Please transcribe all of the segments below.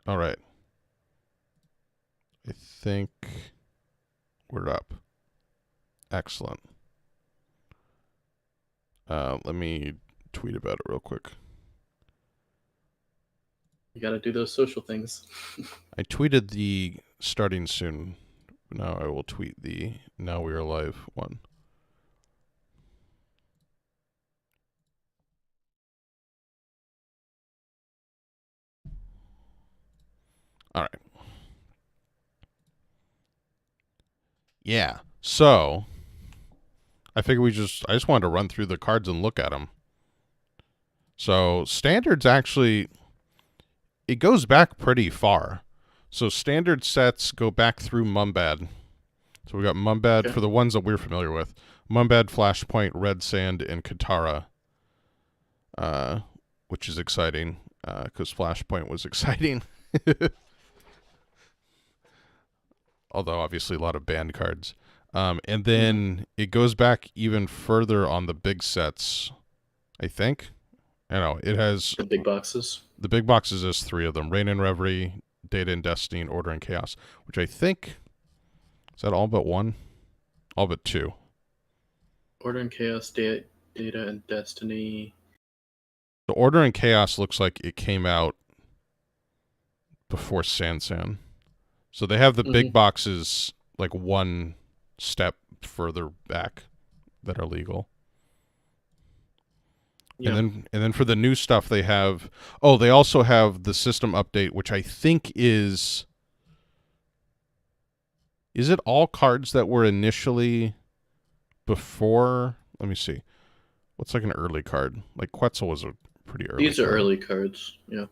All right. I think we're up. Excellent. Let me tweet about it real quick. You got to do those social things. I tweeted the starting soon. Now I will tweet the now we are live one. All right. Yeah. So I figure I just wanted to run through the cards and look at them. So standards actually, it goes back pretty far. So standard sets go back through Mumbad. So we got Mumbad for the ones that we're familiar with. Mumbad, Flashpoint, Red Sand, and Katara. Which is exciting, because Flashpoint was exciting. Although obviously a lot of banned cards. And then it goes back even further on the big sets, I think. I know it has the big boxes. The big boxes has 3 of them: Rain and Reverie, Data and Destiny, and Order and Chaos. Which I think is that all but 1, all but 2. Order and Chaos, Data and Destiny. The Order and Chaos looks like it came out before Sansan. So they have the big boxes like 1 step further back that are legal. Yeah. And then for the new stuff they have, they also have the system update, which I think is it all cards that were initially before? Let me see. What's like an early card? Like Quetzal was a pretty early These are early cards, yeah.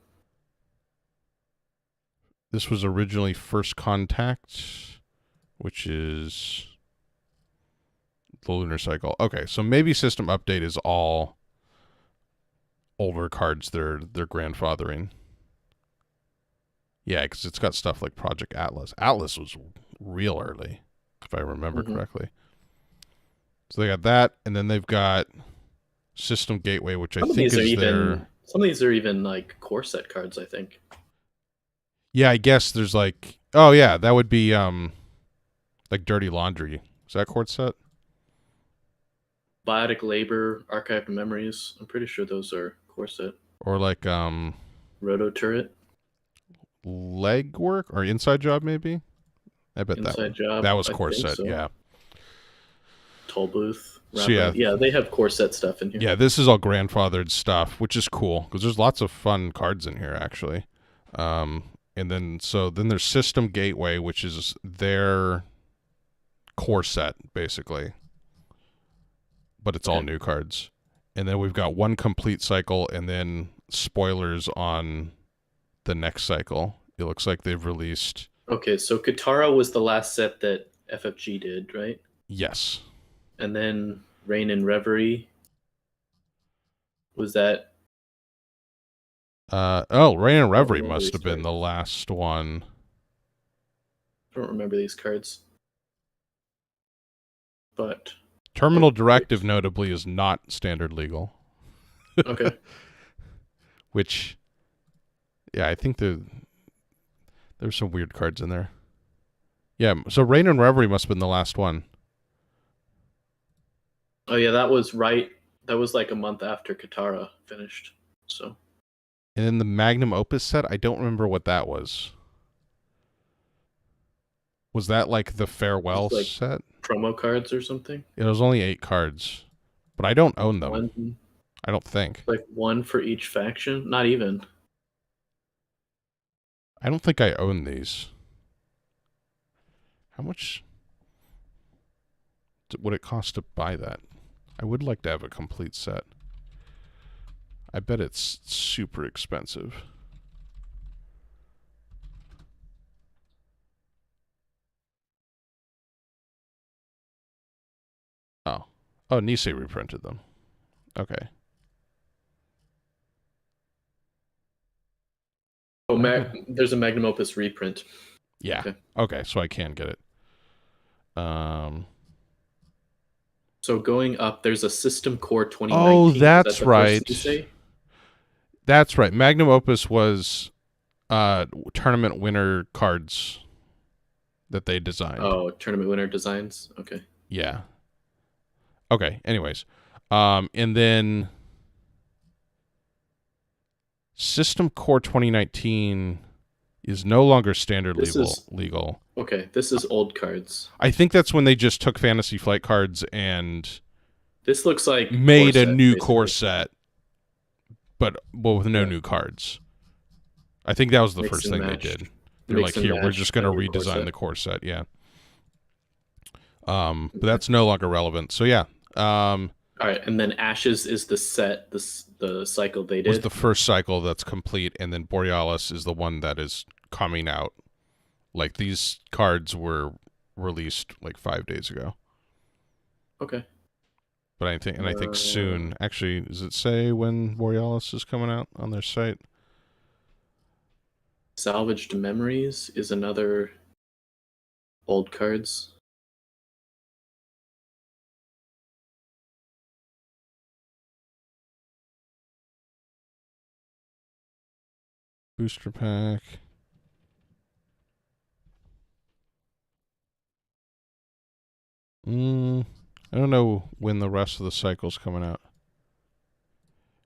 This was originally First Contact, which is the Lunar Cycle. Okay, so maybe System Update is all older cards they're grandfathering. Yeah, because it's got stuff like Project Atlas. Atlas was real early, if I remember correctly. So they got that, and then they've got System Gateway, which I think is their... Some of these are even like core set cards, I think. Yeah, I guess there's like... Oh, yeah, that would be like Dirty Laundry. Is that core set? Biotic Labor, Archived Memories. I'm pretty sure those are core set. Or like... Roto Turret. Legwork or Inside Job, maybe? I bet that was core set, yeah. Toll Booth. So yeah, they have core set stuff in here. Yeah, this is all grandfathered stuff, which is cool because there's lots of fun cards in here actually. And then there's System Gateway, which is their core set basically, but it's all new cards. And then we've got 1 complete cycle, and then spoilers on the next cycle. It looks like they've released. Okay, so Katara was the last set that FFG did, right? Yes. And then Rain and Reverie. Was that? Rain and Reverie must have been the last one. I don't remember these cards. But Terminal Directive, notably, is not standard legal. Okay. Which, yeah, I think there's some weird cards in there. Yeah, so Rain and Reverie must have been the last one. Oh yeah, that was right. That was like a month after Katara finished. So. And then the Magnum Opus set, I don't remember what that was. Was that like the farewell set? Promo cards or something? It was only 8 cards, but I don't own them. I don't think. Like 1 for each faction? Not even. I don't think I own these. How much would it cost to buy that? I would like to have a complete set. I bet it's super expensive. Oh, NISEI reprinted them. Okay. Oh, there's a Magnum Opus reprint. Yeah. Okay, so I can get it. So going up, there's a System Core 2019. Oh, that's right. That's right. Magnum Opus was tournament winner cards that they designed. Oh, tournament winner designs. Okay. Yeah. Okay. Anyways, and then System Core 2019 is no longer standard legal. Okay, this is old cards. I think that's when they just took Fantasy Flight cards and this looks like made a new basically. core set, but with no new cards. I think that was the first thing they did. They're like, here, we're just going to redesign the core set. Yeah. But that's no longer relevant. So yeah. All right, and then Ashes is the set, the cycle they did. Was the first cycle that's complete, and then Borealis is the one that is coming out. Like, these cards were released like 5 days ago. Okay. But I think soon. Actually, does it say when Borealis is coming out on their site? Salvaged Memories is another old cards. Booster pack. I don't know when the rest of the cycle's coming out.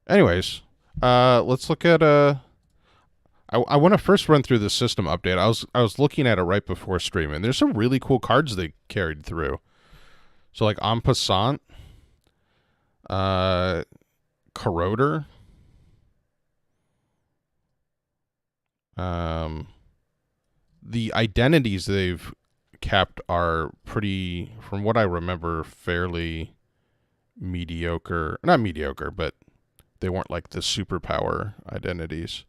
Anyways, let's look at I want to first run through the system update. I was looking at it right before streaming. There's some really cool cards they carried through. So like En Passant, Corroder, the identities they've kept are pretty, from what I remember, fairly mediocre. Not mediocre, but they weren't like the superpower identities.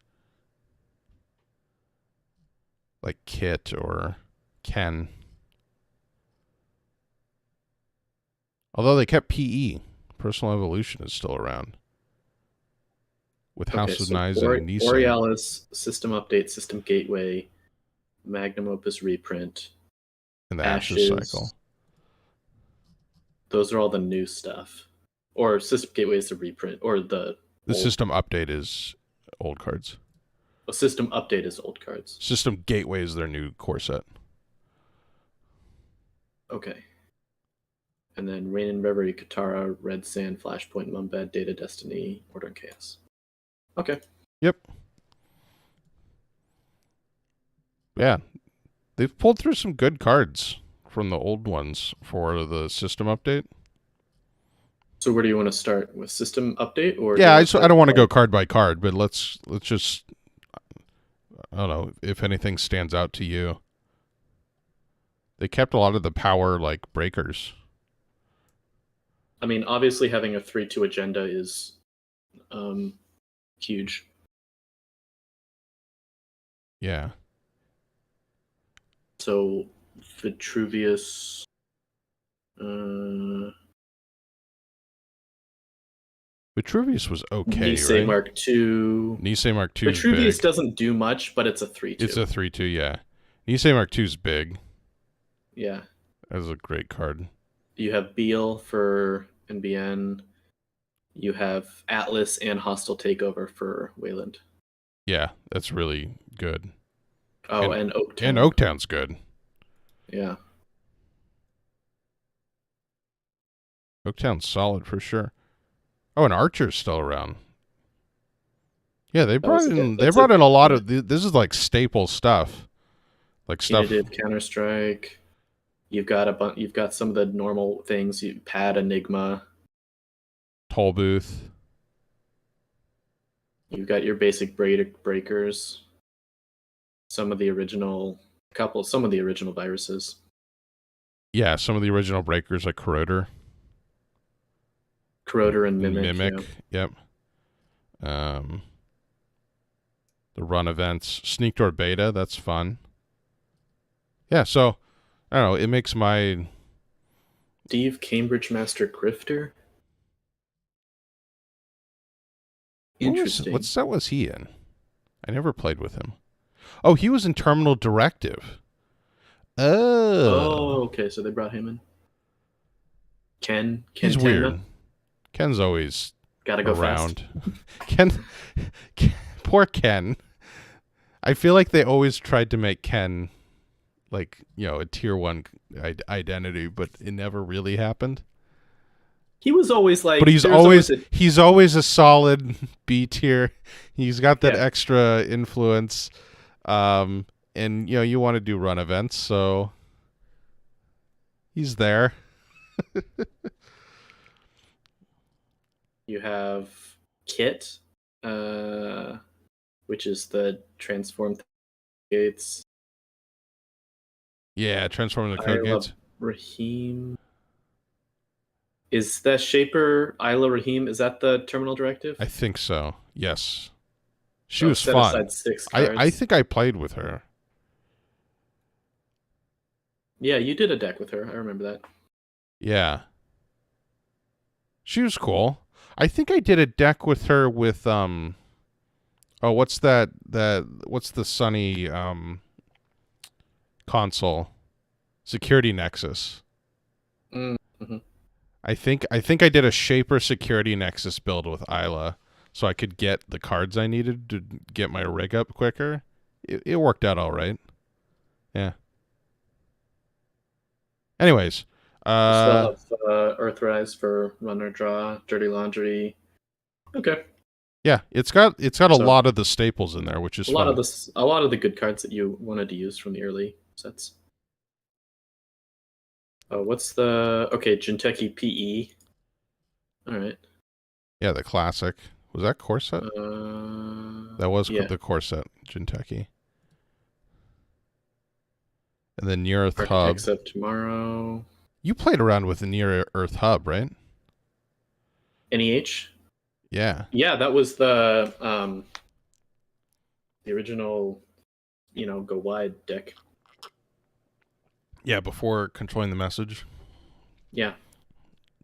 Like Kit or Ken. Although they kept PE. Personal Evolution is still around. With House of NISEI and NISEI. Borealis, System Update, System Gateway, Magnum Opus Reprint. And the Ashes cycle. Those are all the new stuff. Or System Gateway is the reprint. Or the System Update is old cards. A System Update is old cards. System Gateway is their new core set. Okay. And then Rain and Reverie, Katara, Red Sand, Flashpoint, Mumbad, Data Destiny, Order and Chaos. Okay. Yep. Yeah. They've pulled through some good cards from the old ones for the system update. So where do you want to start? With system update? Or yeah, I don't want to go card by card, but let's just, I don't know, if anything stands out to you. They kept a lot of the power, like, breakers. I mean, obviously having a 3-2 agenda is huge. Yeah. So, Vitruvius... Vitruvius was okay, NISEI right? Mark II. NISEI Mark II is Vitruvius big. doesn't do much, but it's a 3-2. It's a 3-2, yeah. NISEI Mark II is big. Yeah. That was a great card. You have Beal for NBN. You have Atlas and Hostile Takeover for Wayland. Yeah, that's really good. Oh, and Oaktown. And Oaktown's good. Yeah. Oaktown's solid for sure. Oh, and Archer's still around. Yeah, they brought in a lot of this is like staple stuff. Like stuff. Punitive, Counter-Strike. You've got some of the normal things. Pad, Enigma. Toll Booth. You've got your basic breakers. Some of the original viruses. Yeah, some of the original breakers like Corroder. Corroder and Mimic. Yeah. Yep. The run events. Sneak Door Beta, that's fun. Yeah, so I don't know, it makes my Steve Cambridge Master Grifter. Interesting. What set was he in? I never played with him. Oh, he was in Terminal Directive. Oh, okay, so they brought him in. Ken He's Tenma. Weird. Ken's always gotta go around. fast. Ken, poor Ken. I feel like they always tried to make Ken like, a tier 1 identity, but it never really happened. He was always like, But he's there was always always a solid B tier. He's got that Yeah. extra influence. And you want to do run events, so he's there. You have Kit, which is the transform gates. Yeah, transforming the code Isla gates. Rahim. Is that Shaper Isla Rahim? Is that the terminal directive? I think so. Yes. She was set fun. aside 6 cards. I think I played with her. Yeah, you did a deck with her. I remember that. Yeah. She was cool. I think I did a deck with her with what's that what's the Sunny console? Security Nexus. Mm-hmm. I think I did a Shaper Security Nexus build with Isla, so I could get the cards I needed to get my rig up quicker. It worked out all right. Yeah. Anyways, Still have Earthrise for runner draw, Dirty Laundry. Okay. Yeah, it's got a lot of the staples in there, which is a lot of the good cards that you wanted to use from the early sets. What's the Jinteki PE? All right. Yeah, the classic. Was that core set? That was the core set, Jinteki. And then Near Earth Hub. Architects of Tomorrow. You played around with the Near Earth Hub, right? NEH? Yeah. Yeah, that was the original, go wide deck. Yeah, before controlling the message. Yeah.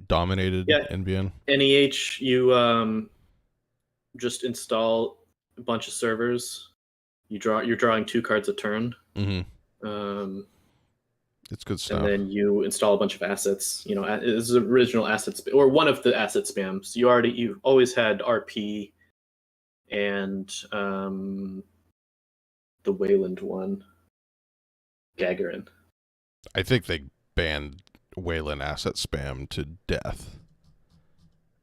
Dominated NBN. NEH, you just install a bunch of servers. You're drawing 2 cards a turn. Mm-hmm. It's good stuff. And then you install a bunch of assets. This is original assets, or one of the asset spams. You always had RP and the Wayland one, Gagarin. I think they banned Wayland asset spam to death.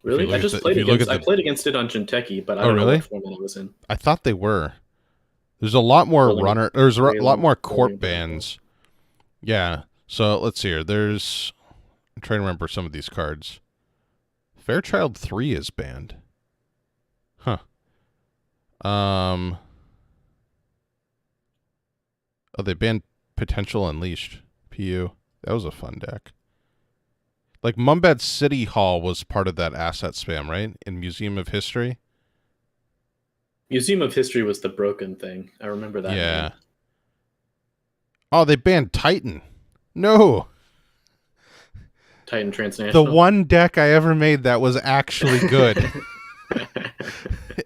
Really? I just played against. I played against it on Jinteki, but I don't know what format I was in. I thought they were. There's a lot more runner. There's a lot more corp bans. Yeah. So let's see here. I'm trying to remember some of these cards. Fairchild 3 is banned. Huh. Oh, they banned Potential Unleashed. PU. That was a fun deck. Like Mumbad City Hall was part of that asset spam, right? In Museum of History. Museum of History was the broken thing. I remember that. Yeah. Name. Oh, they banned Titan. No. Titan Transnational. The one deck I ever made that was actually good.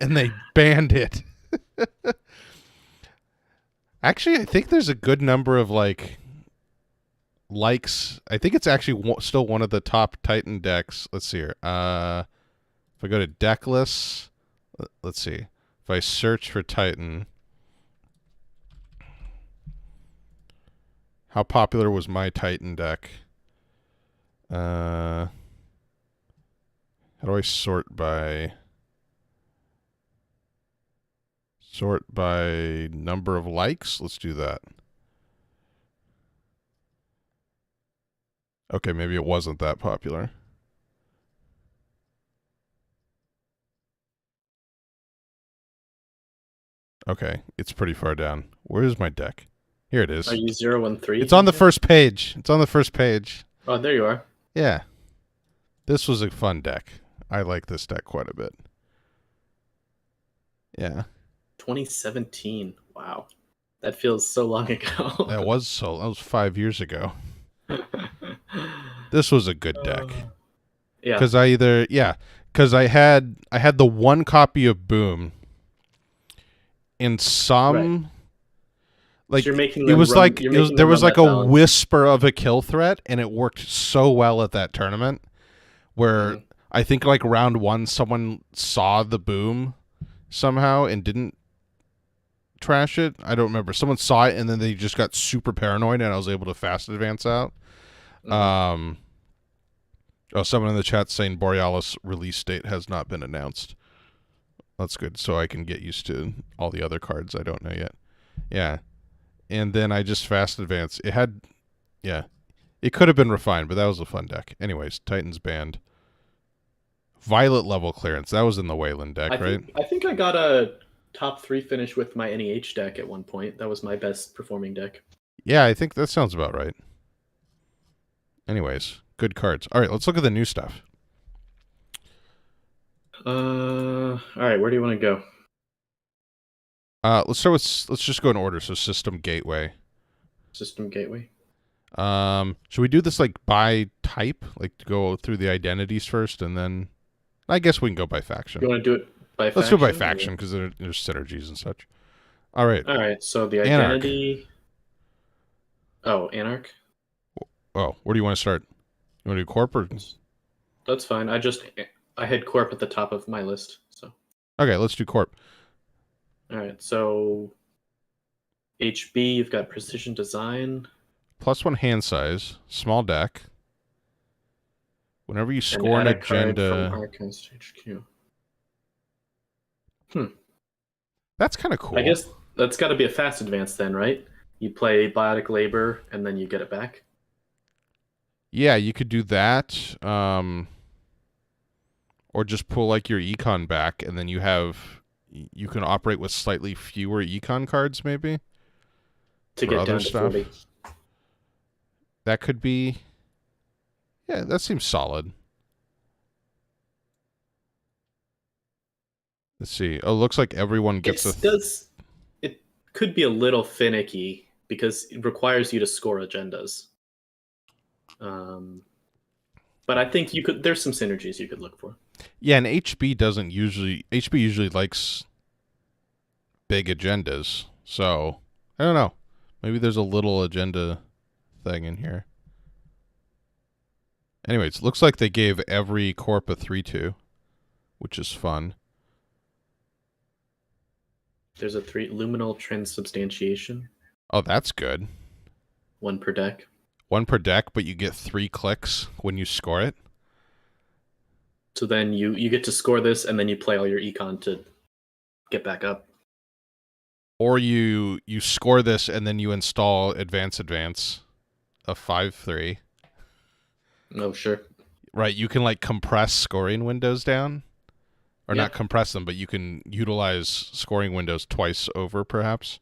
And they banned it. Actually, I think there's a good number of likes. I think it's actually still one of the top Titan decks. Let's see here. If I go to deck lists, let's see. If I search for Titan, how popular was my Titan deck? How do I sort by number of likes? Let's do that. Okay, maybe it wasn't that popular. Okay, it's pretty far down. Where is my deck? Here it is. Are you 013? It's on the first page. It's on the first page. Oh, there you are. Yeah. This was a fun deck. I like this deck quite a bit. Yeah. 2017. Wow. That feels so long ago. That was 5 years ago. This was a good deck. Yeah. Because I had the one copy of Boom. In some, like so you're making it was run, like there was like a balance. whisper of a kill threat, and it worked so well at that tournament. Where I think like round 1, someone saw the Boom somehow and didn't trash it. I don't remember. Someone saw it and then they just got super paranoid, and I was able to fast advance out. Someone in the chat saying Borealis release date has not been announced. That's good, so I can get used to all the other cards I don't know yet. Yeah. And then I just fast advance. It could have been refined, but that was a fun deck. Anyways, Titan's Band. Violet level clearance. That was in the Wayland deck, right? I think I got a top 3 finish with my NEH deck at one point. That was my best performing deck. Yeah, I think that sounds about right. Anyways, good cards. All right, let's look at the new stuff. All right, where do you want to go? Let's just go in order. So System Gateway. System Gateway. Should we do this like by type? Like to go through the identities first, and then I guess we can go by faction. You want to do it by faction? Let's do it by faction because there's synergies and such. All right. All right. So the identity. Oh, Anarch. Oh, where do you want to start? You want to do Corp or? That's fine. I had Corp at the top of my list. So. Okay, let's do Corp. All right. So. HB, you've got Precision Design. +1 hand size, small deck. Whenever you score an agenda. From Archives HQ. That's kind of cool. I guess that's got to be a fast advance then, right? You play Biotic Labor and then you get it back. Yeah, you could do that. Or just pull like your econ back, and then you can operate with slightly fewer econ cards, maybe. To get down to 40. That could be. Yeah, that seems solid. Let's see. Oh, looks like everyone gets It could be a little finicky because it requires you to score agendas. But I think there's some synergies you could look for. Yeah, and HB usually likes big agendas. So, I don't know. Maybe there's a little agenda thing in here. Anyways, looks like they gave every Corp a 3/2, which is fun. There's a luminal transubstantiation. Oh, that's good. 1 per deck. 1 per deck, but you get 3 clicks when you score it. So then you get to score this, and then you play all your econ to get back up. Or you score this, and then you install Advance, a 5/3. Oh, sure. Right, you can like compress scoring windows down. Or not compress them, but you can utilize scoring windows twice over, perhaps.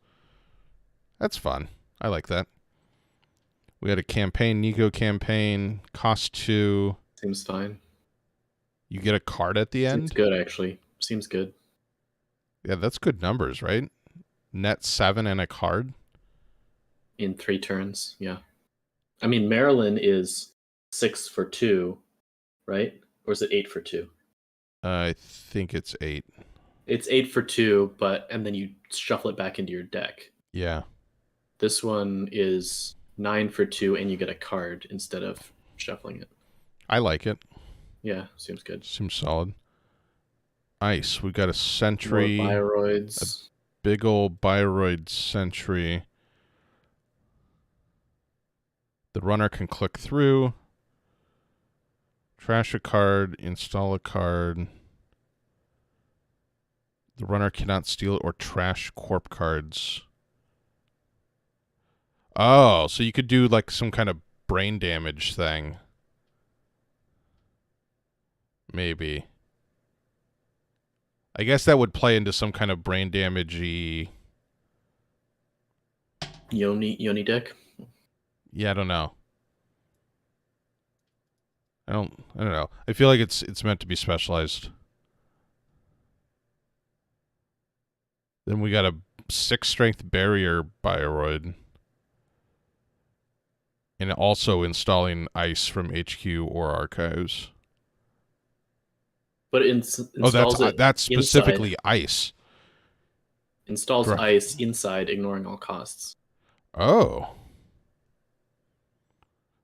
That's fun. I like that. We had a campaign, Nico campaign, cost 2. Seems fine. You get a card at the end? Seems good, actually. Seems good. Yeah, that's good numbers, right? Net 7 and a card? In 3 turns, yeah. I mean, Maryland is 6 for 2, right? Or is it 8 for 2? I think it's 8. It's 8 for 2, and then you shuffle it back into your deck. Yeah. This one is 9 for 2, and you get a card instead of shuffling it. I like it. Yeah, seems good. Seems solid. Ice. We got a Sentry. More Bioroids. A big old Bioroid Sentry. The runner can click through. Trash a card. Install a card. The runner cannot steal or trash Corp cards. Oh, so you could do like some kind of brain damage thing. Maybe. I guess that would play into some kind of brain damage-y... Yoni deck? Yeah, I don't know. I don't know. I feel like it's meant to be specialized. Then we got a 6 strength barrier Bioroid. And also installing ice from HQ or archives. But that's specifically inside. ice. Installs Correct. ice inside, ignoring all costs. Oh.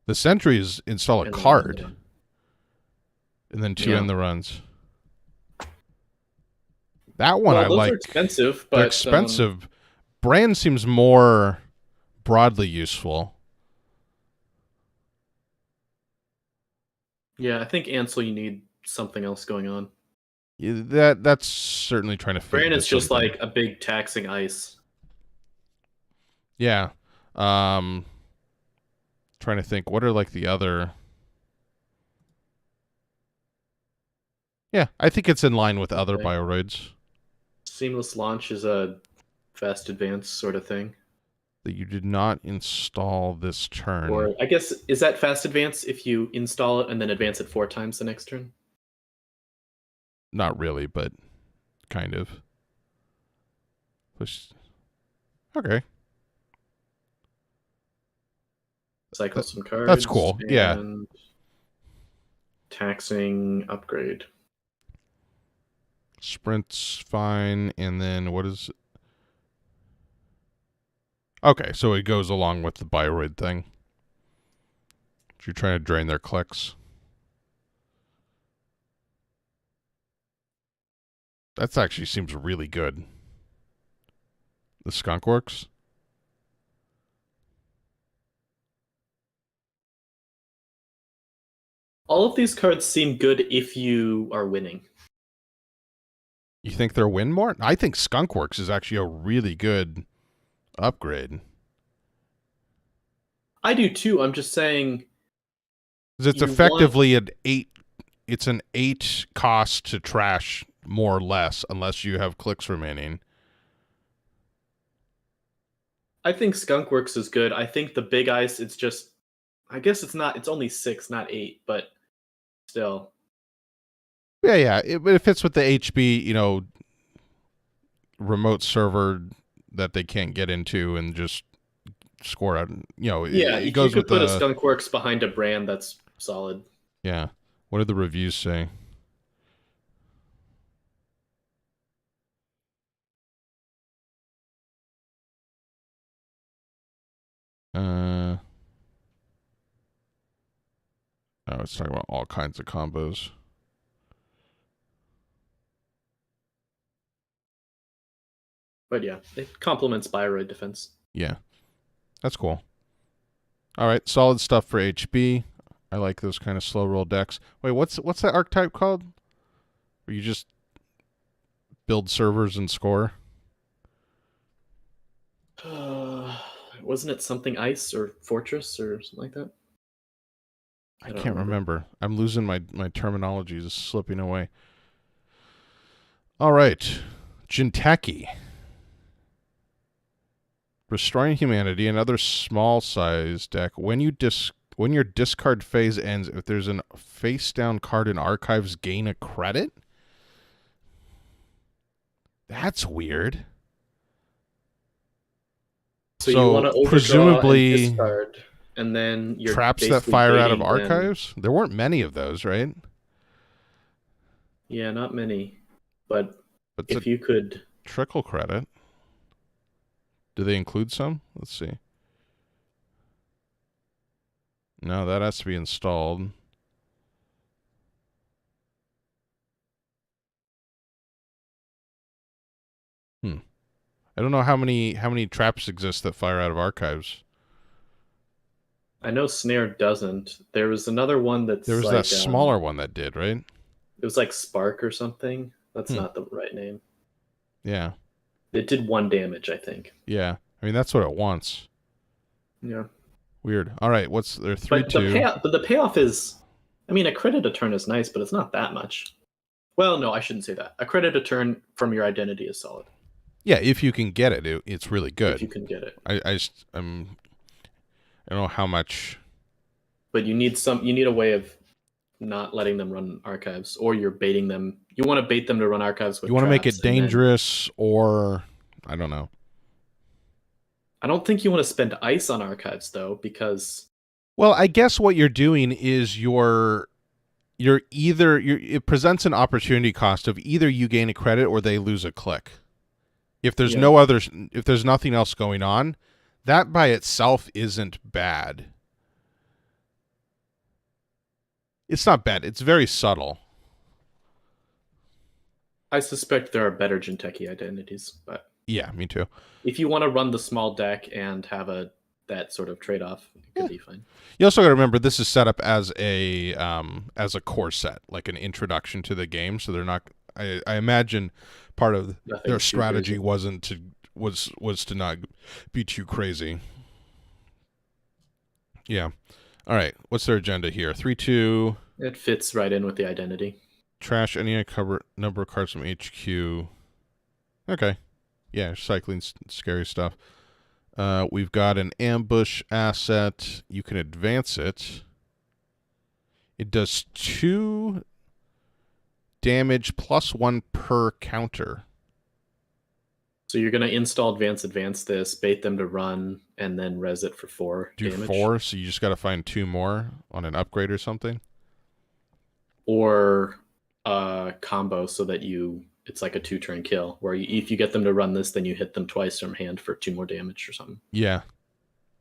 The sentries install a card. And then 2 in the runs. That one I like. Those are expensive, but they're expensive, Brand seems more broadly useful. Yeah, I think Ansel, you need something else going on. That's certainly trying to fit Brand into is just something. like a big taxing ice. Yeah. Trying to think, what are like the other... Yeah, I think it's in line with other Okay. bioroids. Seamless launch is a fast advance sort of thing. That you did not install this turn. Or I guess, is that fast advance if you install it and then advance it 4 times the next turn? Not really, but kind of. Push. Okay. Cycle some cards. That's cool. And Yeah. taxing upgrade. Sprint's fine. And then what is... Okay, so it goes along with the bioroid thing. You're trying to drain their clicks. That actually seems really good. The skunk works. All of these cards seem good if you are winning. You think they're win more? I think skunk works is actually a really good upgrade. I do too. I'm just saying... It's effectively an 8... It's an 8 cost to trash, more or less, unless you have clicks remaining. I think Skunkworks is good. I think the big ice, it's just... I guess it's not... It's only 6, not 8, but still. Yeah. It fits with the HB, remote server that they can't get into and just score out. Yeah, it if goes you could with put a Skunkworks behind a brand, that's solid. Yeah. What did the reviews say? Oh, it's talking about all kinds of combos. But yeah, it complements Bioroid defense. Yeah. That's cool. All right, solid stuff for HB. I like those kind of slow roll decks. Wait, what's that archetype called? Where you just build servers and score? Wasn't it something ice or fortress or something like that? I can't remember. I'm losing my terminology is slipping away. All right. Jinteki. Restoring Humanity, another small size deck. When your discard phase ends, if there's a face down card in archives, gain a credit? That's weird. So you want to presumably and discard, and then you're traps that fire out of them. archives? There weren't many of those, right? Yeah, not many. But if you could... Trickle credit. Do they include some? Let's see. No, that has to be installed. I don't know how many traps exist that fire out of archives. I know Snare doesn't. There was another one that's There was like, that smaller one that did, right? It was like Spark or something. That's not the right name. Yeah. It did 1 damage, I think. Yeah. I mean, that's what it wants. Yeah. Weird. All right, what's their 3/2? But the payoff is... I mean, a credit a turn is nice, but it's not that much. Well, no, I shouldn't say that. A credit a turn from your identity is solid. Yeah, if you can get it, it's really good. If you can get it. I don't know how much. But you need a way of not letting them run archives, or you're baiting them. You want to bait them to run archives with You want to make it traps, dangerous, or I don't know. I don't think you want to spend ice on archives though, because... Well, I guess what you're doing is it presents an opportunity cost of either you gain a credit or they lose a click. If there's if there's nothing else going on, that by itself isn't bad. It's not bad. It's very subtle. I suspect there are better Jinteki identities, but Yeah, me too. If you want to run the small deck and have that sort of trade-off, it could be fine. You also got to remember this is set up as a core set, like an introduction to the game. So they're not. I imagine part of their strategy was to not be too crazy. Yeah. All right. What's their agenda here? 3-2. It fits right in with the identity. Trash any number of cards from HQ. Okay. Yeah, cycling scary stuff. We've got an ambush asset. You can advance it. It does 2 damage plus 1 per counter. So you're going to install advance this, bait them to run, and then res it for 4 damage. Do 4, so you just got to find 2 more on an upgrade or something? Or a combo so that it's like a 2-turn kill, where if you get them to run this, then you hit them twice from hand for 2 more damage or something. Yeah.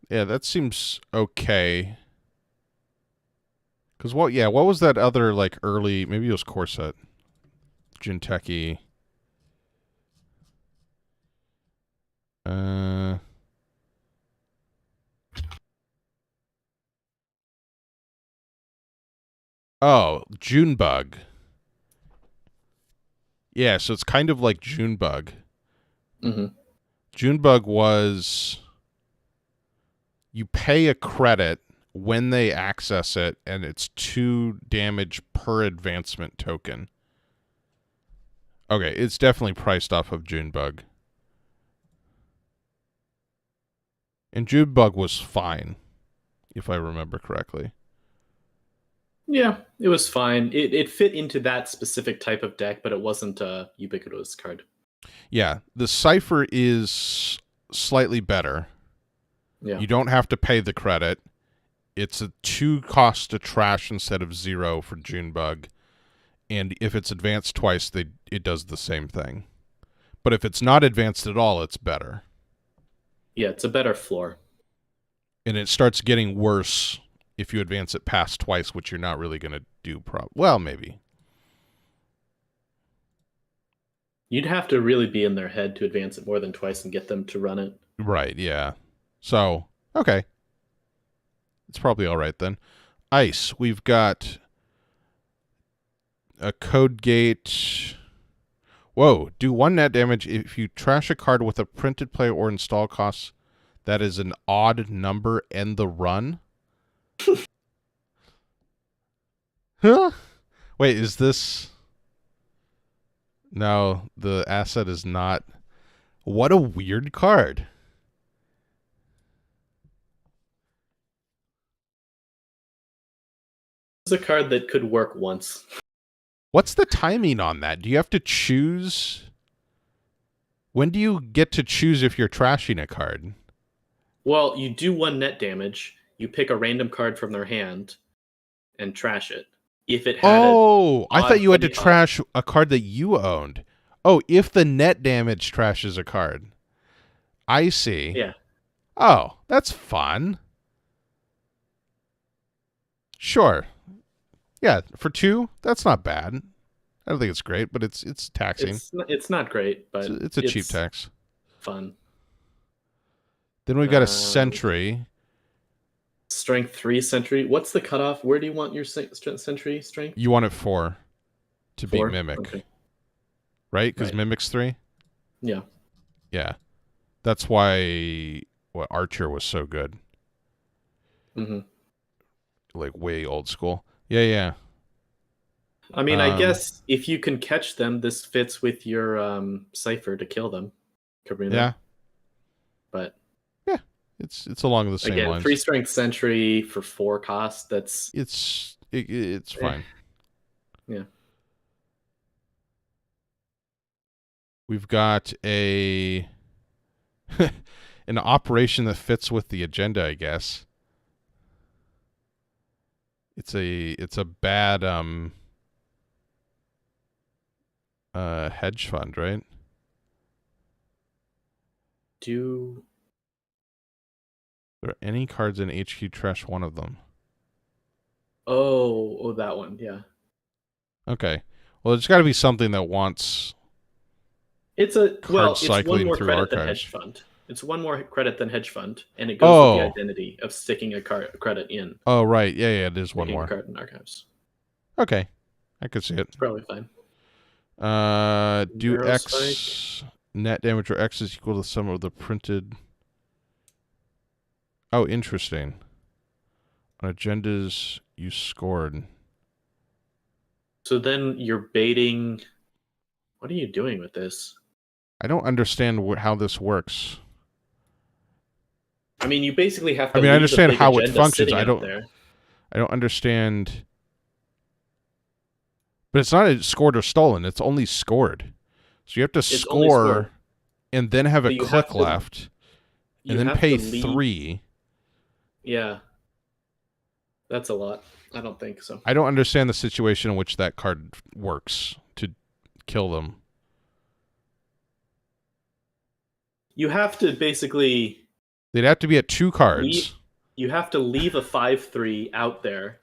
Yeah, that seems okay. Because what was that other, like, early, maybe it was Corset, Jinteki. Oh, Junebug. Yeah, so it's kind of like Junebug. Mm-hmm. Junebug was you pay a credit when they access it, and it's 2 damage per advancement token. Okay, it's definitely priced off of Junebug. And Junebug was fine, if I remember correctly. Yeah, it was fine. It fit into that specific type of deck, but it wasn't a ubiquitous card. Yeah, the Cypher is slightly better. Yeah. You don't have to pay the credit. It's a 2 cost to trash instead of 0 for Junebug. And if it's advanced twice, it does the same thing. But if it's not advanced at all, it's better. Yeah, it's a better floor. And it starts getting worse if you advance it past twice, which you're not really going to do. Well, maybe. You'd have to really be in their head to advance it more than twice and get them to run it. Right, yeah. So, okay. It's probably all right then. Ice, we've got a code gate. Whoa, do 1 net damage if you trash a card with a printed play or install cost that is an odd number and the run. Huh? Wait, is this... No, the asset is not... What a weird card. It's a card that could work once. What's the timing on that? Do you have to choose... When do you get to choose if you're trashing a card? Well, you do 1 net damage, you pick a random card from their hand, and trash it. If it had I thought you had to trash a card that you owned. Oh, if the net damage trashes a card. I see. Yeah. Oh, that's fun. Sure. Yeah, for 2, that's not bad. I don't think it's great, but it's taxing. It's not great, but it's a cheap tax. Fun. Then we've got a Sentry. Strength 3 Sentry. What's the cutoff? Where do you want your Sentry strength? You want it 4 to 4? Beat Mimic. Okay. Right? Because Mimic's 3? Yeah. Yeah. That's why Archer was so good. Mm-hmm. Like way old school. Yeah. I mean, I guess if you can catch them, this fits with your Cypher to kill them. Kakrunimbo. Yeah. But yeah, it's along the same lines. 3 strength Sentry for 4 cost. It's fine. Yeah. We've got an operation that fits with the agenda, I guess. It's a bad hedge fund, right? Are there any cards in HQ trash one of them? Oh, that one, yeah. Okay. Well, there's got to be something that wants... It's card one cycling more through credit than archives. hedge fund. It's one more credit than hedge fund, and it goes with the Oh. identity of sticking a credit in. Oh, right. Yeah, it is one Sticking a more. card in archives. Okay. I could see it. It's probably fine. Do Narrow X spike. net damage where X is equal to the sum of the printed. Oh, interesting. On agendas you scored. So then you're baiting. What are you doing with this? I don't understand how this works. I mean, you basically have to. I mean, I understand how it functions. I don't understand. But it's not scored or stolen. It's only scored. So you have to score and then have a click left and then pay 3. Yeah. That's a lot. I don't think so. I don't understand the situation in which that card works to kill them. You have to basically... They'd have to be at 2 cards. You have to leave a 5/3 out there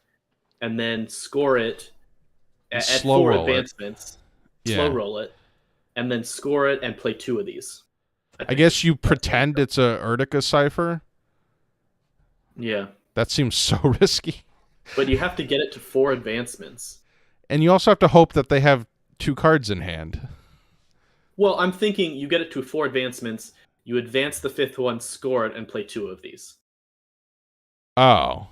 and then score it at 4 advancements. Slow roll it. And then score it and play 2 of these. I guess you pretend it's a Urtica cipher. Yeah. That seems so risky. But you have to get it to 4 advancements. And you also have to hope that they have 2 cards in hand. Well, I'm thinking you get it to 4 advancements, you advance the 5th one, score it, and play 2 of these. Oh.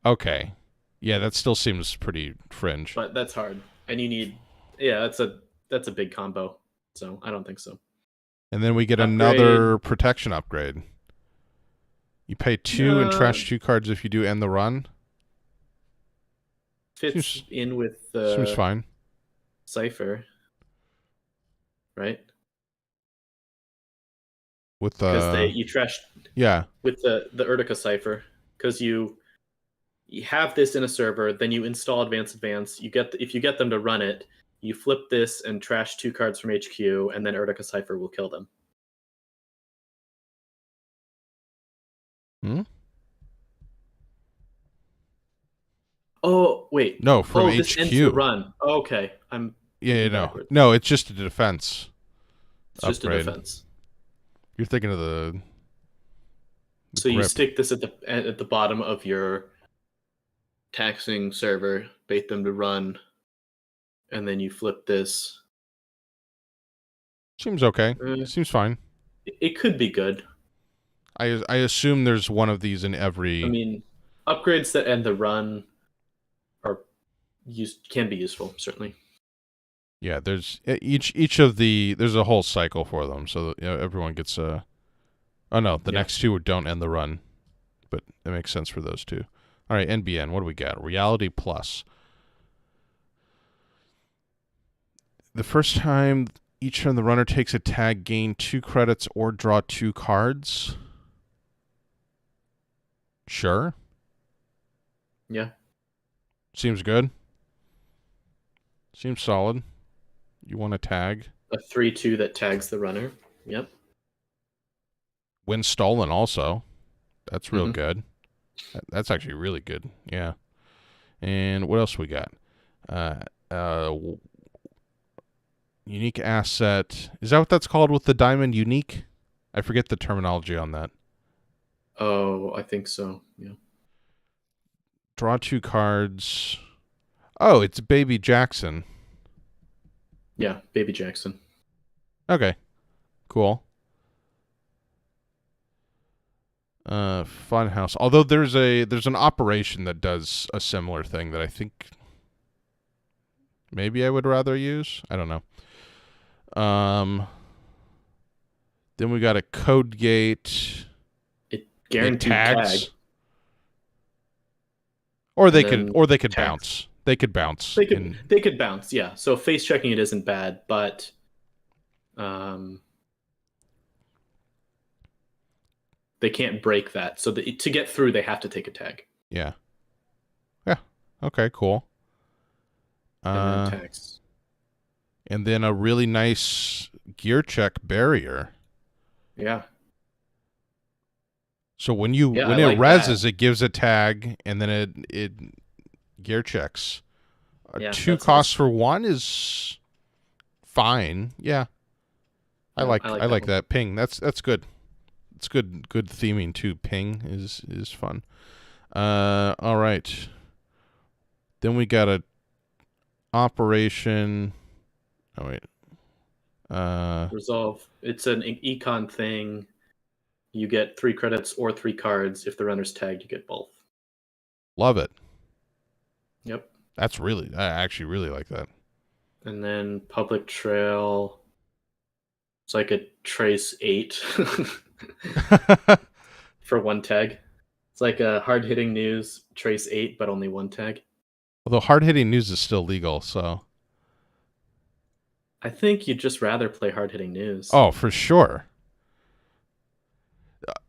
Okay. Yeah, that still seems pretty fringe. But that's hard. And you need... Yeah, that's a big combo. So, I don't think so. And then we get another protection upgrade. You pay 2 and trash 2 cards if you do end the run. Fits in with the... Seems fine. Cipher. Right? With the... Because you trash... Yeah. With the Urtica cipher. Because you have this in a server, then you install advance. If you get them to run it, you flip this and trash 2 cards from HQ, and then Urtica cipher will kill them. Oh, wait. No, from HQ. This ends the run. Oh, okay. No, it's just a defense. It's just a defense. You're thinking of the so grip. You stick this at the bottom of your taxing server, bait them to run, and then you flip this. Seems okay. Seems fine. It could be good. I assume there's one of these in every... I mean, upgrades that end the run can be useful, certainly. Yeah, there's each of the... There's a whole cycle for them, so everyone gets a... Oh, no, the next 2 don't end the run, but it makes sense for those 2. All right, NBN, what do we got? Reality Plus. The first time each turn the runner takes a tag, gain 2 credits or draw 2 cards. Sure. Yeah. Seems good. Seems solid. You want a tag? A 3/2 that tags the runner. Yep. When stolen also. That's real good. That's actually really good. Yeah. And what else we got? Unique asset. Is that what that's called with the diamond? Unique? I forget the terminology on that. Oh, I think so. Yeah. Draw 2 cards. Oh, it's Baby Jackson. Yeah, Baby Jackson. Okay. Cool. Funhouse. Although there's an operation that does a similar thing that I think maybe I would rather use. I don't know. Then we got a code gate. It guaranteed tags. Tag. Or they could bounce. They could bounce. They could bounce, yeah. So face checking it isn't bad, but they can't break that. So to get through, they have to take a tag. Yeah. Yeah. Okay, cool. And then tags. And then a really nice gear check barrier. Yeah. So when it reses, it gives a tag, and then it gear checks. 2 costs for 1 is fine. Yeah. I Yeah, like I like I that like one. that ping. That's good. It's good theming too. Ping is fun. All right. Then we got a operation. Oh wait. Resolve. It's an econ thing. You get 3 credits or 3 cards. If the runner's tagged, you get both. Love it. Yep. I actually really like that. And then public trail. It's like a trace 8 for 1 tag. It's like a hard hitting news trace 8, but only 1 tag. Although hard hitting news is still legal, so I think you'd just rather play hard hitting news. oh for sure.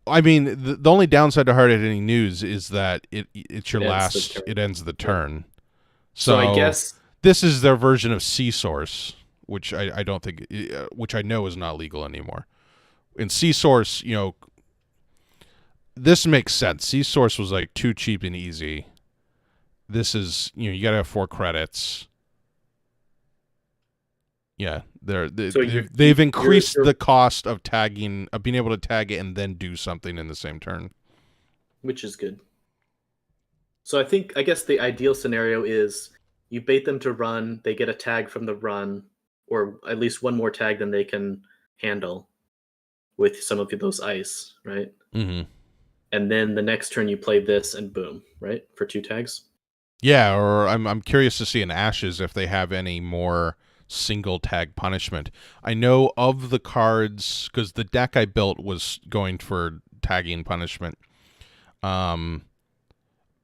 I mean, the only downside to hard hitting news is that it's your It ends the last. turn. It ends the Yeah. turn. So I So guess this is their version of C Source, which I don't think, which I know is not legal anymore. In C Source, this makes sense. C Source was like too cheap and easy. This is, you got to have 4 credits. Yeah, so they've increased you're the cost of tagging, of being able to tag it and then do something in the same turn. which is good. So I guess the ideal scenario is you bait them to run, they get a tag from the run, or at least one more tag than they can handle with some of those ice, right? Mm-hmm. And then the next turn you play this and boom, right? For 2 tags. Yeah, or I'm curious to see in Ashes if they have any more single tag punishment. I know of the cards because the deck I built was going for tagging punishment.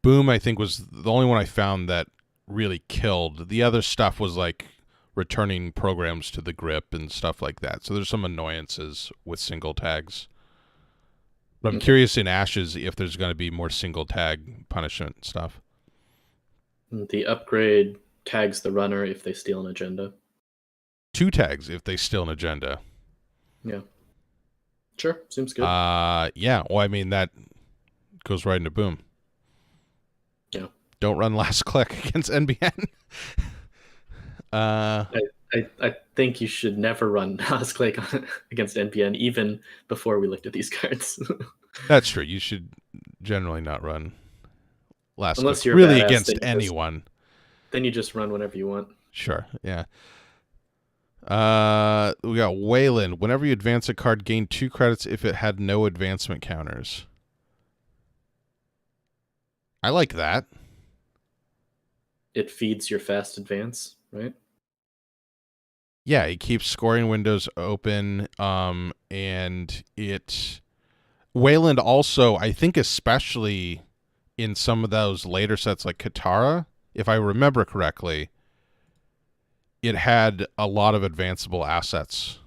Boom, I think, was the only one I found that really killed. The other stuff was like returning programs to the grip and stuff like that. So there's some annoyances with single tags. But I'm Okay. curious in Ashes if there's going to be more single tag punishment stuff. The upgrade tags the runner if they steal an agenda. 2 tags if they steal an agenda. Yeah. Sure, seems good. Yeah. Well, I mean that goes right into Boom. Yeah. Don't run last click against NBN. I think you should never run last click against NPN, even before we looked at these cards. That's true. You should generally not run last Unless click you're really badass, against anyone. Then you just run whenever you want. Sure. Yeah. We got Wayland. Whenever you advance a card, gain 2 credits if it had no advancement counters. I like that. It feeds your fast advance, right? Yeah, it keeps scoring windows open. And Wayland also, I think, especially in some of those later sets like Katara, if I remember correctly, it had a lot of advanceable assets.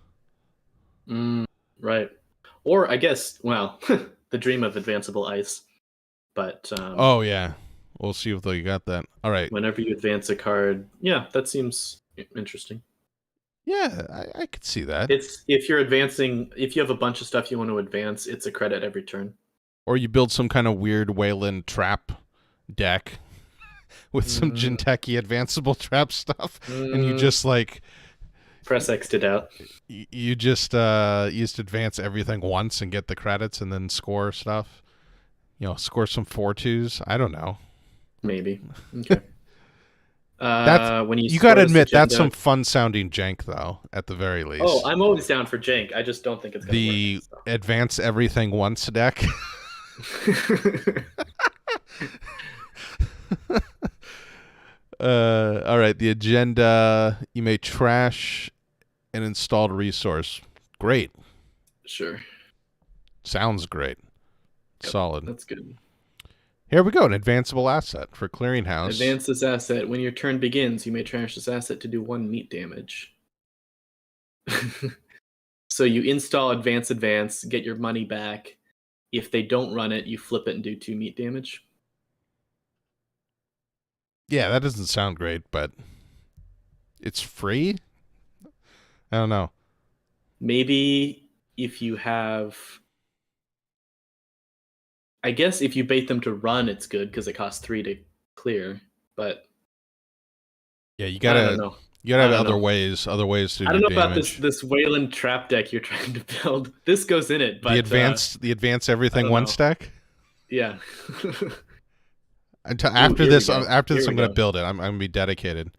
Right. Or I guess, well, the dream of advanceable ice. But Oh yeah, we'll see if they got that. All right. whenever you advance a card, yeah, that seems interesting. Yeah, I could see that. It's if you're advancing, if you have a bunch of stuff you want to advance, it's a credit every turn. Or you build some kind of weird Wayland trap deck with some Jinteki advanceable trap stuff, and you just like press X'd it out. You just used to advance everything once and get the credits, and then score stuff. Score some 4-2s. I don't know. Maybe. Okay. That's when you got to admit that's some fun sounding jank though. At the very least. Oh, I'm always down for jank. I just don't think it's the work, advance everything once deck. All right. The agenda: you may trash an installed resource. Great. Sure. Sounds great. Yep, solid. That's good. Here we go. An advanceable asset for Clearinghouse. Advance this asset. When your turn begins, you may trash this asset to do 1 meat damage. So you install advance, get your money back. If they don't run it, you flip it and do 2 meat damage. Yeah, that doesn't sound great, but it's free? I don't know. Maybe if you have... I guess if you bait them to run, it's good because it costs 3 to clear, but yeah, you I don't know. You gotta I have don't other know. ways to I do don't know about damage. this Wayland trap deck you're trying to build. This goes in it, The but advanced I everything don't one know. stack. Yeah. Until Ooh, after here we this, go. after this, Here I'm we gonna go. build it. I'm gonna be dedicated.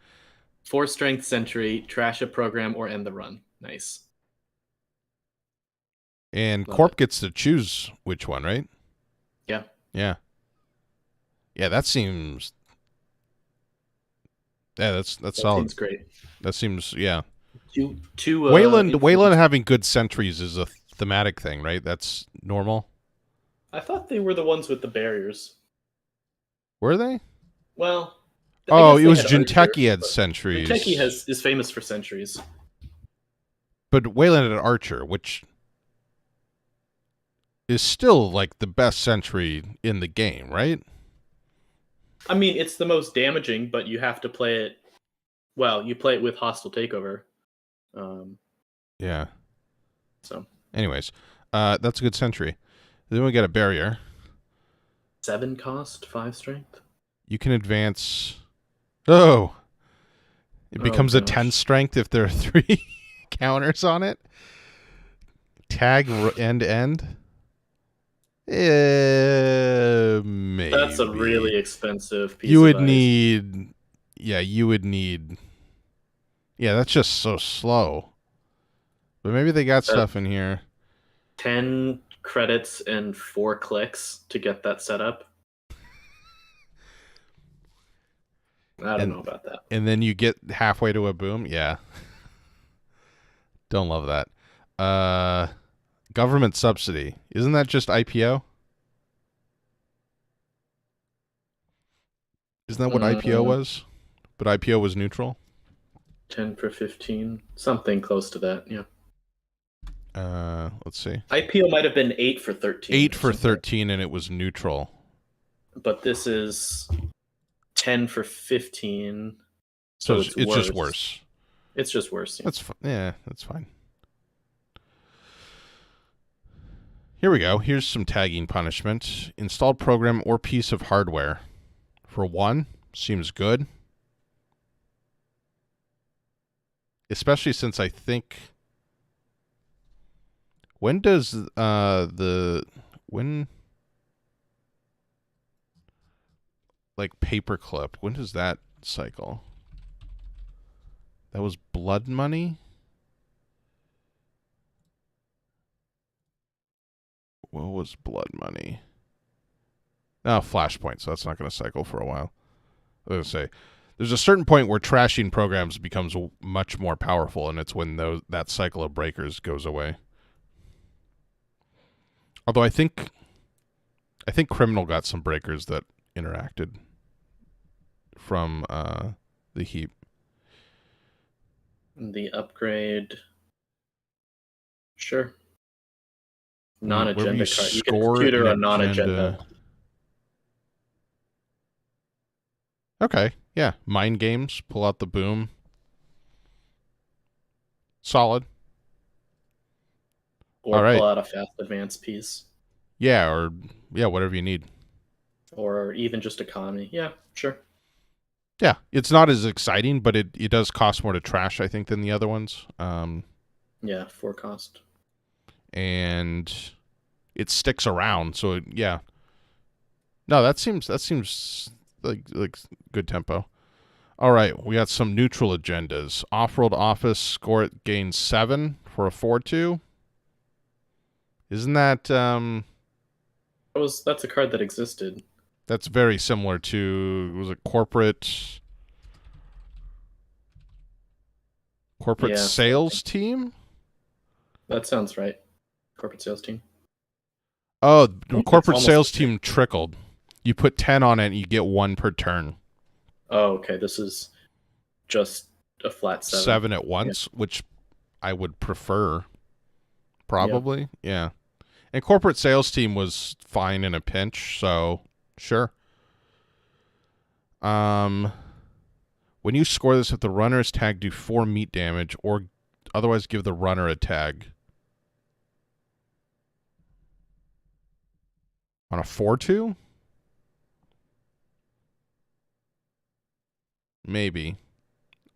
4 strength sentry, trash a program, or end the run. Nice. And Love Corp it. gets to choose which one, right? Yeah. Yeah. Yeah, that seems. Yeah, that's That solid. seems great. That seems yeah. Two Wayland influence. having good sentries is a thematic thing, right? That's normal. I thought they were the ones with the barriers. Were they? Well, I Oh, guess it they was had Archer, Jinteki had but Jinteki sentries, is famous for sentries. but Wayland had Archer, which is still like the best sentry in the game, right? I mean, it's the most damaging, but you have to play it. Well, you play it with hostile takeover. Um, Yeah. so Anyways, that's a good sentry. Then we get a barrier. 7 cost, 5 strength. You can advance. Oh, it Oh becomes a 10 gosh. strength if there are 3 counters on it. Tag end to end. That's a Maybe. really expensive You piece of would ice. need. Yeah, you would need. Yeah, that's just so slow. But maybe they got That stuff in here. 10 credits and 4 clicks to get that set up. I don't know And about that. and then you get halfway to a boom. Yeah. Don't love that. Government subsidy. Isn't that just IPO? Isn't that what IPO Mm, was? But IPO was neutral. 10 for 15, something close to that. Yeah. Let's see. IPO might have been 8 for 13 8 or for something. 13 and it was neutral. But this is 10 for 15, So so it's it's just worse. worse. It's just worse. Yeah. That's fine. Here we go. Here's some tagging punishment. Installed program or piece of hardware. For 1, seems good. Especially since I think when does when like paperclip, when does that cycle? That was blood money? What was blood money? Oh, Flashpoint, so that's not going to cycle for a while. I was going to say, there's a certain point where trashing programs becomes much more powerful, and it's when that cycle of breakers goes away. Although I think Criminal got some breakers that interacted from the heap. The upgrade. Sure. Wherever you Non-agenda card. You can score tutor an a non-agenda. agenda. Okay, yeah. Mind games, pull out the boom. Solid. All Or pull right. out a fast advance piece. Yeah, or yeah, whatever you need. Or even just economy. Yeah, sure. Yeah, it's not as exciting, but it does cost more to trash, I think, than the other ones. Yeah, 4 cost. And it sticks around, so yeah. No, that seems like good tempo. All right, we got some neutral agendas. Off-world office, score it gains 7 for a 4/2. Isn't that That's a card that existed. that's very similar to, was it corporate Yeah, sales team? that sounds right. Corporate sales team. Oh, I think that's corporate almost sales the same. team trickled. You put 10 on it and you get 1 per turn. Oh, okay. This is just a flat 7. 7 at once, which I would prefer. Probably. Yeah. And corporate sales team was fine in a pinch, so sure. When you score this, if the runner is tagged, do 4 meat damage, or otherwise give the runner a tag. On a 4/2? Maybe.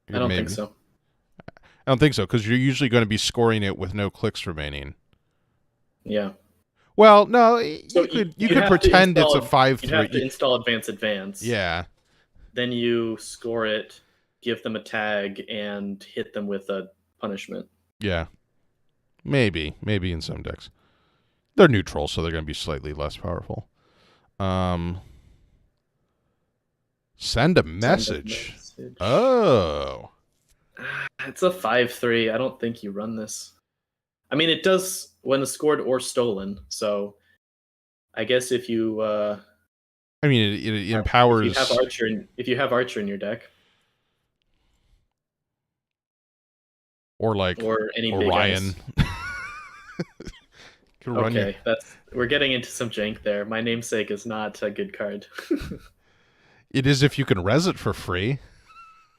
I don't think Maybe. so. I don't think so, because you're usually going to be scoring it with no clicks remaining. Yeah. Well, no, So you could pretend it's a 5-3. You'd have to install advance. Yeah. Then you score it, give them a tag, and hit them with a punishment. Yeah. Maybe in some decks. They're neutral, so they're going to be slightly less powerful. Send a message. Oh. It's a 5-3. I don't think you run this. I mean, it does when scored or stolen. So, I guess if you, I mean, it empowers. If you have Archer in your deck, or any Orion. Okay, we're getting into some jank there. My namesake is not a good card. It is if you can res it for free.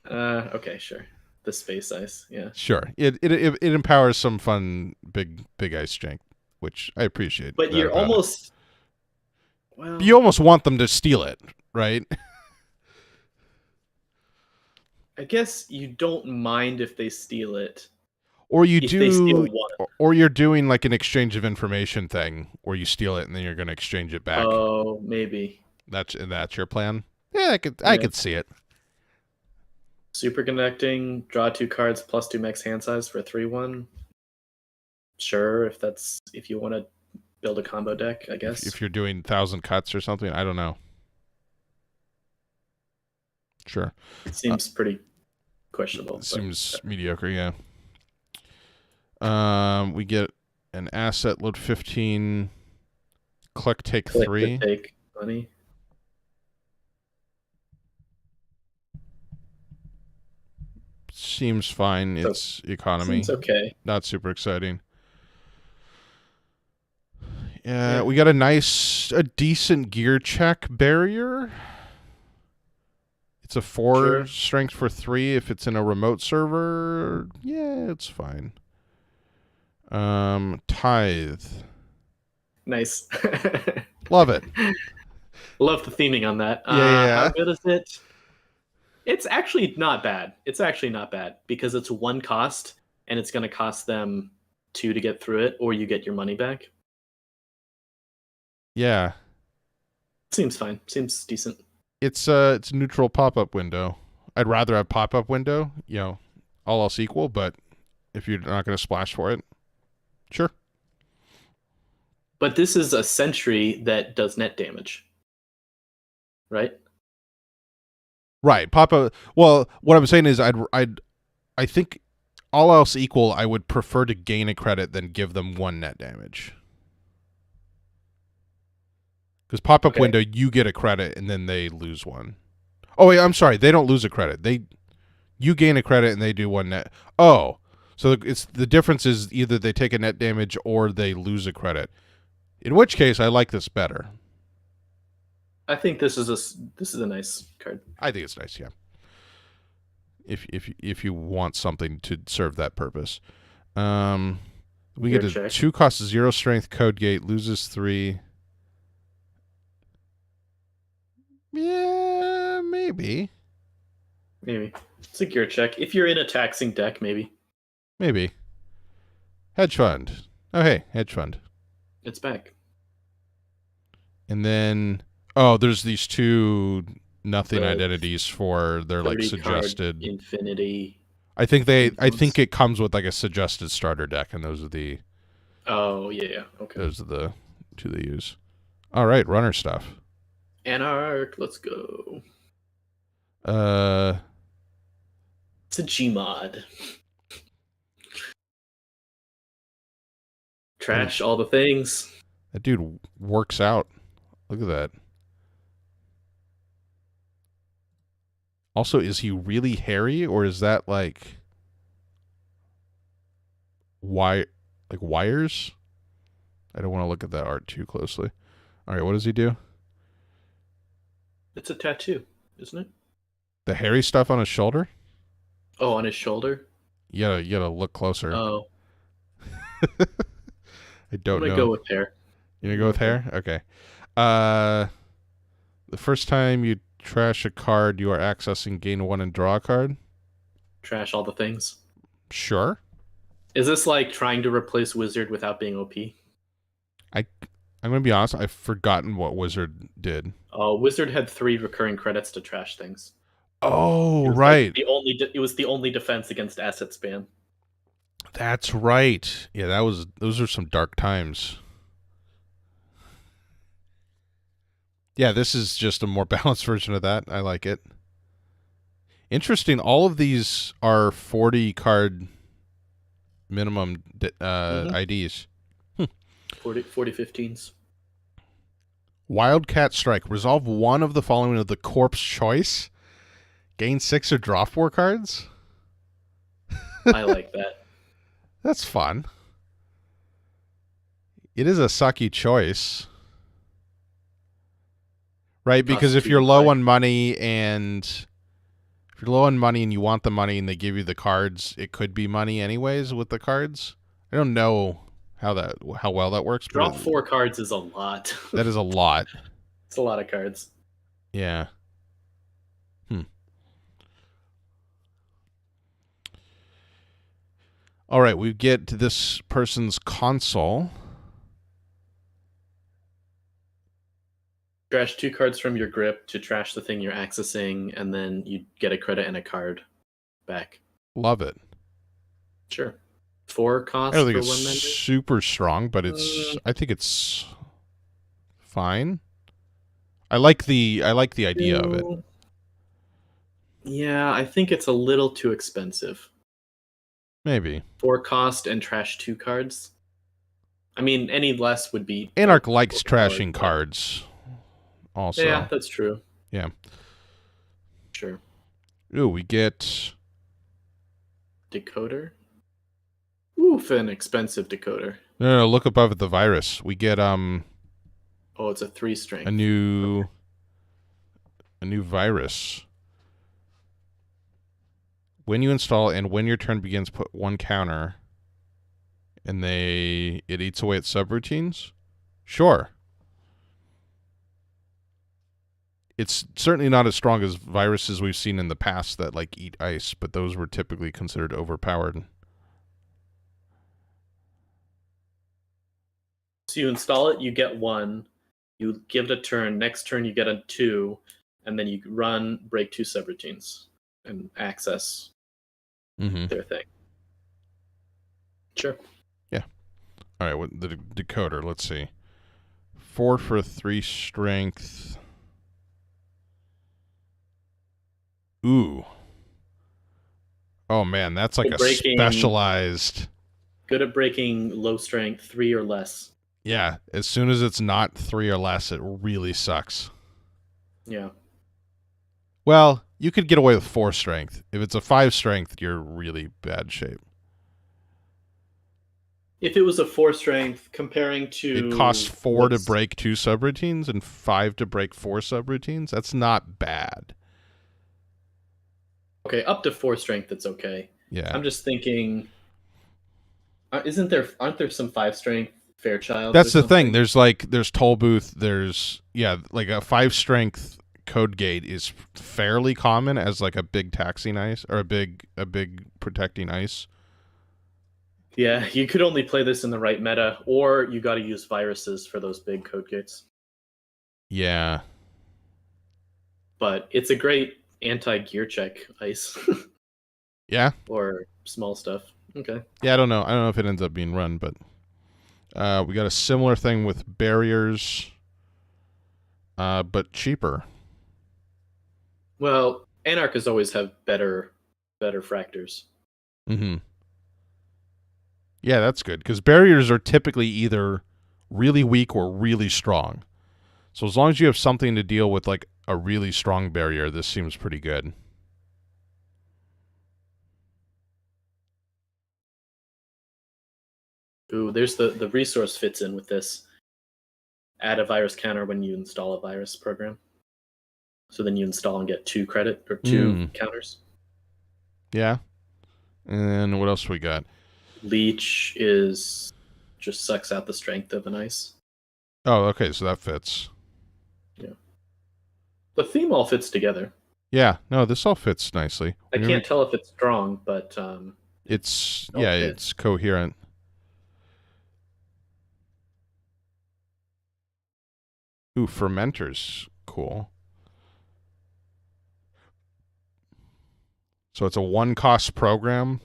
Okay, sure. The space ice, yeah. Sure. It empowers some fun big ice jank, which I appreciate. But you're almost you almost want them to steal it, right? I guess you don't mind if they steal it. Or you do, or you're doing like an exchange of information thing where you steal it and then you're going to exchange it back. Oh, maybe. That's your plan? Yeah, I could see it. Super connecting, draw 2 cards plus 2 max hand size for a 3/1. Sure, if you want to build a combo deck, I guess. If you're doing 1,000 cuts or something, I don't know. Sure. It seems pretty questionable. Seems mediocre, yeah. We get an asset, load 15, click, take 3. Take money. Seems fine. It's economy. Seems okay. Not super exciting. Yeah, we got a decent gear check barrier. It's a 4 strength for 3 if it's in a remote server. Yeah, it's fine. Tithe. Nice. Love it. Love the theming on that. Yeah. How good is it? It's actually not bad. Because it's 1 cost and it's going to cost them 2 to get through it, or you get your money back. Yeah. Seems fine. Seems decent. It's neutral pop-up window. I'd rather have pop-up window, all else equal, but if you're not going to splash for it, sure. But this is a Sentry that does net damage. Right? Right. Pop-up. Well, what I'm saying is I think all else equal, I would prefer to gain a credit than give them 1 net damage. Because pop-up window, you get a credit, and then they lose 1. Oh, wait, I'm sorry. They don't lose a credit. You gain a credit, and they do 1 net. Oh, so the difference is either they take a net damage or they lose a credit. In which case, I like this better. I think this is a nice card. I think it's nice, yeah. If you want something to serve that purpose. We get a 2 cost 0 strength code gate, loses 3. Yeah, maybe. It's a gear check. If you're in a taxing deck, maybe. Hedge fund. Oh, hey, hedge fund. It's back. And then, there's these 2 nothing identities for their like suggested infinity. I think it comes with like a suggested starter deck, and those are the. Oh yeah, okay. Those are the 2 they use. All right, runner stuff. Anarch, let's go. It's a Gmod. Trash all the things. That dude works out. Look at that. Also, is he really hairy, or is that like wires? I don't want to look at that art too closely. All right, what does he do? It's a tattoo, isn't it? The hairy stuff on his shoulder? Oh, on his shoulder? You gotta look closer. Oh. I don't know. I'm gonna go with hair. You're gonna go with hair? Okay. The first time you trash a card, you are accessing gain 1 and draw a card. Trash all the things. Sure. Is this like trying to replace Wizard without being OP? I'm gonna be honest. I've forgotten what Wizard did. Wizard had 3 recurring credits to trash things. Oh, It was like right. it was the only defense against asset spam. That's right. Yeah, those are some dark times. Yeah, this is just a more balanced version of that. I like it. Interesting. All of these are 40 card minimum IDs. 40 15s. Wildcat Strike. Resolve one of the following of the corpse choice. Gain 6 or draw 4 cards. I like that. That's fun. It is a sucky choice. Right? Because if you're low on money and you want the money and they give you the cards, it could be money anyways with the cards. I don't know how well that works. Draw 4 cards is a lot. That is a lot. It's a lot of cards. Yeah. All right, we get to this person's console. Trash 2 cards from your grip to trash the thing you're accessing, and then you get a credit and a card back. Love it. Sure. 4 cost I don't think for it's 1 member? super strong, but I think it's fine. I like the idea of it. Yeah, I think it's a little too expensive. Maybe. 4 cost and trash 2 cards. I mean, any less would be... Anarch likes trashing cards. Also. Yeah, that's true. Yeah. Sure. Ooh, we get... Decoder? Oof, an expensive decoder. No, look above at the virus. We get, Oh, it's a 3 strength. a new virus. When you install and when your turn begins, put 1 counter, and it eats away at subroutines? Sure. It's certainly not as strong as viruses we've seen in the past that, like, eat ice, but those were typically considered overpowered. So you install it, you get 1, you give it a turn, next turn you get a 2, and then you run, break 2 subroutines, and access their thing. Sure. Yeah. All right, what the decoder, let's see. 4 for 3 strength. Ooh. Oh, man, that's like a specialized... Good at breaking low strength, 3 or less. Yeah, as soon as it's not 3 or less, it really sucks. Yeah. Well, you could get away with 4 strength. If it's a 5 strength, you're really bad shape. If it was a 4 strength, comparing to... It costs 4 to break 2 subroutines and 5 to break 4 subroutines. That's not bad. Okay, up to 4 strength, it's okay. Yeah. I'm just thinking... aren't there some 5 strength Fairchild? That's the thing. There's Toll Booth. There's, like a 5 strength code gate is fairly common as like a big taxing ice or a big protecting ice. Yeah, you could only play this in the right meta, or you got to use viruses for those big code gates. Yeah. But it's a great anti-gear check ice. Yeah. Or small stuff. Okay. Yeah, I don't know if it ends up being run, but we got a similar thing with barriers, but cheaper. Well, Anarchists always have better fractors. Mm-hmm. Yeah, that's good, because barriers are typically either really weak or really strong. So as long as you have something to deal with, like a really strong barrier, this seems pretty good. Ooh, there's the resource fits in with this. Add a virus counter when you install a virus program. So then you install and get 2 credit or 2 counters. Yeah. And what else we got? Leech just sucks out the strength of an ice. Oh, okay, so that fits. Yeah. The theme all fits together. Yeah, no, this all fits nicely. I can't tell if it's strong, but It's Okay. it's coherent. Ooh, fermenters, cool. So it's a 1-cost program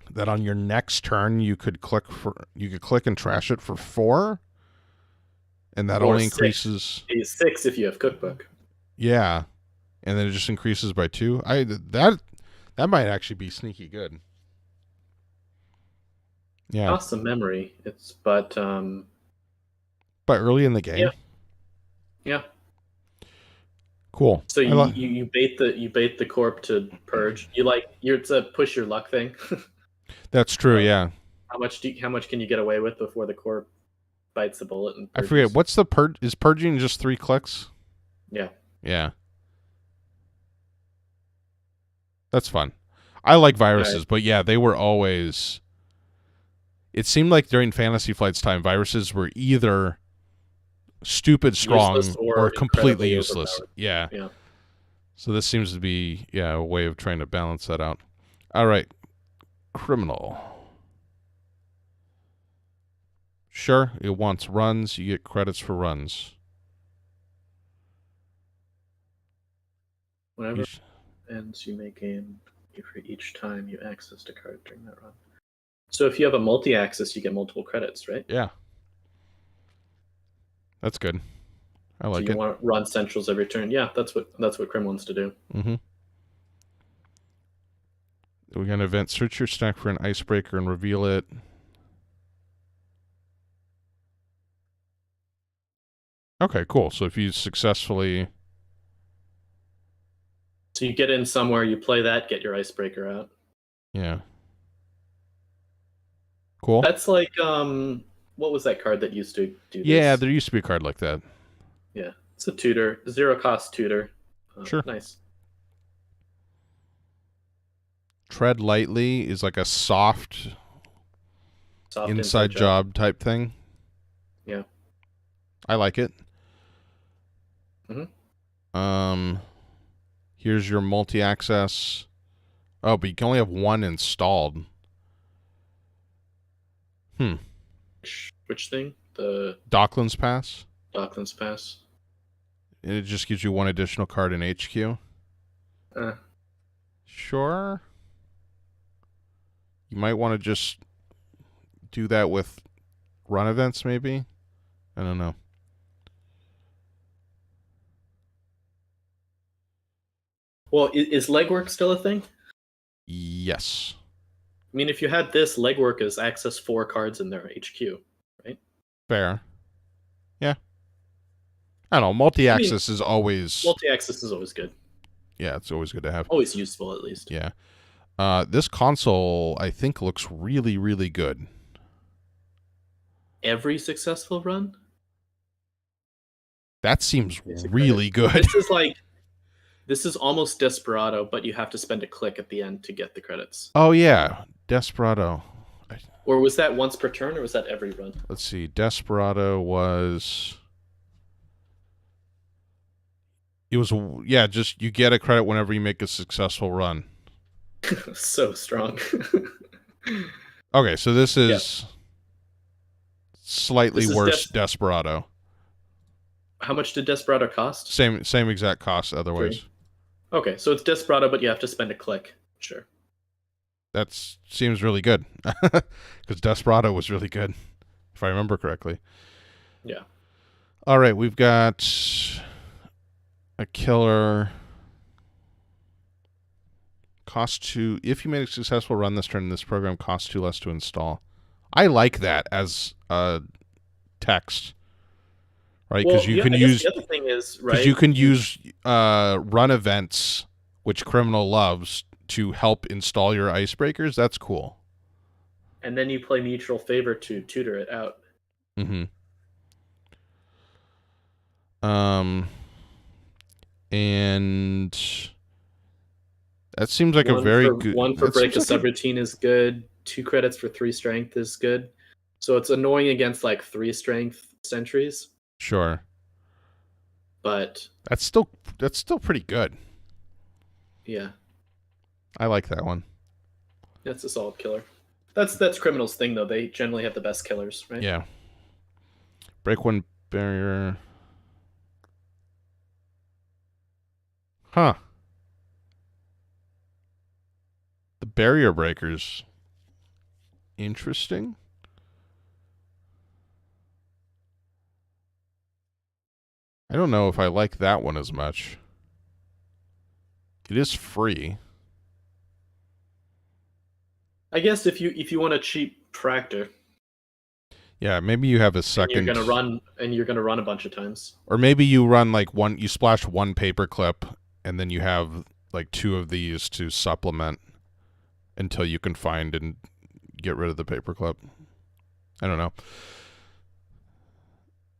that on your next turn you could click and trash it for 4, and that Or only 6. increases. It's 6 if you have cookbook. Yeah, and then it just increases by 2. That might actually be sneaky good. Yeah, Costs some memory. But early in the game. yeah. Cool. So you bait the corp to purge. It's a push your luck thing. That's true. Yeah. How much can you get away with before the corp bites the bullet and I purges? forget what's the purge. Is purging just 3 clicks? Yeah. Yeah. That's fun. I like viruses, but yeah, they were always. It seemed like during Fantasy Flight's time, viruses were either stupid strong Useless or completely incredibly useless. overpowered. Yeah. Yeah. So this seems to be a way of trying to balance that out. All right, criminal. Sure, it wants runs. You get credits for runs. Whenever it ends, you may gain for each time you accessed a card during that run. So if you have a multi-access, you get multiple credits, right? Yeah. That's good. I like so you it. want to run centrals every turn. Yeah, that's what Crim wants to do. Mm-hmm. We're going to event search your stack for an icebreaker and reveal it. Okay, cool. So if you successfully... So you get in somewhere, you play that, get your icebreaker out. Yeah. Cool. That's like, what was that card that used to do this? Yeah, there used to be a card like that. Yeah, it's a tutor, 0-cost tutor. Sure. Nice. Tread lightly is like a soft inside job type thing. Yeah. I like it. Mm-hmm. Here's your multi-access. Oh, but you can only have 1 installed. Which thing? The Docklands Pass. Docklands Pass. And it just gives you 1 additional card in HQ. Sure. You might want to just do that with run events, maybe? I don't know. Well, is legwork still a thing? Yes. I mean, if you had this, legwork is access 4 cards in their HQ, right? Fair. Yeah. I don't know. Multi-access is always... Multi-access is always good. Yeah, it's always good to have. Always useful, at least. Yeah. This console, I think, looks really, really good. Every successful run? That seems really good. This is almost Desperado, but you have to spend a click at the end to get the credits. Oh, yeah. Desperado. Or was that once per turn, or was that every run? Let's see. Desperado was... It was, yeah, just you get a credit whenever you make a successful run. So strong. Okay, so this is slightly worse Desperado. How much did Desperado cost? Same exact cost otherwise. 3. Okay, so it's Desperado, but you have to spend a click. Sure. That seems really good. Because Desperado was really good, if I remember correctly. Yeah. All right, we've got a killer. Cost 2. If you made a successful run this turn, this program costs 2 less to install. I like that as text. Right, because you can use. The other thing is, right? Because you can use run events, which Criminal loves, to help install your icebreakers. That's cool. And then you play Mutual Favor to tutor it out. Mm-hmm. And that seems like a very good. 1 for break a subroutine is good. 2 credits for 3 strength is good. So it's annoying against like 3 strength sentries. Sure. But that's still pretty good. Yeah. I like that one. That's a solid killer. That's criminals' thing though. They generally have the best killers, right? Yeah. Break one barrier. Huh. The barrier breakers. Interesting. I don't know if I like that one as much. It is free. I guess if you want a cheap tractor, Yeah, maybe you have a and second. you're gonna run a bunch of times. Or maybe you run like you splash one paperclip, and then you have like two of these to supplement until you can find and get rid of the paperclip. I don't know.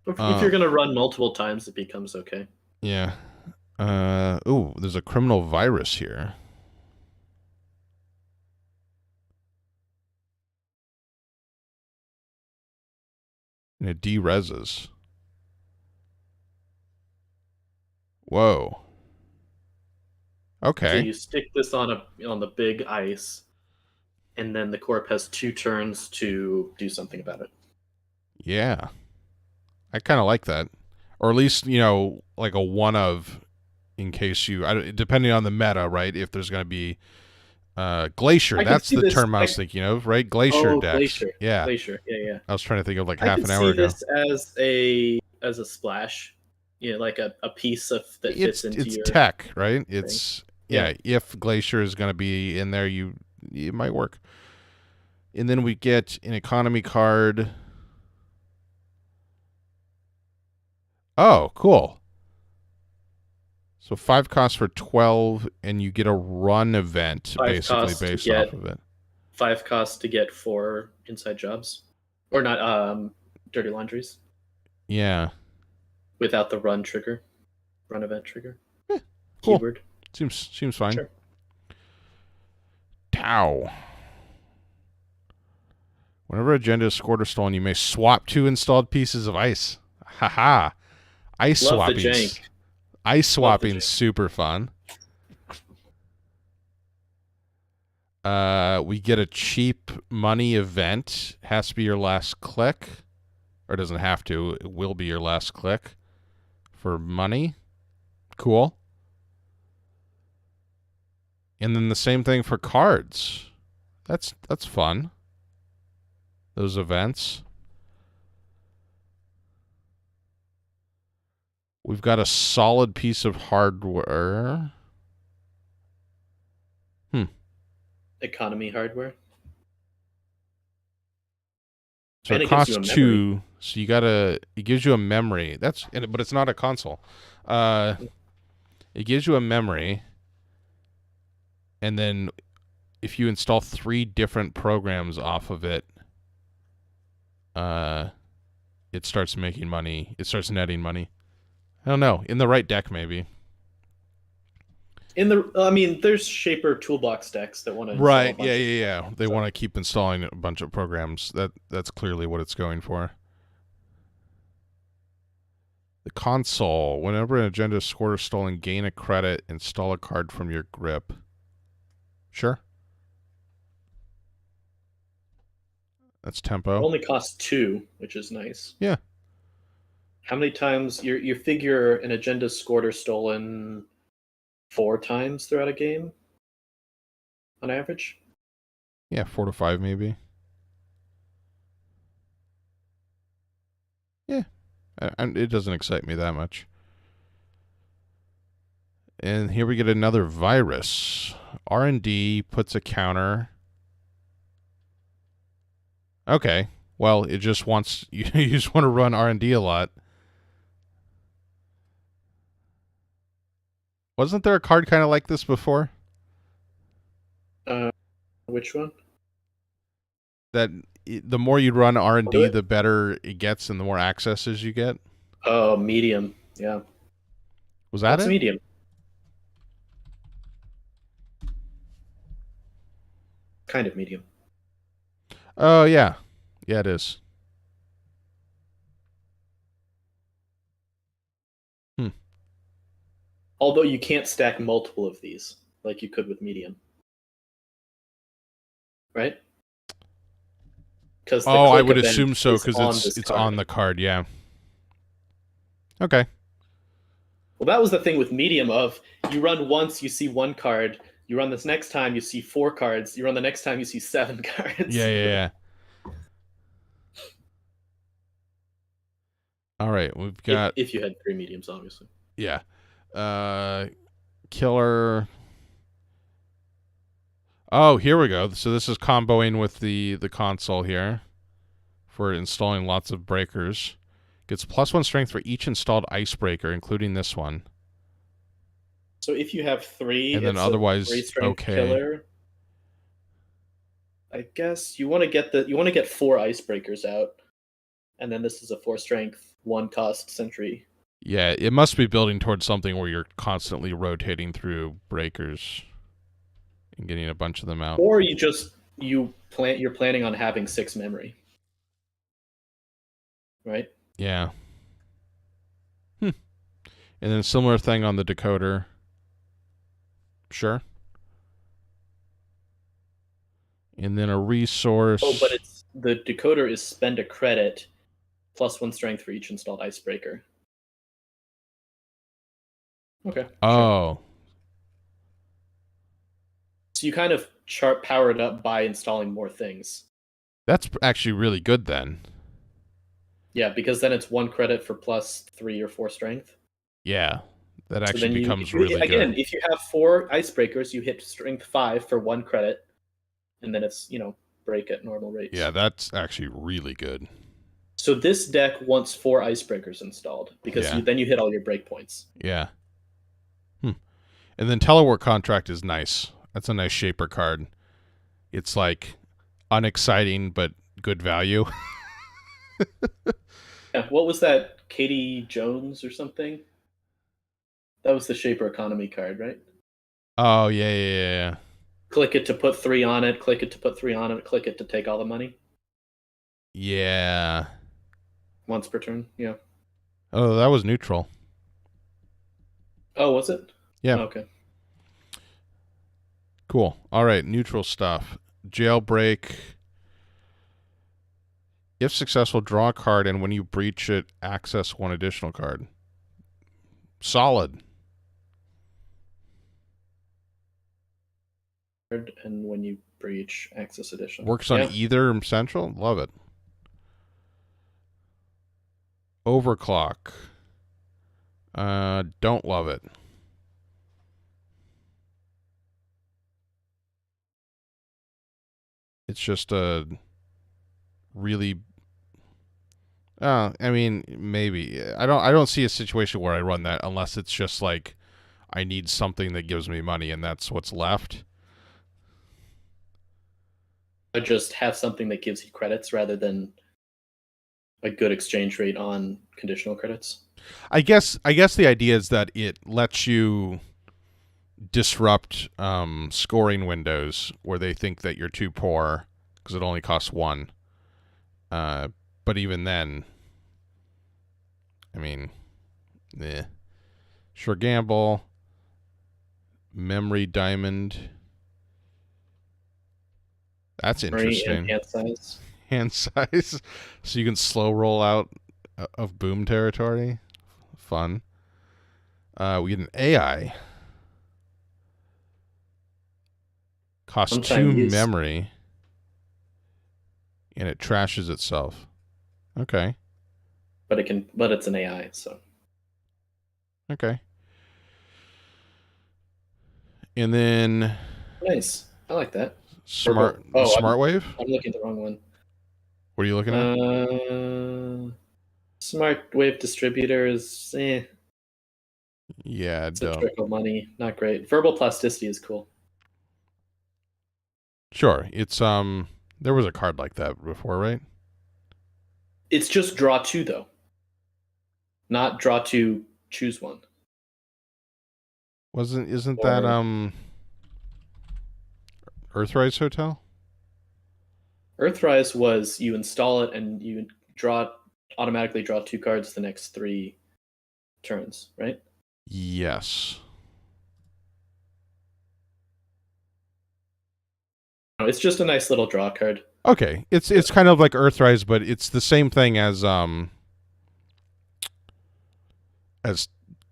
If you're gonna run multiple times, it becomes okay. Yeah. Ooh, there's a criminal virus here. And it dereses. Whoa. Okay. So you stick this on the big ice, and then the corp has 2 turns to do something about it. Yeah. I kind of like that. Or at least, like a one of in case depending on the meta, right? If there's going to be Glacier, that's the term I was thinking of, right? Glacier decks. Glacier. Yeah. Glacier. Yeah. I was trying to think of like I half an hour ago. I could see this as a splash, like a piece that fits into it's your tech, right? It's yeah. If Glacier is going to be in there, it might work. And then we get an economy card. Oh, cool. So 5 costs for 12, and you get a run event basically based off of it. 5 costs to get 4 inside jobs, or not dirty laundries. Yeah. Without the run event trigger. Yeah, cool. Keyword. Seems fine. Sure. Tau. Whenever agenda is scored or stolen, you may swap 2 installed pieces of ice. Haha. Ice swapping. Ice swapping super fun. We get a cheap money event. Has to be your last click. Or it doesn't have to. It will be your last click for money. Cool. And then the same thing for cards. That's fun. Those events. We've got a solid piece of hardware. Economy hardware. So it costs 2. So it gives you a memory. But it's not a console. It gives you a memory. And then if you install 3 different programs off of it, it starts making money. It starts netting money. I don't know. In the right deck, maybe. There's Shaper toolbox decks that want to. Right. Yeah. They want to keep installing a bunch of programs. That's clearly what it's going for. The console. Whenever an agenda is scored or stolen, gain a credit. Install a card from your grip. Sure. That's tempo. It only costs 2, which is nice. Yeah. How many times you figure an agenda scored or stolen 4 times throughout a game on average? Yeah, 4 to 5 maybe. Yeah. And it doesn't excite me that much. And here we get another virus. R&D puts a counter. Okay. Well, it just wants you just want to run R&D a lot. Wasn't there a card kind of like this before? Which one? That the more you run R&D, the better it gets and the more accesses you get. Oh, medium. Yeah. Was that That's it? Medium. Kind of medium. Oh, yeah. Yeah, it is. Although you can't stack multiple of these like you could with medium. right? Because the Oh, I click would event assume so is because on this it's card. on the card. Yeah. Okay. Well, that was the thing with medium of you run once, you see one card. You run this next time, you see 4 cards. You run the next time, you see 7 cards. Yeah. All right, we've if, got if you had 3 mediums, obviously. yeah. Killer. Oh, here we go. So this is comboing with the console here for installing lots of breakers. Gets +1 strength for each installed icebreaker, including this one. So if you have 3, And then it's a 3 otherwise, strength okay. killer. I guess you want to get 4 icebreakers out, and then this is a 4 strength, 1 cost sentry. Yeah, it must be building towards something where you're constantly rotating through breakers and getting a bunch of them out. Or you're planning on having 6 memory. Right? Yeah. And then similar thing on the decoder. Sure. And then a resource. Oh, but the decoder is spend a credit +1 strength for each installed icebreaker. Okay. Oh. Sure. So you kind of power it up by installing more things. That's actually really good then. Yeah, because then it's 1 credit for +3 or 4 strength. Yeah. That So actually then becomes really again, good. if you have 4 icebreakers, you hit strength 5 for 1 credit, and then it's break at normal rates. Yeah, that's actually really good. So this deck wants 4 icebreakers installed because then you hit all your break points. Yeah. And then Telework Contract is nice. That's a nice shaper card. It's like unexciting but good value. Yeah, what was that? Katie Jones or something? That was the Shaper Economy card, right? Oh, yeah. Click it to put 3 on it, click it to put 3 on it, click it to take all the money. Yeah. Once per turn, yeah. Oh, that was neutral. Oh, was it? Yeah. Oh, okay. Cool. All right, neutral stuff. Jailbreak. If successful, draw a card, and when you breach it, access 1 additional card. Solid. And when you breach, access additional. Works on either central. Love it. Overclock. Don't love it. It's just a really. I mean, maybe I don't see a situation where I run that unless it's just like I need something that gives me money, and that's what's left. I just have something that gives you credits rather than a good exchange rate on conditional credits. I guess the idea is that it lets you disrupt scoring windows where they think that you're too poor because it only costs 1. But even then, I mean, Sure gamble. Memory diamond. That's interesting. And hand size. Hand size. So you can slow roll out of boom territory. Fun. We get an AI. Costs 2 memory. And it trashes itself. Okay. But it's an AI, so. Okay. And then Nice. I like that. Smart Wave? I'm looking at the wrong one. What are you looking at? Smart Wave Distributor is Yeah, it's a trickle money. Not great. Verbal Plasticity is cool. Sure. It's there was a card like that before, right? It's just draw 2 though. Not draw 2, choose 1. Isn't that Earthrise Hotel? Earthrise was you install it and you automatically draw 2 cards the next 3 turns, right? Yes. It's just a nice little draw card. Okay, it's kind of like Earthrise, but it's the same thing as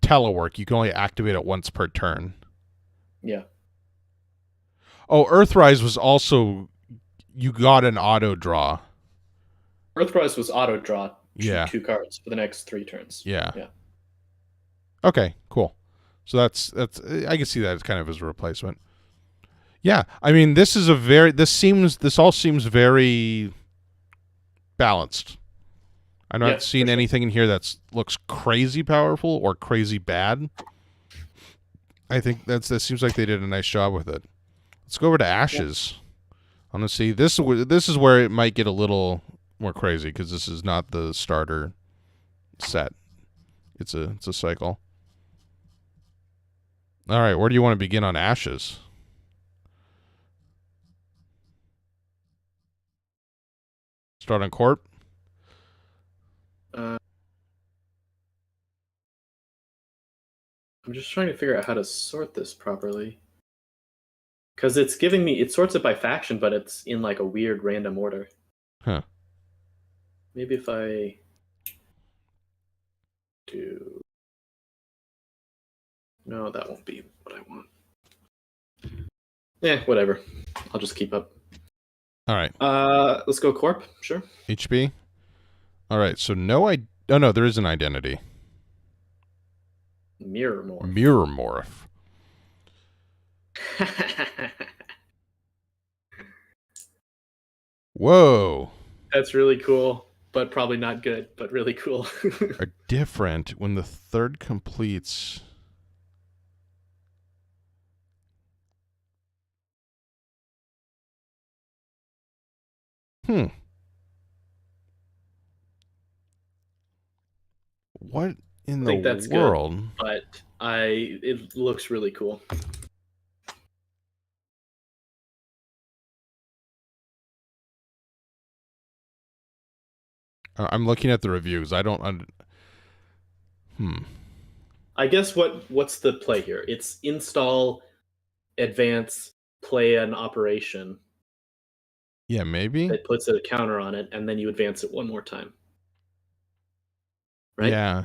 telework. You can only activate it once per turn. Yeah. Oh, Earthrise was also, you got an auto draw. Earthrise was auto draw Yeah. 2 cards for the next 3 turns. Yeah. Yeah. Okay, cool. So that's I can see that as kind of as a replacement. Yeah, I mean this all seems very balanced. I'm not seeing anything in here that looks crazy powerful or crazy bad. I think that seems like they did a nice job with it. Let's go over to Ashes. I'm gonna see this is where it might get a little more crazy because this is not the starter set. It's a cycle. All right, where do you want to begin on Ashes? Start on Corp. I'm just trying to figure out how to sort this properly. Because it's giving me, it sorts it by faction, but it's in like a weird random order. Huh. Maybe if I do... No, that won't be what I want. Yeah, whatever. I'll just keep up. All right. Let's go Corp, sure. HB. All right, so no, there is an identity. Mirror Morph. Mirror Morph. Whoa. That's really cool, but probably not good, but really cool. Are different when the third completes. What in the world? Good, but it looks really cool. I'm looking at the reviews. I don't. I guess what's the play here? It's install, advance, play an operation. Yeah, maybe. It puts a counter on it, and then you advance it one more time. Right? Yeah.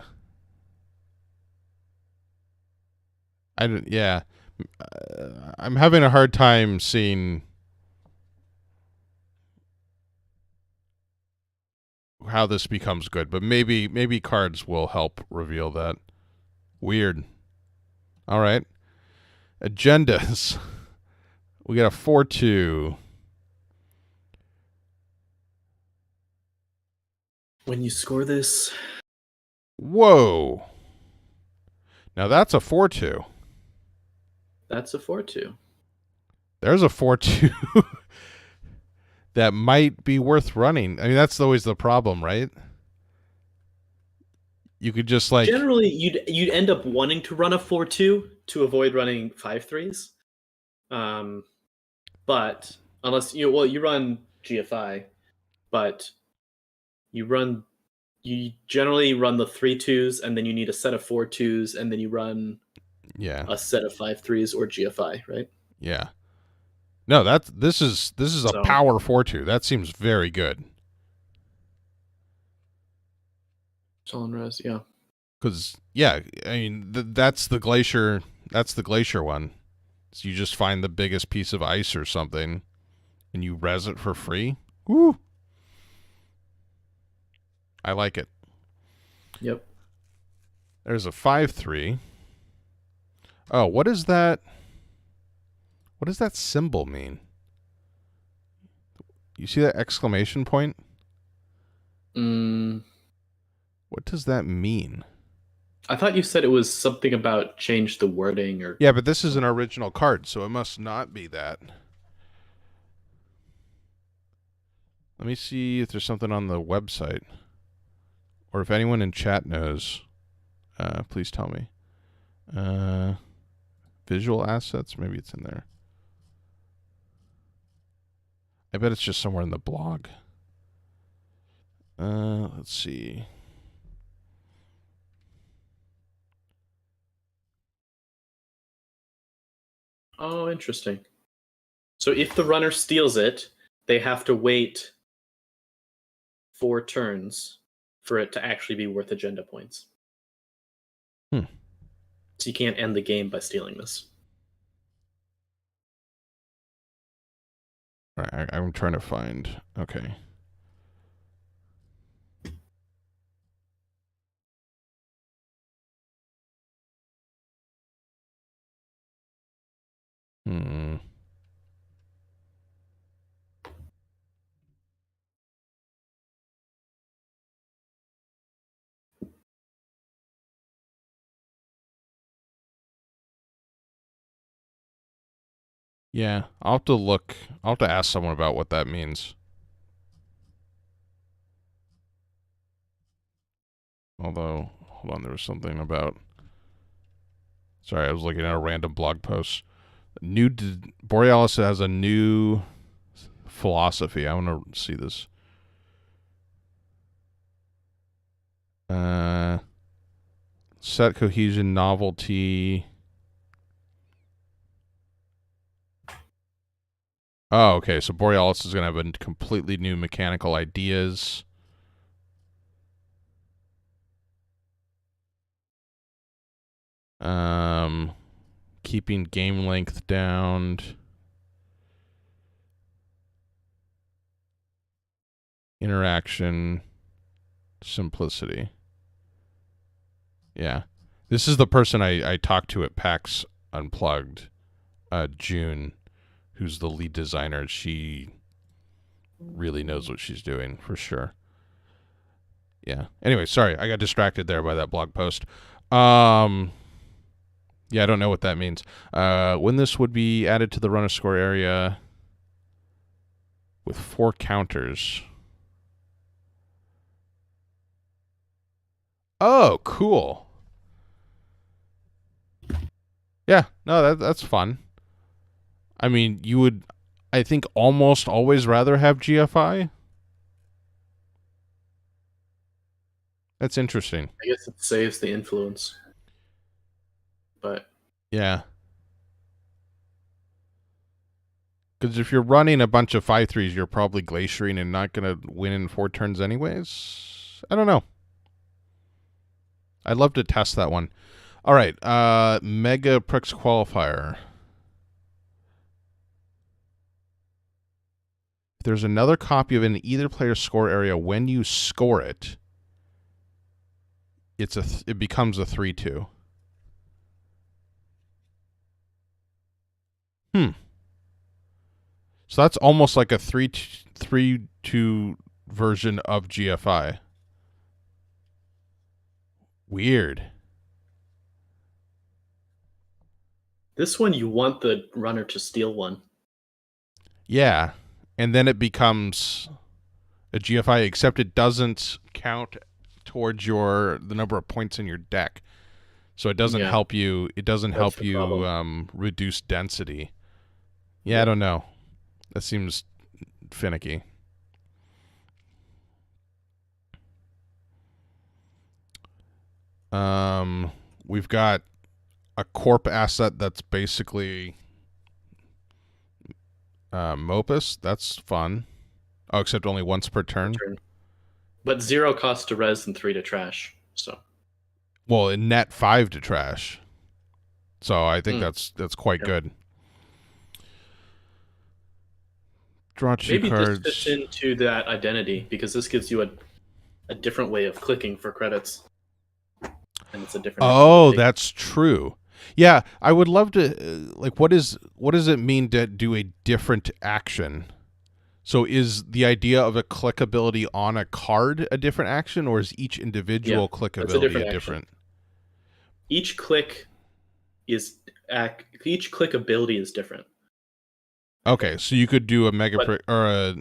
Yeah. I'm having a hard time seeing how this becomes good, but maybe cards will help reveal that. Weird. All right. Agendas. We got a 4/2. When you score this... Whoa. Now that's a 4/2. That's a 4/2. There's a 4/2 that might be worth running. I mean, that's always the problem, right? You could just like... Generally, you'd end up wanting to run a 4/2 to avoid running 5/3s. But unless you run GFI, but you generally run the 3/2s, and then you need a set of 4/2s, and then you run a set of 5/3s or GFI, right? Yeah. No, this is a power 4/2. That seems very good. Res, yeah. Because I mean that's the glacier. That's the glacier one. So you just find the biggest piece of ice or something, and you res it for free. Woo! I like it. Yep. There's a 5/3. Oh, what is that? What does that symbol mean? You see that exclamation point? What does that mean? I thought you said it was something about change the wording or... Yeah, but this is an original card, so it must not be that. Let me see if there's something on the website. Or if anyone in chat knows, please tell me. Visual assets, maybe it's in there. I bet it's just somewhere in the blog. Let's see. Oh, interesting. So if the runner steals it, they have to wait 4 turns for it to actually be worth agenda points. Hmm. So you can't end the game by stealing this. All right, I'm trying to find. Okay. Hmm. Yeah, I'll have to look. I'll have to ask someone about what that means. Although, hold on, there was something about. Sorry, I was looking at a random blog post. Borealis has a new philosophy. I want to see this. Set cohesion, novelty. Oh, okay. So Borealis is going to have a completely new mechanical ideas. Keeping game length down. Interaction. Simplicity. Yeah. This is the person I talked to at PAX Unplugged, June, who's the lead designer. She really knows what she's doing, for sure. Yeah. Anyway, sorry, I got distracted there by that blog post. Yeah, I don't know what that means. When this would be added to the runner score area with 4 counters. Oh, cool. Yeah, no, that's fun. I mean, you would, I think, almost always rather have GFI. That's interesting. I guess it saves the influence. But Yeah. Because if you're running a bunch of 5/3s, you're probably glaciering and not going to win in 4 turns anyways. I don't know. I'd love to test that one. All right. Mega Prix Qualifier. If there's another copy of it in either player's score area when you score it, it becomes a 3/2. So that's almost like a 3/2 version of GFI. Weird. this one, you want the runner to steal one. Yeah. And then it becomes a GFI, except it doesn't count towards the number of points in your deck. So it doesn't help you. It doesn't help you reduce density. Yeah, I don't know. That seems finicky. We've got a corp asset that's basically Mopus. That's fun. Oh, except only once per turn. But 0 cost to res and 3 to trash. So, well, in net 5 to trash. So I think that's quite good. Draw 2 maybe cards. this fits into that identity because this gives you a different way of clicking for credits. And it's a different. Oh, that's true. Yeah, I would love to. What does it mean to do a different action? So is the idea of a click ability on a card a different action, or is each individual click ability a different? Each click ability is different. Okay, so you could do a mega or a.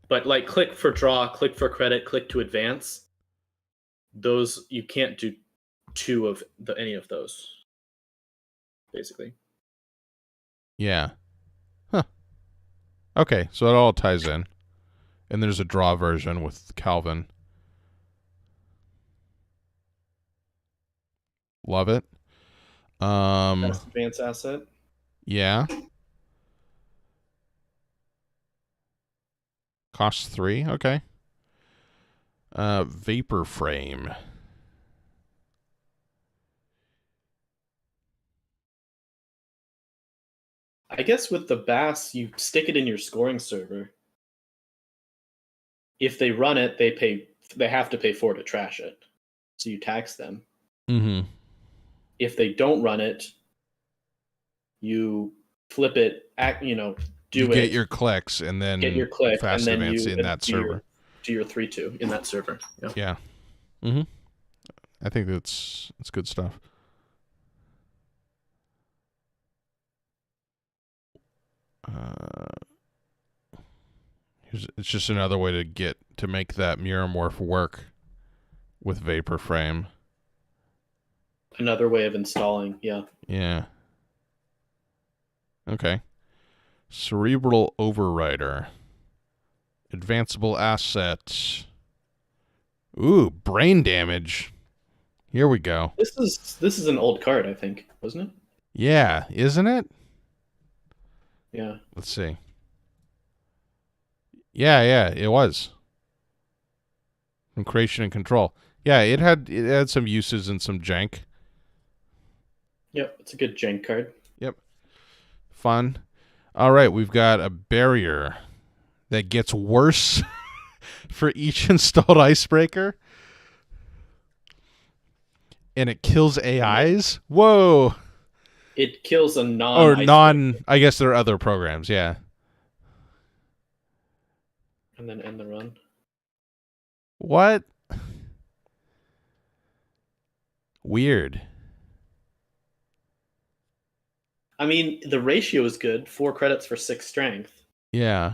But like click for draw, click for credit, click to advance. Those you can't do 2 of any of those. Basically. Yeah. Huh. Okay, so it all ties in, and there's a draw version with Calvin. Love it. Best advance asset. Yeah. Costs 3. Okay. Vapor Frame. I guess with the Bass, you stick it in your scoring server. If they run it, they have to pay 4 to trash it. So you tax them. Mm-hmm. If they don't run it, you flip it, You get your clicks and then get your click, and fast then advance you in that server. Do your 3-2 in that server. Yeah. Mm-hmm. I think that's good stuff. It's just another way to make that mirror morph work with Vapor Frame. Another way of installing, yeah. Yeah. Okay. Cerebral Overrider. Advanceable asset. Ooh, brain damage. Here we go. This is an old card, I think, wasn't it? Yeah, isn't it? Yeah. Let's see. Yeah, it was. From Creation and Control. Yeah, it had some uses and some jank. Yep, it's a good jank card. Yep. Fun. All right, we've got a barrier that gets worse for each installed icebreaker. And it kills AIs? Whoa. It kills a I guess there are other programs, yeah. And then end the run. What? Weird. I mean, the ratio is good. 4 credits for 6 strength. Yeah.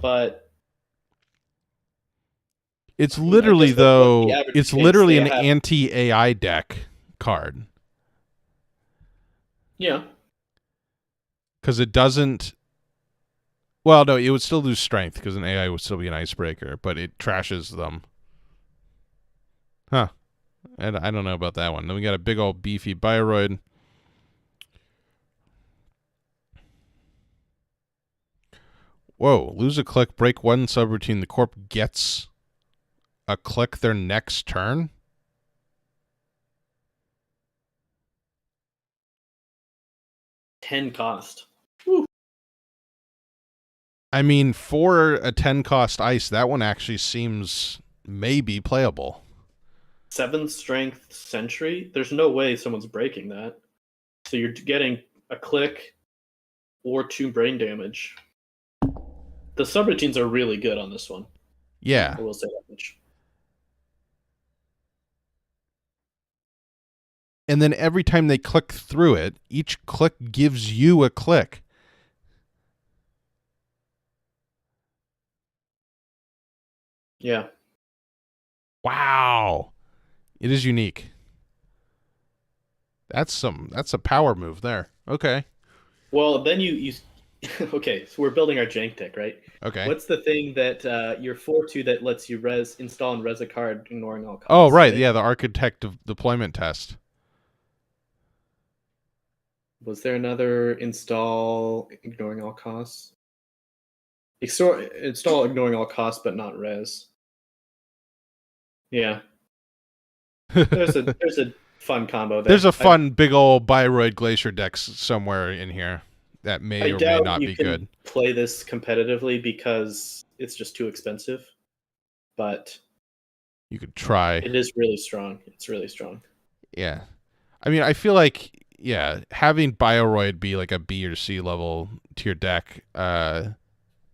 But it's literally it's literally an have... anti-AI deck card. Yeah. Because it doesn't... Well, no, it would still lose strength because an AI would still be an icebreaker, but it trashes them. Huh. And I don't know about that one. Then we got a big old beefy Bioroid. Whoa. Lose a click, break 1 subroutine. The corp gets a click their next turn? $10 cost. Woo. I mean, for a 10 cost ice, that one actually seems maybe playable. 7 strength Sentry? There's no way someone's breaking that. So you're getting a click or 2 brain damage. The subroutines are really good on this one. Yeah. I will say that much. And then every time they click through it, each click gives you a click. Yeah. Wow. It is unique. That's a power move there. Okay. Well, then you okay, so we're building our jank deck, right? Okay. What's the thing that your 4-2 that lets you install and res a card ignoring all costs? Oh, right. Yeah, the Architect of Deployment Test. Was there another install ignoring all costs? Install ignoring all costs, but not res. Yeah. There's a fun combo there. There's a fun big old Bioroid Glacier deck somewhere in here that may or may not be good. Play this competitively because it's just too expensive, but you could try. It is really strong. It's really strong. Yeah. I mean, I feel like having Bioroid be like a B or C level to your deck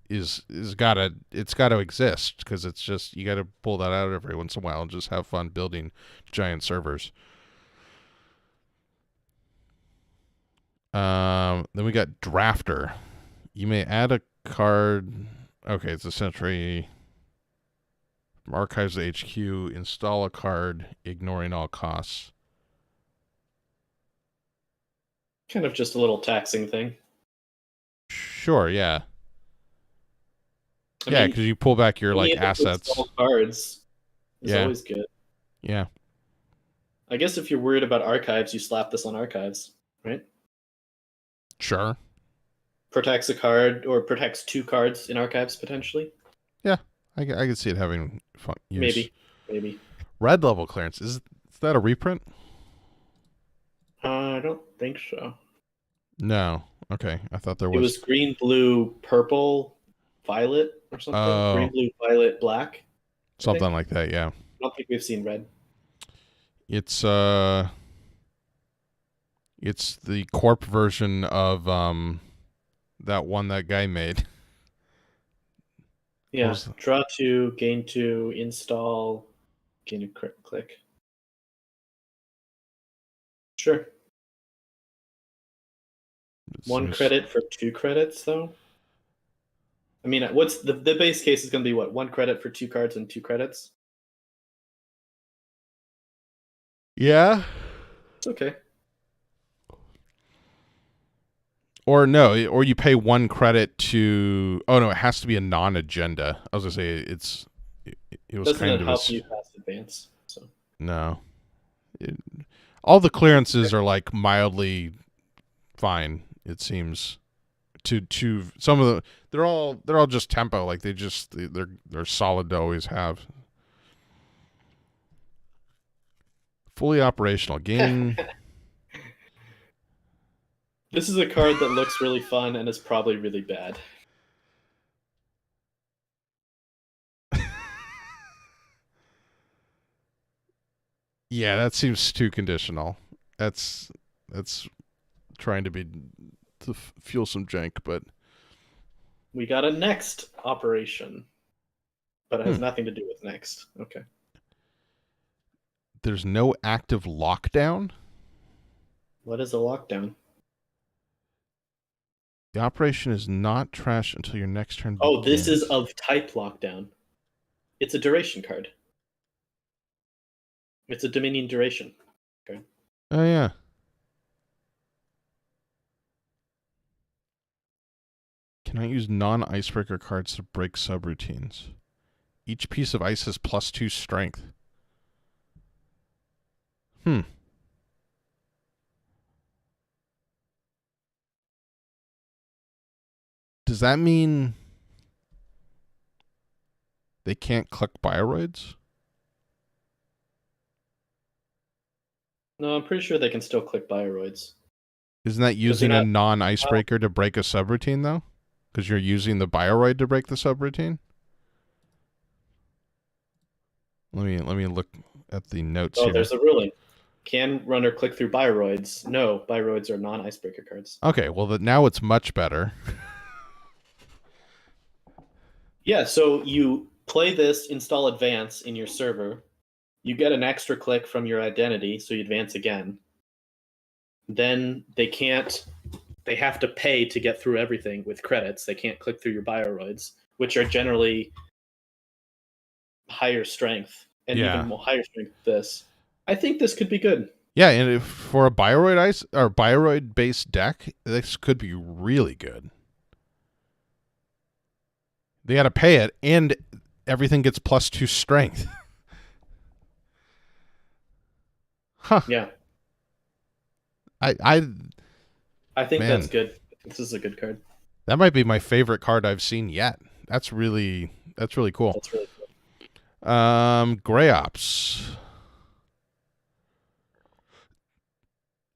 it's gotta exist because it's just you gotta pull that out every once in a while and just have fun building giant servers. Then we got Drafter. You may add a card. Okay, it's a Sentry. From Archives to HQ, install a card, ignoring all costs. Kind of just a little taxing thing. Sure, yeah. Yeah, because you pull back your assets. Cards is always good. Yeah. I guess if you're worried about archives, you slap this on archives, right? Sure. protects a card or protects 2 cards in archives potentially. Yeah, I can see it having fun use. Maybe. Red level clearance, is that a reprint? I don't think so. No. Okay, I thought there It was. was green, blue, purple, violet, or something. Green, Oh, blue, violet, black. I something think. like that. Yeah. I don't think we've seen red. It's the corp version of that one that guy made. Yeah. Draw 2, gain 2, install, gain a click. Sure. One credit for 2 credits, though. I mean, what's the base case is going to be what? 1 credit for 2 cards and 2 credits. Yeah. It's okay. Or no, or you pay 1 credit to. Oh no, it has to be a non-agenda. I was gonna say it was Doesn't kind it of help you pass advance? So no. All the clearances are like mildly fine. It seems to some of the they're all just tempo. Like they're solid to always have. Fully operational. Gain. This is a card that looks really fun and is probably really bad. Yeah, that seems too conditional. That's trying to fuel some jank, but We got a next operation, but it has nothing to do with next. Okay. There's no active lockdown. What is a lockdown? The operation is not trash until your next turn Oh, begins. this is of type lockdown. It's a duration card. It's a Dominion duration. Okay. Oh yeah. Can I use non-icebreaker cards to break subroutines? Each piece of ice has +2 strength. Does that mean they can't click bioroids? No, I'm pretty sure they can still click bioroids. Isn't that using a non-icebreaker to break a subroutine, though? Because you're using the bioroid to break the subroutine? Let me look at the notes here. Oh, there's a ruling. Can runner click through bioroids? No, bioroids are non-icebreaker cards. Okay, well, now it's much better. Yeah, so you play this, install advance in your server. You get an extra click from your identity, so you advance again. Then they have to pay to get through everything with credits. They can't click through your bioroids, which are generally higher strength and even more higher strength than this. I think this could be good. Yeah, and for a bioroid based deck, this could be really good. They got to pay it, and everything gets +2 strength. Huh. Yeah. I think that's good. This is a good card. That might be my favorite card I've seen yet. That's really cool. That's really cool. Gray Ops.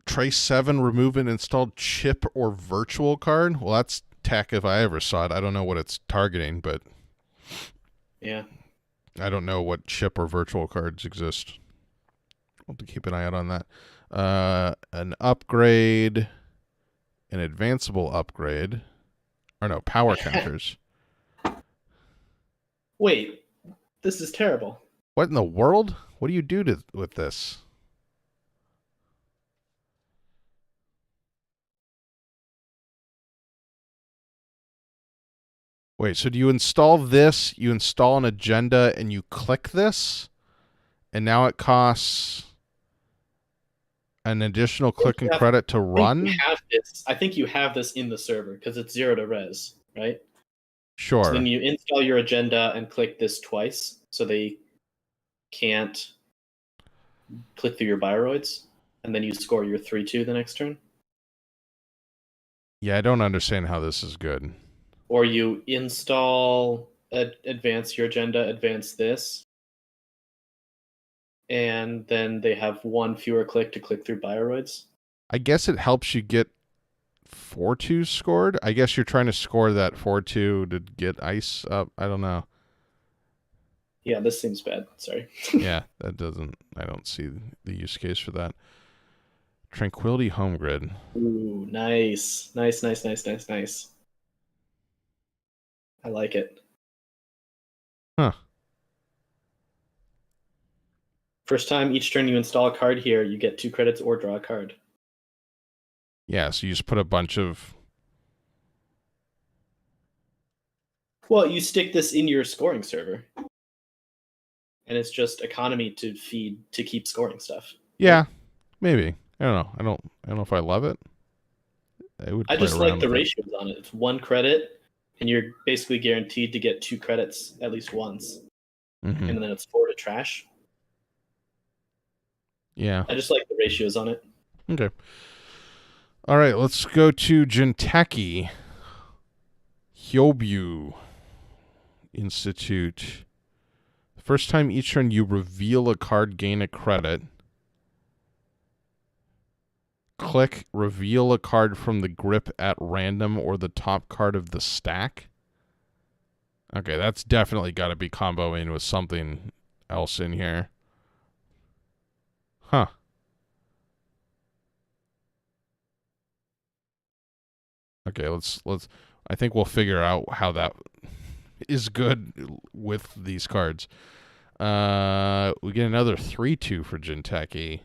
Trace 7, remove an installed chip or virtual card. Well, that's tech if I ever saw it. I don't know what it's targeting, but yeah, I don't know what chip or virtual cards exist. I'll have to keep an eye out on that. An upgrade, an advanceable upgrade, or no, power counters. Wait, this is terrible. What in the world? What do you do with this? Wait, so do you install this, you install an agenda, and you click this, and now it costs an additional click and credit to run? I think you have this in the server because it's 0 to res, right? Sure. So then you install your agenda and click this twice, so they can't click through your bioroids, and then you score your 3-2 the next turn. Yeah, I don't understand how this is good. Or you install advance your agenda, advance this, and then they have one fewer click to click through bioroids. I guess it helps you get 4-2 scored. I guess you're trying to score that 4-2 to get ice up. I don't know. Yeah, this seems bad. Sorry. Yeah, that doesn't. I don't see the use case for that. Tranquility Home Grid. Ooh, nice. Nice, nice, nice, nice, nice. I like it. Huh. First time each turn you install a card here, you get 2 credits or draw a card. Yeah, so you just put a bunch of... Well, you stick this in your scoring server. And it's just economy to feed to keep scoring stuff. Yeah, maybe. I don't know. I don't know if I love it. I just like the ratios on it. It's 1 credit, and you're basically guaranteed to get 2 credits at least once. Mm-hmm. And then it's 4 to trash. Yeah. I just like the ratios on it. Okay. All right, let's go to Jinteki. Hyobyu Institute. First time each turn you reveal a card, gain a credit. Click reveal a card from the grip at random or the top card of the stack. Okay, that's definitely got to be comboing with something else in here. Huh. Okay, let's I think we'll figure out how that is good with these cards. We get another 3-2 for Jinteki.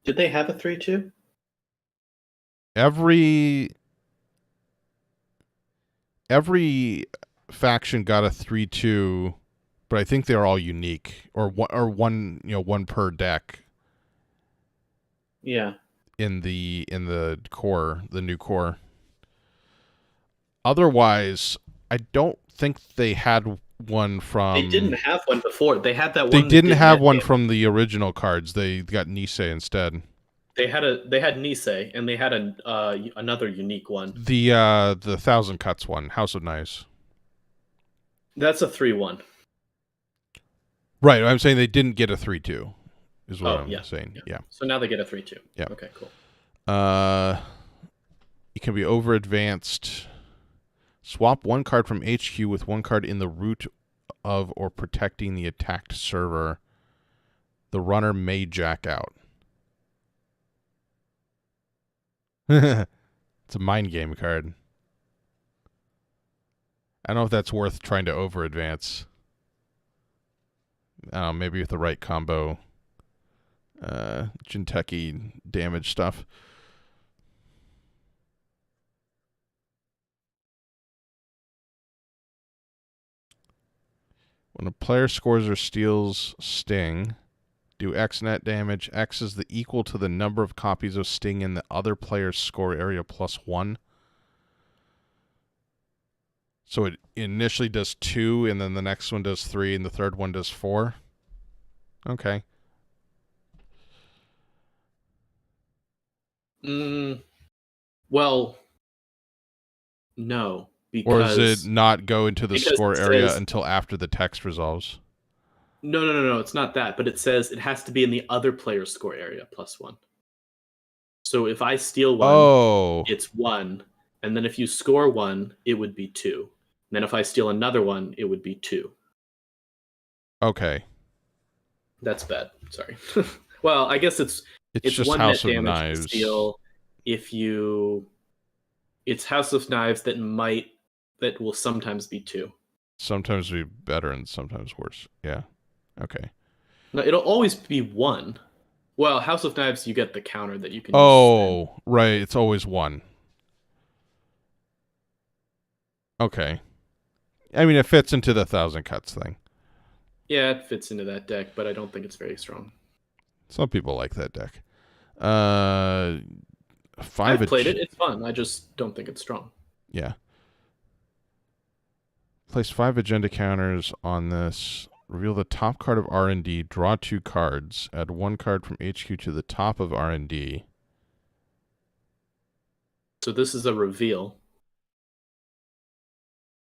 Did they have a 3-2? Every faction got a 3-2, but I think they're all unique, or one, one per deck. Yeah. In the core, the new core. Otherwise, I don't think they had one from. They didn't have one before. They had that one. They didn't have one from the original cards. They got NISEI instead. They had NISEI, and they had another unique one. The 1,000 Cuts one, House of Knives. That's a 3-1. Right, I'm saying they didn't get a 3-2. Is what I'm saying. Yeah. So now they get a 3-2. Yeah. Okay, cool. It can be over advanced. Swap 1 card from HQ with 1 card in the root of or protecting the attacked server. The runner may jack out. It's a mind game card. I don't know if that's worth trying to over advance. I don't know, maybe with the right combo. Jinteki damage stuff. When a player scores or steals Sting, do X net damage. X is the equal to the number of copies of Sting in the other player's score area plus 1. So it initially does 2, and then the next one does 3, and the third one does 4. Okay. Well, no. Or does it not go into the score area until after the text resolves? No. It's not that, but it says it has to be in the other player's score area plus 1. So if I steal 1, it's 1, and then if you score 1, it would be 2. And then if I steal another 1, it would be 2. Okay. That's bad. Sorry. Well, I guess it's just 1 House net of damage Knives. to steal if you. It's House of Knives that will sometimes be 2. Sometimes be better and sometimes worse. Yeah. Okay. No, it'll always be 1. Well, House of Knives, you get the counter that you can use. Oh, right. It's always 1. Okay. I mean, it fits into the 1,000 Cuts thing. Yeah, it fits into that deck, but I don't think it's very strong. Some people like that deck. I've played it. It's fun. I just don't think it's strong. Yeah. Place 5 agenda counters on this. Reveal the top card of R&D. Draw 2 cards. Add 1 card from HQ to the top of R&D. So this is a reveal.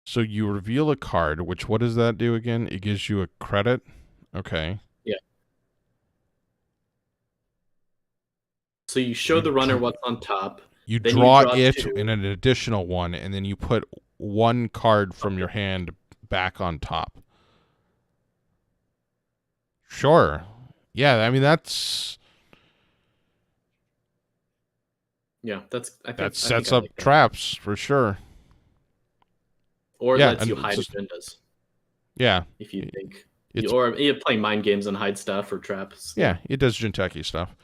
So you reveal a card, which what does that do again? It gives you a credit. Okay. Yeah. So you show the runner what's on top. You then draw you draw it 2. and an additional one, and then you put one card from your hand back on top. Sure. Yeah, I mean that's that sets up traps for sure. Or it lets you hide agendas. Yeah. If you think. Or you play mind games and hide stuff or traps. Yeah, it does Jinteki stuff.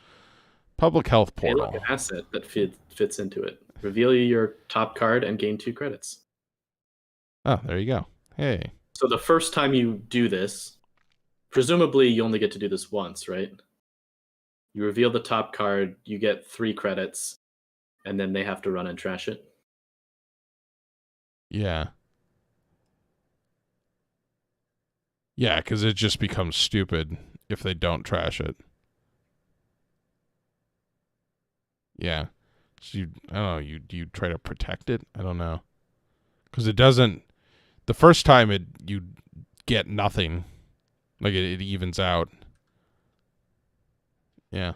Public health portal. Hey, look, an asset that fits into it. Reveal your top card and gain 2 credits. Oh, there you go. Hey. So the first time you do this, presumably you only get to do this once, right? You reveal the top card, you get 3 credits, and then they have to run and trash it. Yeah. Yeah, because it just becomes stupid if they don't trash it. Yeah. So I don't know, you try to protect it? I don't know. Because it doesn't... The first time you get nothing. Like it evens out. Yeah.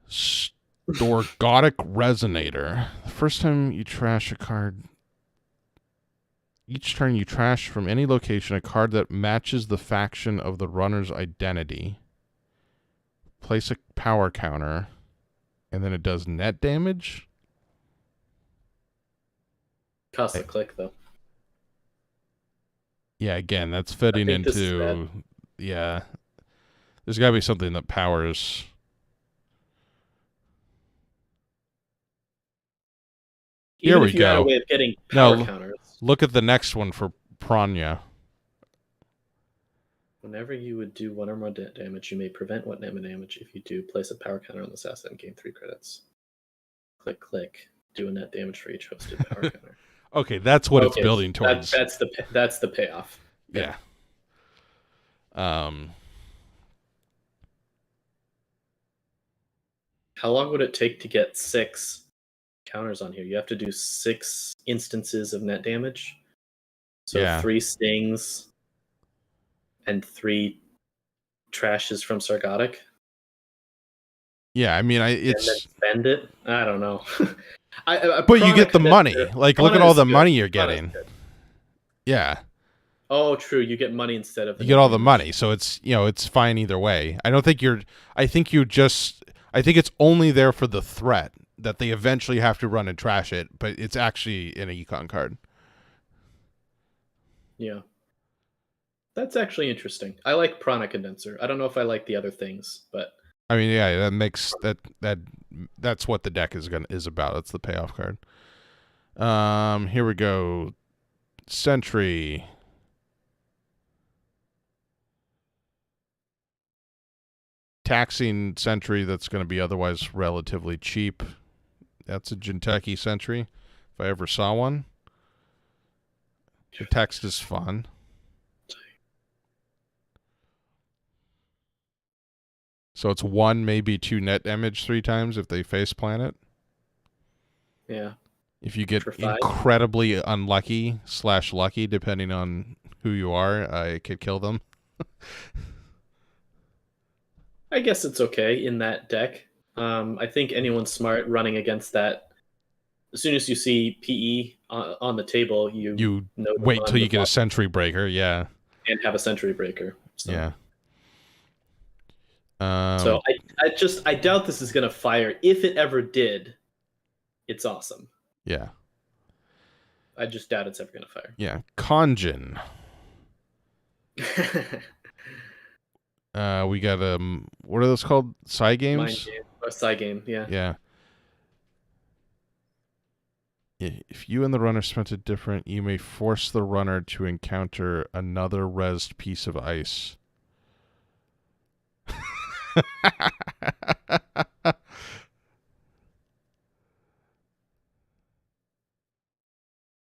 Storgotic Resonator. The first time you trash a card... Each turn you trash from any location a card that matches the faction of the runner's identity. Place a power counter. And then it does net damage? Costs a click, though. Yeah, again, that's fitting into... Yeah. There's got to be something that powers... Here we go. Had a way of getting power counters. Look at the next one for Pranya. Whenever you would do 1 or more damage, you may prevent 1 damage. If you do, place a power counter on this asset and gain 3 credits. Click, click. Do a net damage for each hosted power counter. Okay, that's what it's building towards. That's the payoff. Yeah. How long would it take to get 6 counters on here? You have to do 6 instances of net damage. So 3 stings and 3 trashes from Sargotic. Yeah, I mean, and then spend it. I don't know. But you get the money. Like, look at all the money you're getting. Yeah. Oh, true. You get money instead of. You get all the money, so it's it's fine either way. I don't think you're. I think it's only there for the threat that they eventually have to run and trash it, but it's actually an econ card. Yeah. That's actually interesting. I like Prana Condenser. I don't know if I like the other things, but I mean, yeah, that makes that's what the deck is about. That's the payoff card. Here we go. Sentry. Taxing Sentry that's going to be otherwise relatively cheap. That's a Jinteki Sentry, if I ever saw one. The text is fun. So it's 1, maybe 2 net damage 3 times if they face planet. Yeah. If you get incredibly unlucky / lucky, depending on who you are, it could kill them. I guess it's okay in that deck. I think anyone smart running against that, as soon as you see PE on the table, you wait till you get a Sentry Breaker, yeah. And have a Sentry Breaker. So. Yeah. So I doubt this is going to fire. If it ever did, it's awesome. Yeah. I just doubt it's ever going to fire. Yeah. Conjin. We got what are those called? Side games? Mind game. A side game, yeah. Yeah. If you and the runner spent it different, you may force the runner to encounter another rezzed piece of ice.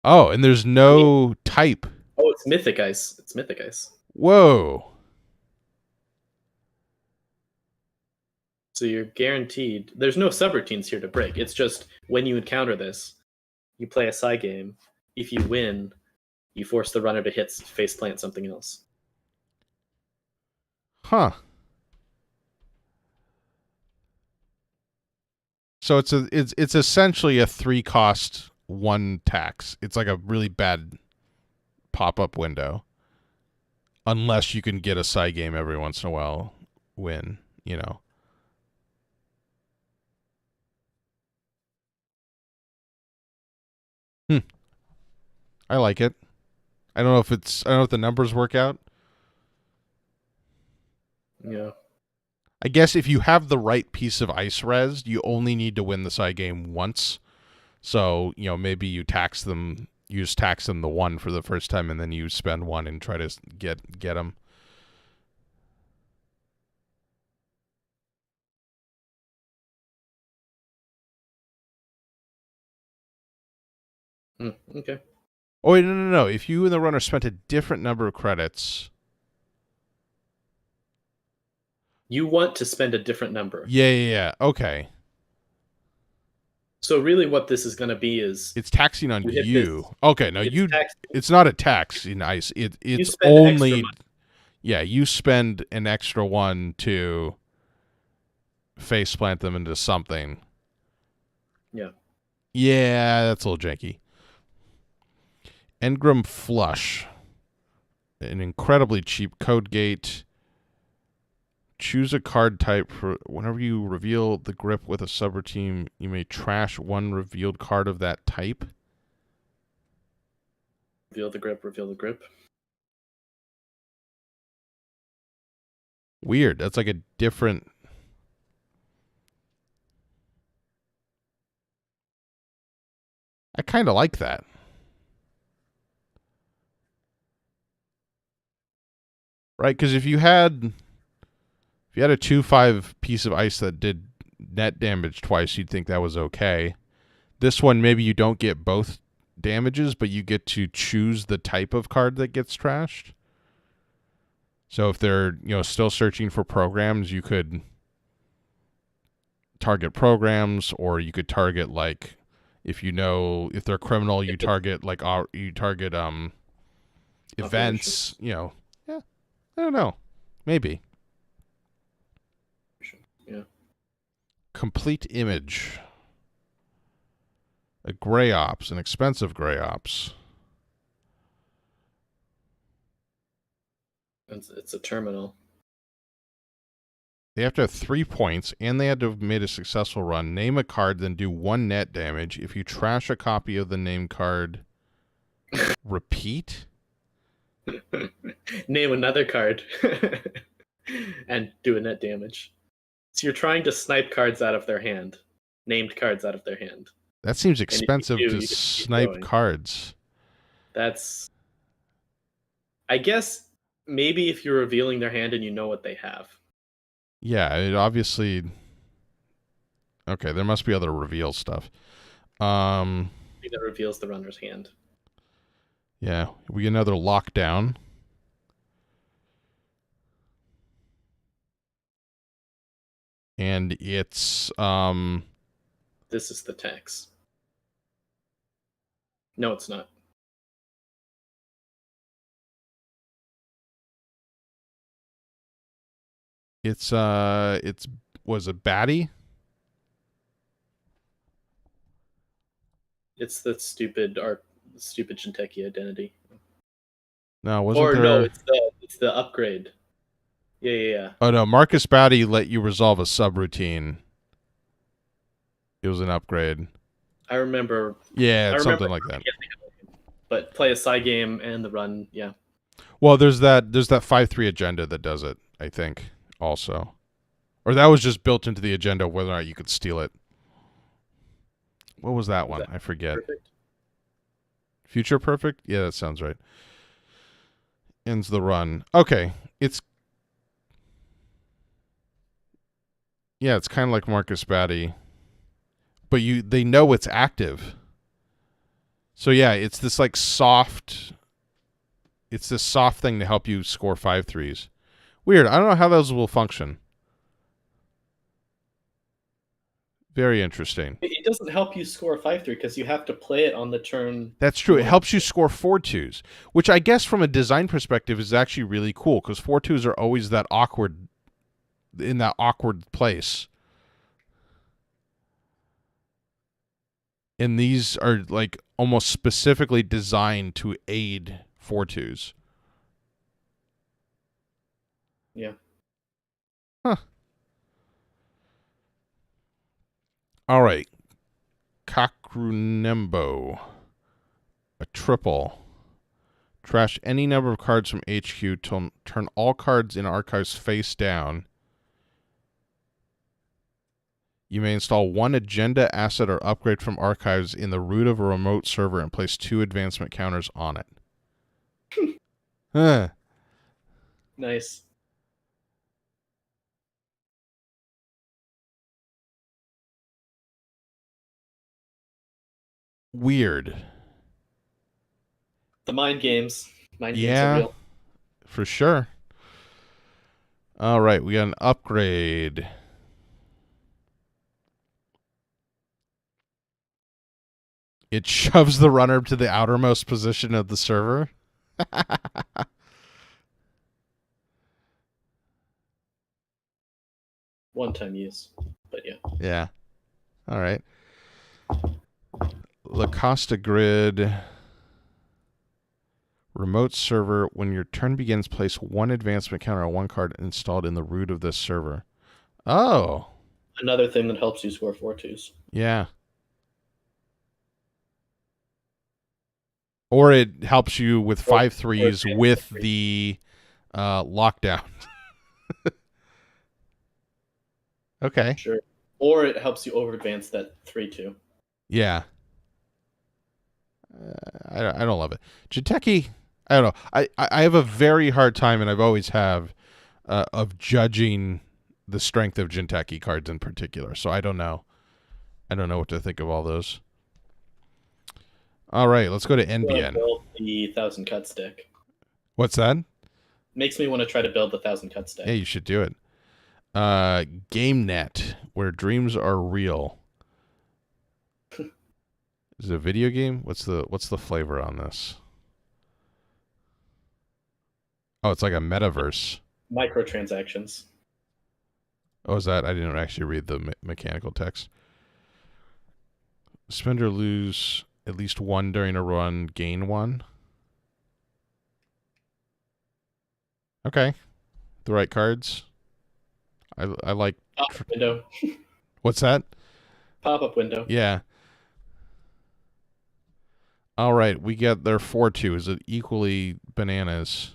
Oh, and there's no type. Oh, it's Mythic Ice. It's Mythic Ice. Whoa. So you're guaranteed. There's no subroutines here to break. It's just when you encounter this, you play a side game. If you win, you force the runner to hit face plant something else. Huh. So it's essentially a 3-cost 1 tax. It's like a really bad pop-up window. Unless you can get a side game every once in a while win, you know. I like it. I don't know if the numbers work out. Yeah. I guess if you have the right piece of ice res, you only need to win the side game once. So, you know, maybe you just tax them the 1 for the first time, and then you spend 1 and try to get them. Okay. Oh, wait, no. If you and the runner spent a different number of credits. You want to spend a different number. Yeah. Okay. So really what this is going to be is... It's taxing on you. Okay, no, it's not a tax in ice. It's only... Yeah, you spend an extra 1 to faceplant them into something. Yeah. Yeah, that's a little janky. Engram Flush. An incredibly cheap code gate. Choose a card type for whenever you reveal the grip with a subroutine, you may trash 1 revealed card of that type. Reveal the grip. Weird. That's like a different... I kind of like that. Right? Because if you had a 2/5 piece of ice that did net damage twice, you'd think that was okay. This one, maybe you don't get both damages, but you get to choose the type of card that gets trashed. So if they're, you know, still searching for programs, you could target programs, or you could target, like, if they're criminal, you target events, you know. Yeah. I don't know. Maybe. Yeah. Complete image. A gray ops, an expensive gray ops. It's a terminal. They have to have 3 points, and they had to have made a successful run. Name a card, then do 1 net damage. If you trash a copy of the named card, repeat? Name another card and do a net damage. So you're trying to snipe cards out of their hand. Named cards out of their hand. That seems expensive to snipe cards. That's... I guess maybe if you're revealing their hand and you know what they have. Yeah, it obviously... Okay, there must be other reveal stuff. That reveals the runner's hand. Yeah, we get another lockdown. And it's... This is the tax. No, it's not. Was it Batty? It's the stupid Shinteki identity. No, wasn't there... No, it's the upgrade. Yeah. Oh no, Marcus Batty let you resolve a subroutine. It was an upgrade. I remember. Yeah, something like that. But play a side game and the run, yeah. Well, there's that 5/3 agenda that does it, I think, also. Or that was just built into the agenda, whether or not you could steal it. What was that one? I forget. Perfect? Future Perfect? Yeah, that sounds right. Ends the run. Okay. It's kind of like Marcus Batty. But they know it's active. So yeah, it's this like soft... It's this soft thing to help you score 5/3s. Weird. I don't know how those will function. Very interesting. It doesn't help you score 5-3 because you have to play it on the turn. That's true. you It want helps you score 4-2s, which I guess from a design perspective is actually really cool because 4-2s are always that awkward, in that awkward place. And these are like almost specifically designed to aid 4-2s. Yeah. Huh. All right. Kakrunimbo. A triple. Trash any number of cards from HQ. Turn all cards in archives face down. You may install one agenda, asset, or upgrade from archives in the root of a remote server and place 2 advancement counters on it. Huh. Nice. Weird. The mind games. Mind games are Yeah, real. for sure. All right, we got an upgrade. It shoves the runner to the outermost position of the server. One-time use. But yeah. Yeah. All right. La Costa Grid. Remote server. When your turn begins, place 1 advancement counter on 1 card installed in the root of this server. Oh. Another thing that helps you score 4-2s. Yeah. Or it helps you with 5-3s with the lockdown. Okay. Sure. Or it helps you over advance that 3-2. Yeah. I don't love it. Jinteki, I don't know. I have a very hard time, and I've always have, of judging the strength of Jinteki cards in particular. So I don't know. I don't know what to think of all those. All right, let's go to NBN. Build the 1,000 cut stick. What's that? Makes me want to try to build the 1,000 cut stick. Yeah, you should do it. GameNet, where dreams are real. Is it a video game? What's the flavor on this? Oh, it's like a metaverse. Microtransactions. Oh, is that? I didn't actually read the mechanical text. Spend or lose at least 1 during a run, gain 1. Okay. The right cards. I like... Pop-up window. What's that? Pop-up window. Yeah. All right, we get their 4-2. Is it equally bananas?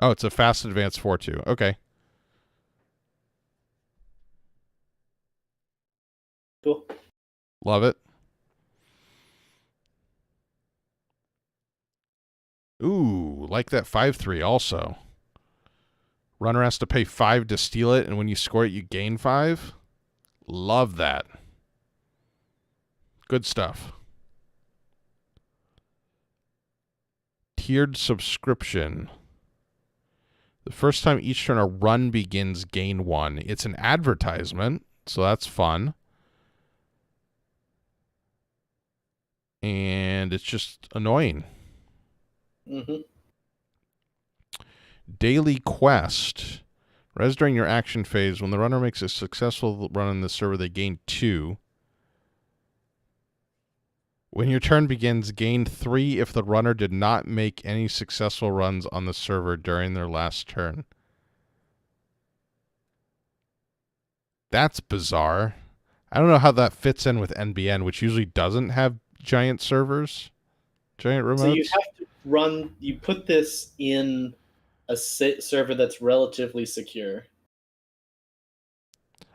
Oh, it's a fast advance 4-2. Okay. Cool. Love it. Ooh, like that 5-3 also. Runner has to pay 5 to steal it, and when you score it, you gain 5. Love that. Good stuff. Tiered subscription. The first time each turn a run begins, gain 1. It's an advertisement, so that's fun. And it's just annoying. Mm-hmm. Daily quest. Res during your action phase. When the runner makes a successful run in the server, they gain 2. When your turn begins, gain 3 if the runner did not make any successful runs on the server during their last turn. That's bizarre. I don't know how that fits in with NBN, which usually doesn't have giant servers, giant remotes. So you have to run, you put this in a server that's relatively secure.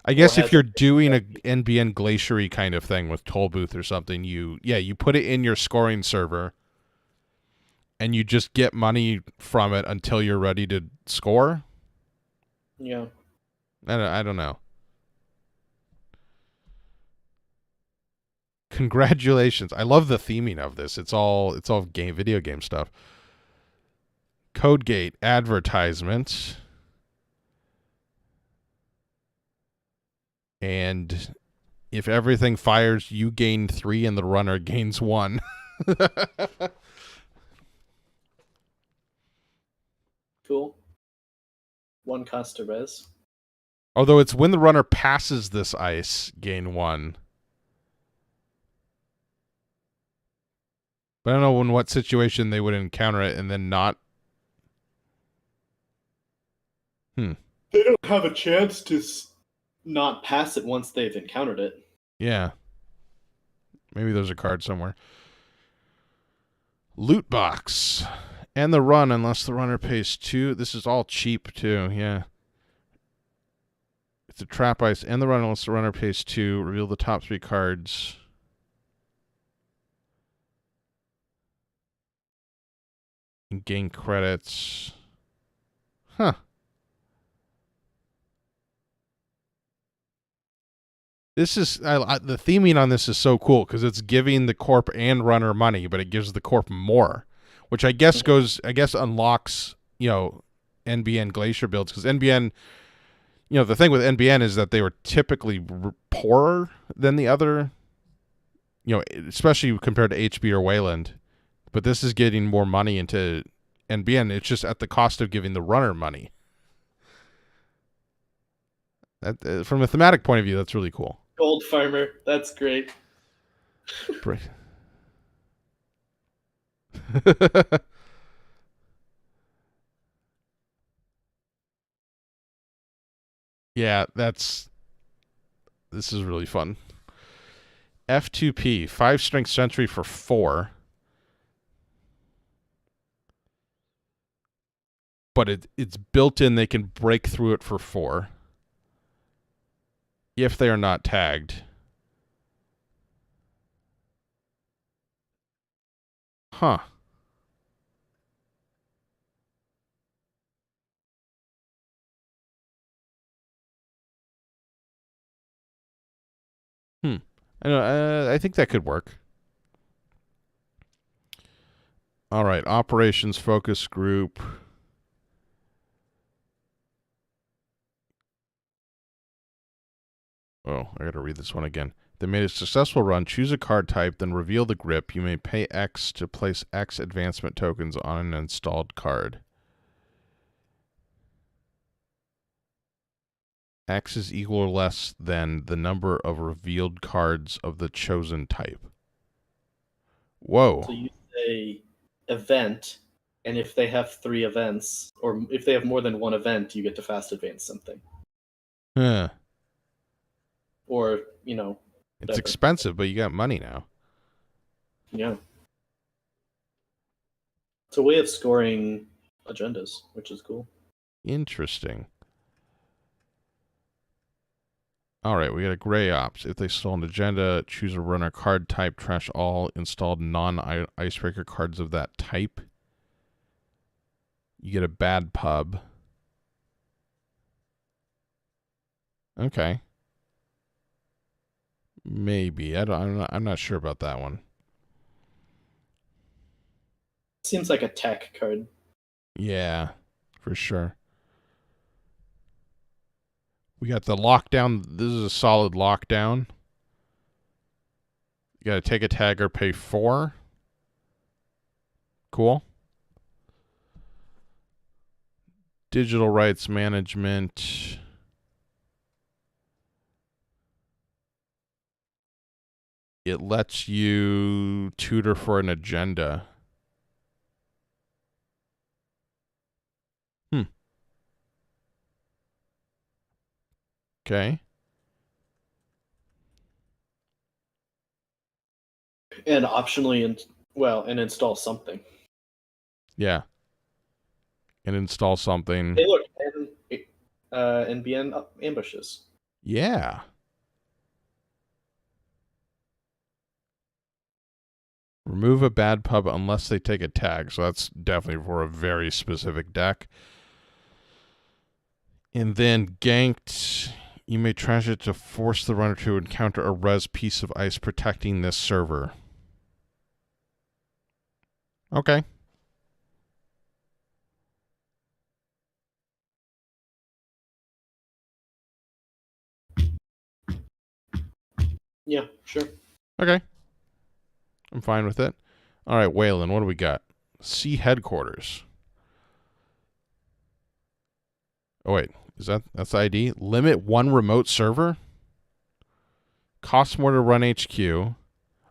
I guess if you're doing a NBN glaciery kind of thing with Toll Booth or something, you put it in your scoring server and you just get money from it until you're ready to score. Yeah. I don't know. Congratulations. I love the theming of this. It's all video game stuff. Codegate advertisement. And if everything fires, you gain 3 and the runner gains 1. Cool. 1 cost to res. Although it's when the runner passes this ice, gain 1. But I don't know in what situation they would encounter it and then not. They don't have a chance to not pass it once they've encountered it. Yeah. Maybe there's a card somewhere. Loot box. And the run unless the runner pays 2. This is all cheap too, yeah. It's a trap ice and the run unless the runner pays 2. Reveal the top 3 cards. And gain credits. Huh. This is the theming on this is so cool because it's giving the corp and runner money, but it gives the corp more, which I guess unlocks, NBN Glacier builds because NBN, the thing with NBN is that they were typically poorer than the other, especially compared to HB or Wayland, but this is getting more money into NBN. It's just at the cost of giving the runner money. That, from a thematic point of view, that's really cool. Gold farmer, that's great. Yeah, this is really fun. F2P, 5 strength sentry for 4. But it's built in, they can break through it for 4. If they are not tagged. Huh. I think that could work. All right, operations focus group. Oh, I got to read this one again. They made a successful run. Choose a card type, then reveal the grip. You may pay X to place X advancement tokens on an installed card. X is equal or less than the number of revealed cards of the chosen type. Whoa. So you say event, and if they have 3 events, or if they have more than 1 event, you get to fast advance something. Huh. Or, It's expensive, but you got money now. Yeah. It's a way of scoring agendas, which is cool. Interesting. All right, we got a gray ops. If they stole an agenda, choose a runner card type, trash all installed non-icebreaker cards of that type. You get a bad pub. Okay. Maybe. I'm not sure about that one. Seems like a tech card. Yeah, for sure. We got the lockdown. This is a solid lockdown. You got to take a tag or pay 4. Cool. Digital rights management. It lets you tutor for an agenda. Okay. And optionally, and install something. Yeah. And install something. Hey, look, NBN ambushes. Yeah. Remove a bad pub unless they take a tag. So that's definitely for a very specific deck. And then ganked, you may trash it to force the runner to encounter a res piece of ice protecting this server. Okay. Yeah, sure. Okay. I'm fine with it. All right, Waylon, what do we got? Sea headquarters. Oh, wait. That's the ID? Limit one remote server? Costs more to run HQ.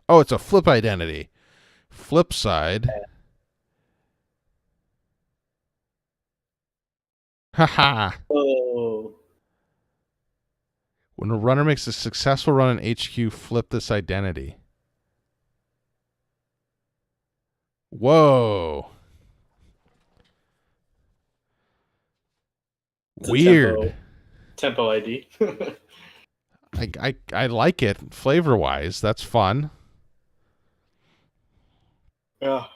Oh, it's a flip identity. Flip side. Haha. Oh. When a runner makes a successful run in HQ, flip this identity. Whoa. It's Weird. tempo ID. I like it flavor wise. That's fun. Yeah.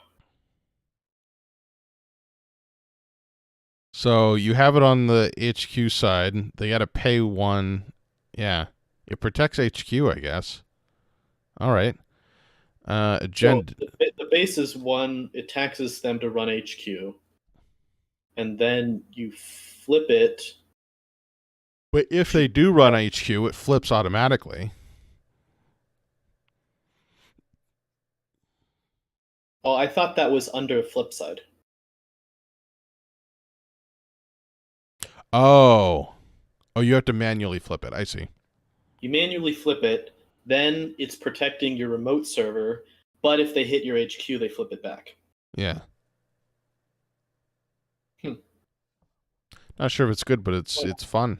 So you have it on the HQ side. They got to pay one. Yeah. It protects HQ, I guess. All right. Agenda. So the base is 1. It taxes them to run HQ. And then you flip it. But if they do run HQ, it flips automatically. Oh, I thought that was under flip side. Oh. Oh, you have to manually flip it. I see. You manually flip it, then it's protecting your remote server, but if they hit your HQ, they flip it back. Yeah. Not sure if it's good, but it's fun.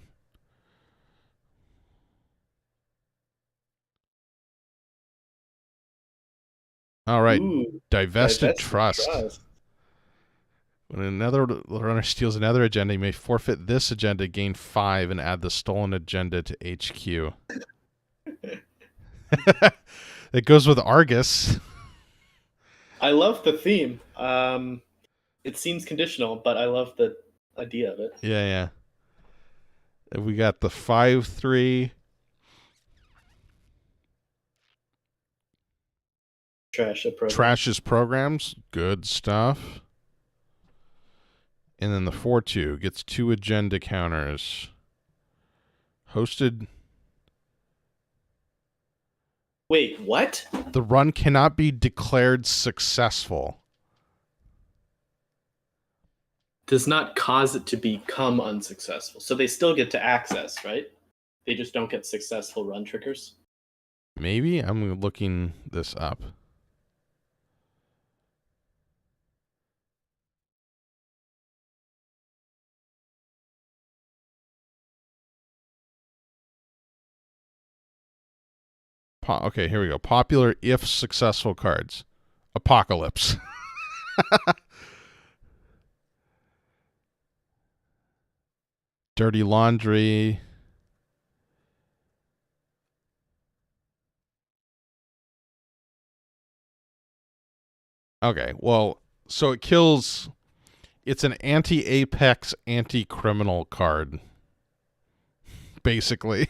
All right. Ooh, Divested Trust. When another runner steals another agenda, you may forfeit this agenda, gain 5, and add the stolen agenda to HQ. It goes with Argus. I love the theme. It seems conditional, but I love the idea of it. Yeah. We got the 5/3. Trash's programs. Good stuff. And then the 4/2 gets 2 agenda counters. Hosted. Wait, what? The run cannot be declared successful. Does not cause it to become unsuccessful. So they still get to access, right? They just don't get successful run triggers. Maybe? I'm looking this up. Okay, here we go. Popular if successful cards. Apocalypse. Dirty Laundry. Okay, well, so it kills. It's an anti-apex, anti-criminal card. Basically.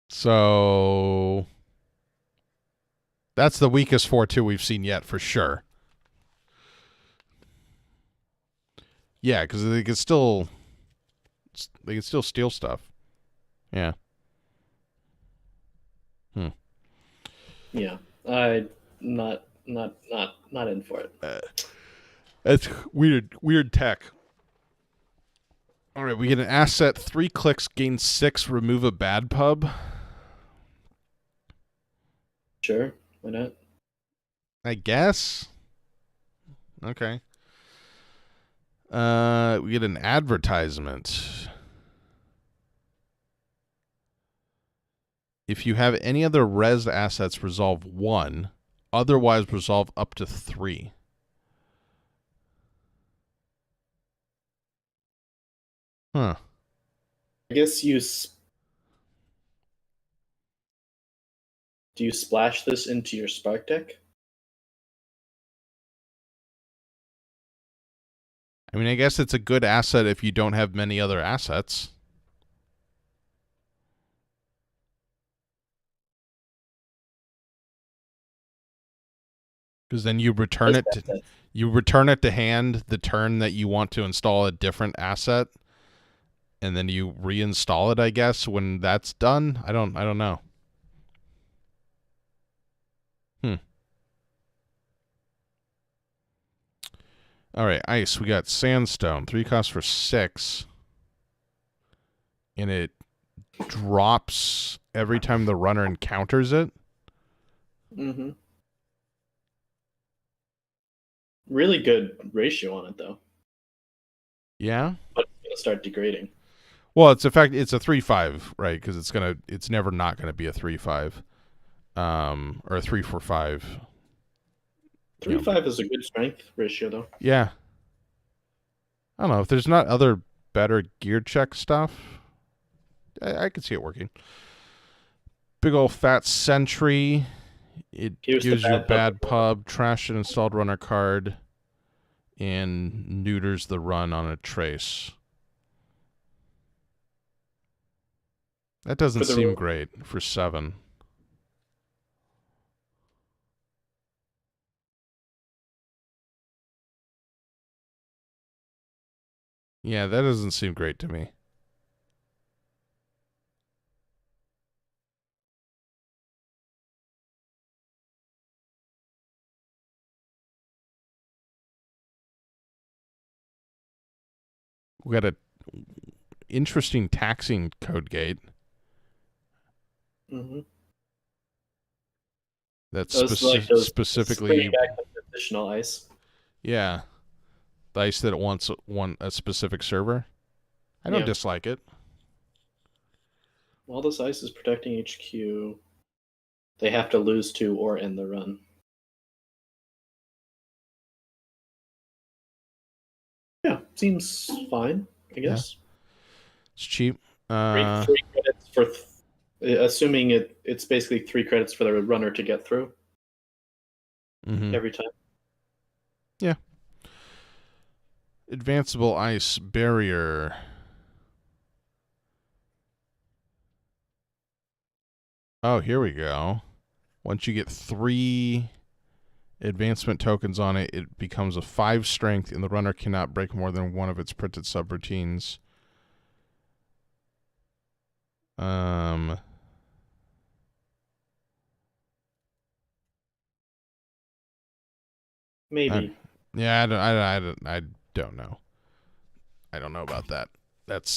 So that's the weakest 4/2 we've seen yet, for sure. Yeah, because they can still steal stuff. Yeah. Yeah, I not in for it. It's weird tech. All right, we get an asset, 3 clicks, gain 6, remove a bad pub. Sure, why not? I guess. Okay. We get an advertisement. If you have any other res assets, resolve 1. Otherwise, resolve up to 3. Huh. I guess do you splash this into your Spark deck? I mean, I guess it's a good asset if you don't have many other assets. Because then you return it to hand the turn that you want to install a different asset, and then you reinstall it, I guess, when that's done. I don't know. All right, ice. We got sandstone. 3 costs for 6. And it drops every time the runner encounters it. Mm-hmm. Really good ratio on it, though. Yeah? But it's going to start degrading. Well, it's a 3/5, right? Because it's never not gonna be a 3/5, or a 3/5. 3/5 is a good strength ratio, though. Yeah. I don't know if there's not other better gear check stuff. I could see it working. Big old fat Sentry. It gives you a bad pub, trash an installed runner card, and neuters the run on a trace. That doesn't seem great for 7. Yeah, that doesn't seem great to me. We got a interesting taxing code gate. Mm-hmm. That's specifically additional ice. Yeah, the ice that it wants a specific server. I don't dislike it. While this ice is protecting HQ, they have to lose 2 or end the run. Yeah, seems fine, I guess. Yeah. It's cheap. 3 credits for, assuming it's basically 3 credits for the runner to get through every time. Yeah. Advanceable ice barrier. Oh, here we go. Once you get 3 advancement tokens on it, it becomes a 5 strength, and the runner cannot break more than one of its printed subroutines. Maybe. Yeah, I don't know. I don't know about that.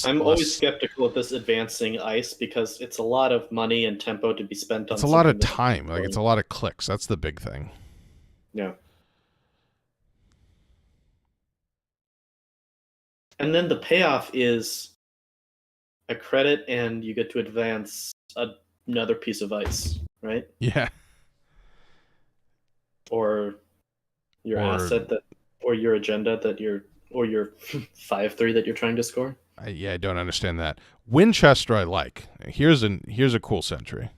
I'm always skeptical of this advancing ice because it's a lot of money and tempo to be spent on. It's a lot of time. Like, it's a lot of clicks. That's the big thing. Yeah. And then the payoff is a credit, and you get to advance another piece of ice, right? Yeah. Or your asset or your agenda or your 5/3 that you're trying to score. I don't understand that. Winchester I like. Here's a cool sentry.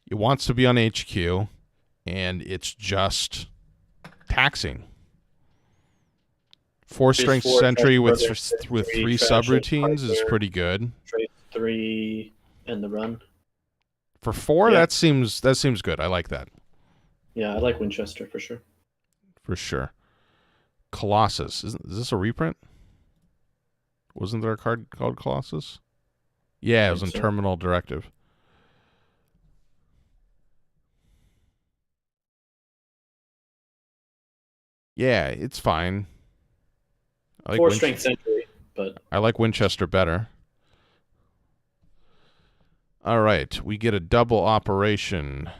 It wants to be on HQ, and it's just taxing. 4 strength sentry with 3 subroutines is pretty good. 3 and the run. For 4, that seems good. I like that. Yeah, I like Winchester for sure. For sure. Colossus. Is this a reprint? Wasn't there a card called Colossus? Yeah, it was in Terminal Directive. Yeah, it's fine. I like 4 strength sentry, but I like Winchester better. All right, we get a double operation.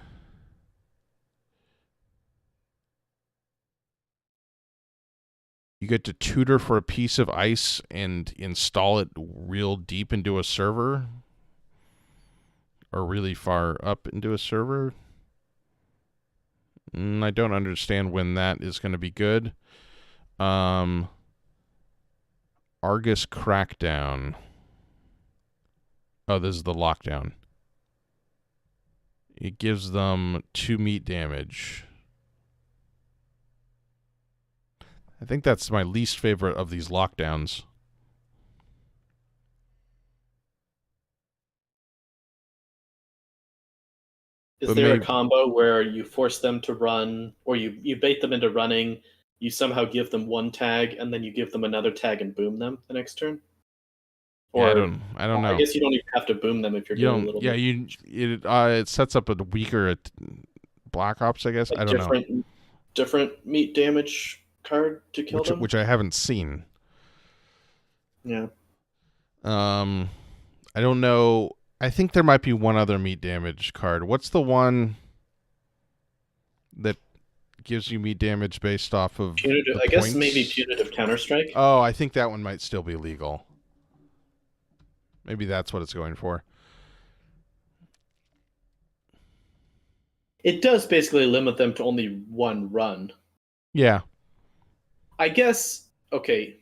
You get to tutor for a piece of ice and install it real deep into a server, or really far up into a server. I don't understand when that is going to be good. Argus Crackdown. Oh, this is the lockdown. It gives them 2 meat damage. I think that's my least favorite of these lockdowns. Is there a combo where you force them to run, or you bait them into running, you somehow give them 1 tag, and then you give them another tag and boom them the next turn? Yeah, Or I don't I know. guess you don't even have to boom them if you're You doing a don't. little Yeah, bit. it sets up a weaker Black Ops, I guess. A I don't know. different meat damage card to kill them. Which I haven't seen. Yeah. I don't know. I think there might be one other meat damage card. What's the one that gives you meat damage based off of Punitive. the I guess maybe points? punitive counterstrike. Oh, I think that one might still be legal. Maybe that's what it's going for. It does basically limit them to only one run. Yeah. I guess. Okay.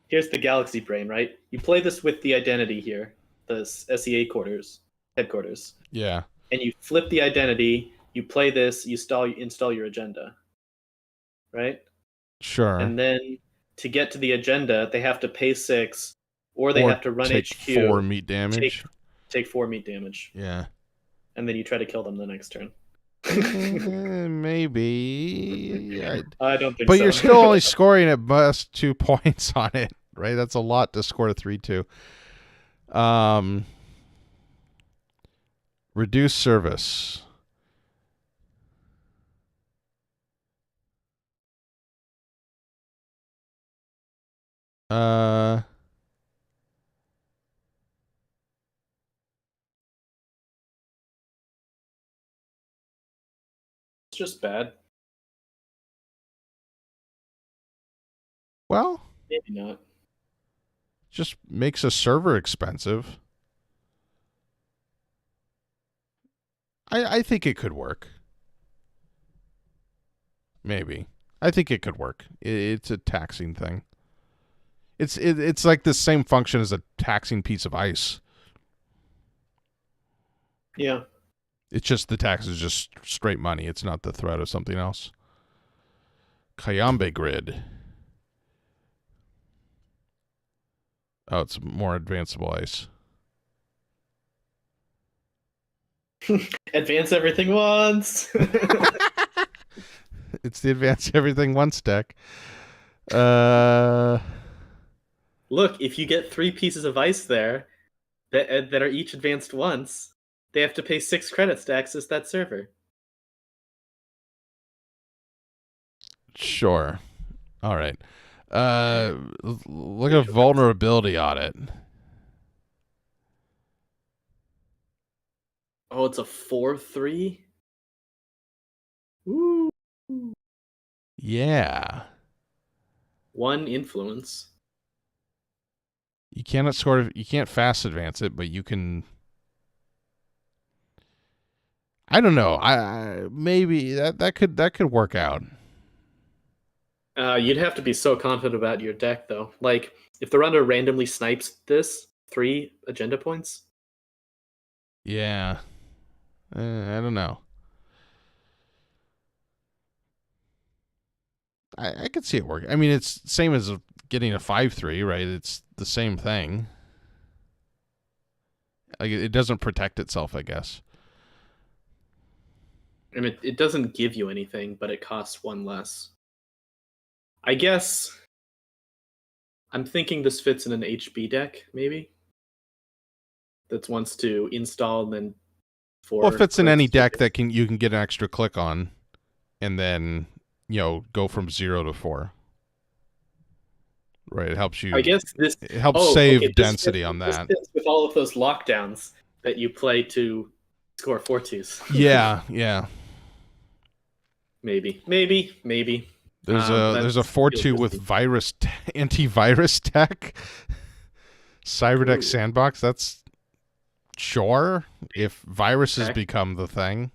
Here's the galaxy brain, right? You play this with the identity here, the SEA headquarters, Yeah. and you flip the identity. You play this. You install your agenda, right? Sure. And then to get to the agenda, they have to pay 6, or they Or have to run take HQ. 4 meat damage. Take 4 meat damage. Yeah. And then you try to kill them the next turn. Maybe. I don't think but so. you're still only scoring at best 2 points on it, right? That's a lot to score 3-2. Reduce service. It's just bad. Well, Maybe not. just makes a server expensive. I think it could work. Maybe. I think it could work. It's a taxing thing. It's like the same function as a taxing piece of ice. Yeah. It's just the tax is just straight money. It's not the threat of something else. Kayambe grid. Oh, it's more advanceable ice. Advance everything once. It's the advance everything once deck. Look, if you get 3 pieces of ice there that are each advanced once, they have to pay 6 credits to access that server. Sure. All right. Look at vulnerability audit. Oh, it's a 4/3. Ooh. Yeah. 1 influence. You cannot score. You can't fast advance it, but you can. I don't know. I maybe that could work out. You'd have to be so confident about your deck, though. Like, if the runner randomly snipes this, 3 agenda points. Yeah. I don't know. I could see it working. I mean, it's same as getting a 5/3, right? It's the same thing. Like it doesn't protect itself, I guess. And it doesn't give you anything, but it costs 1 less. I guess I'm thinking this fits in an HB deck, maybe. That wants to install and then Well, it fits in any deck that you can get an extra click on, and then go from 0 to 4. Right, it helps you. I guess it helps save density on this that. fits with all of those lockdowns that you play to score 4/2s. Yeah. Maybe. There's a 4/2 with antivirus tech. Cyberdeck Sandbox. That's sure if viruses become the thing.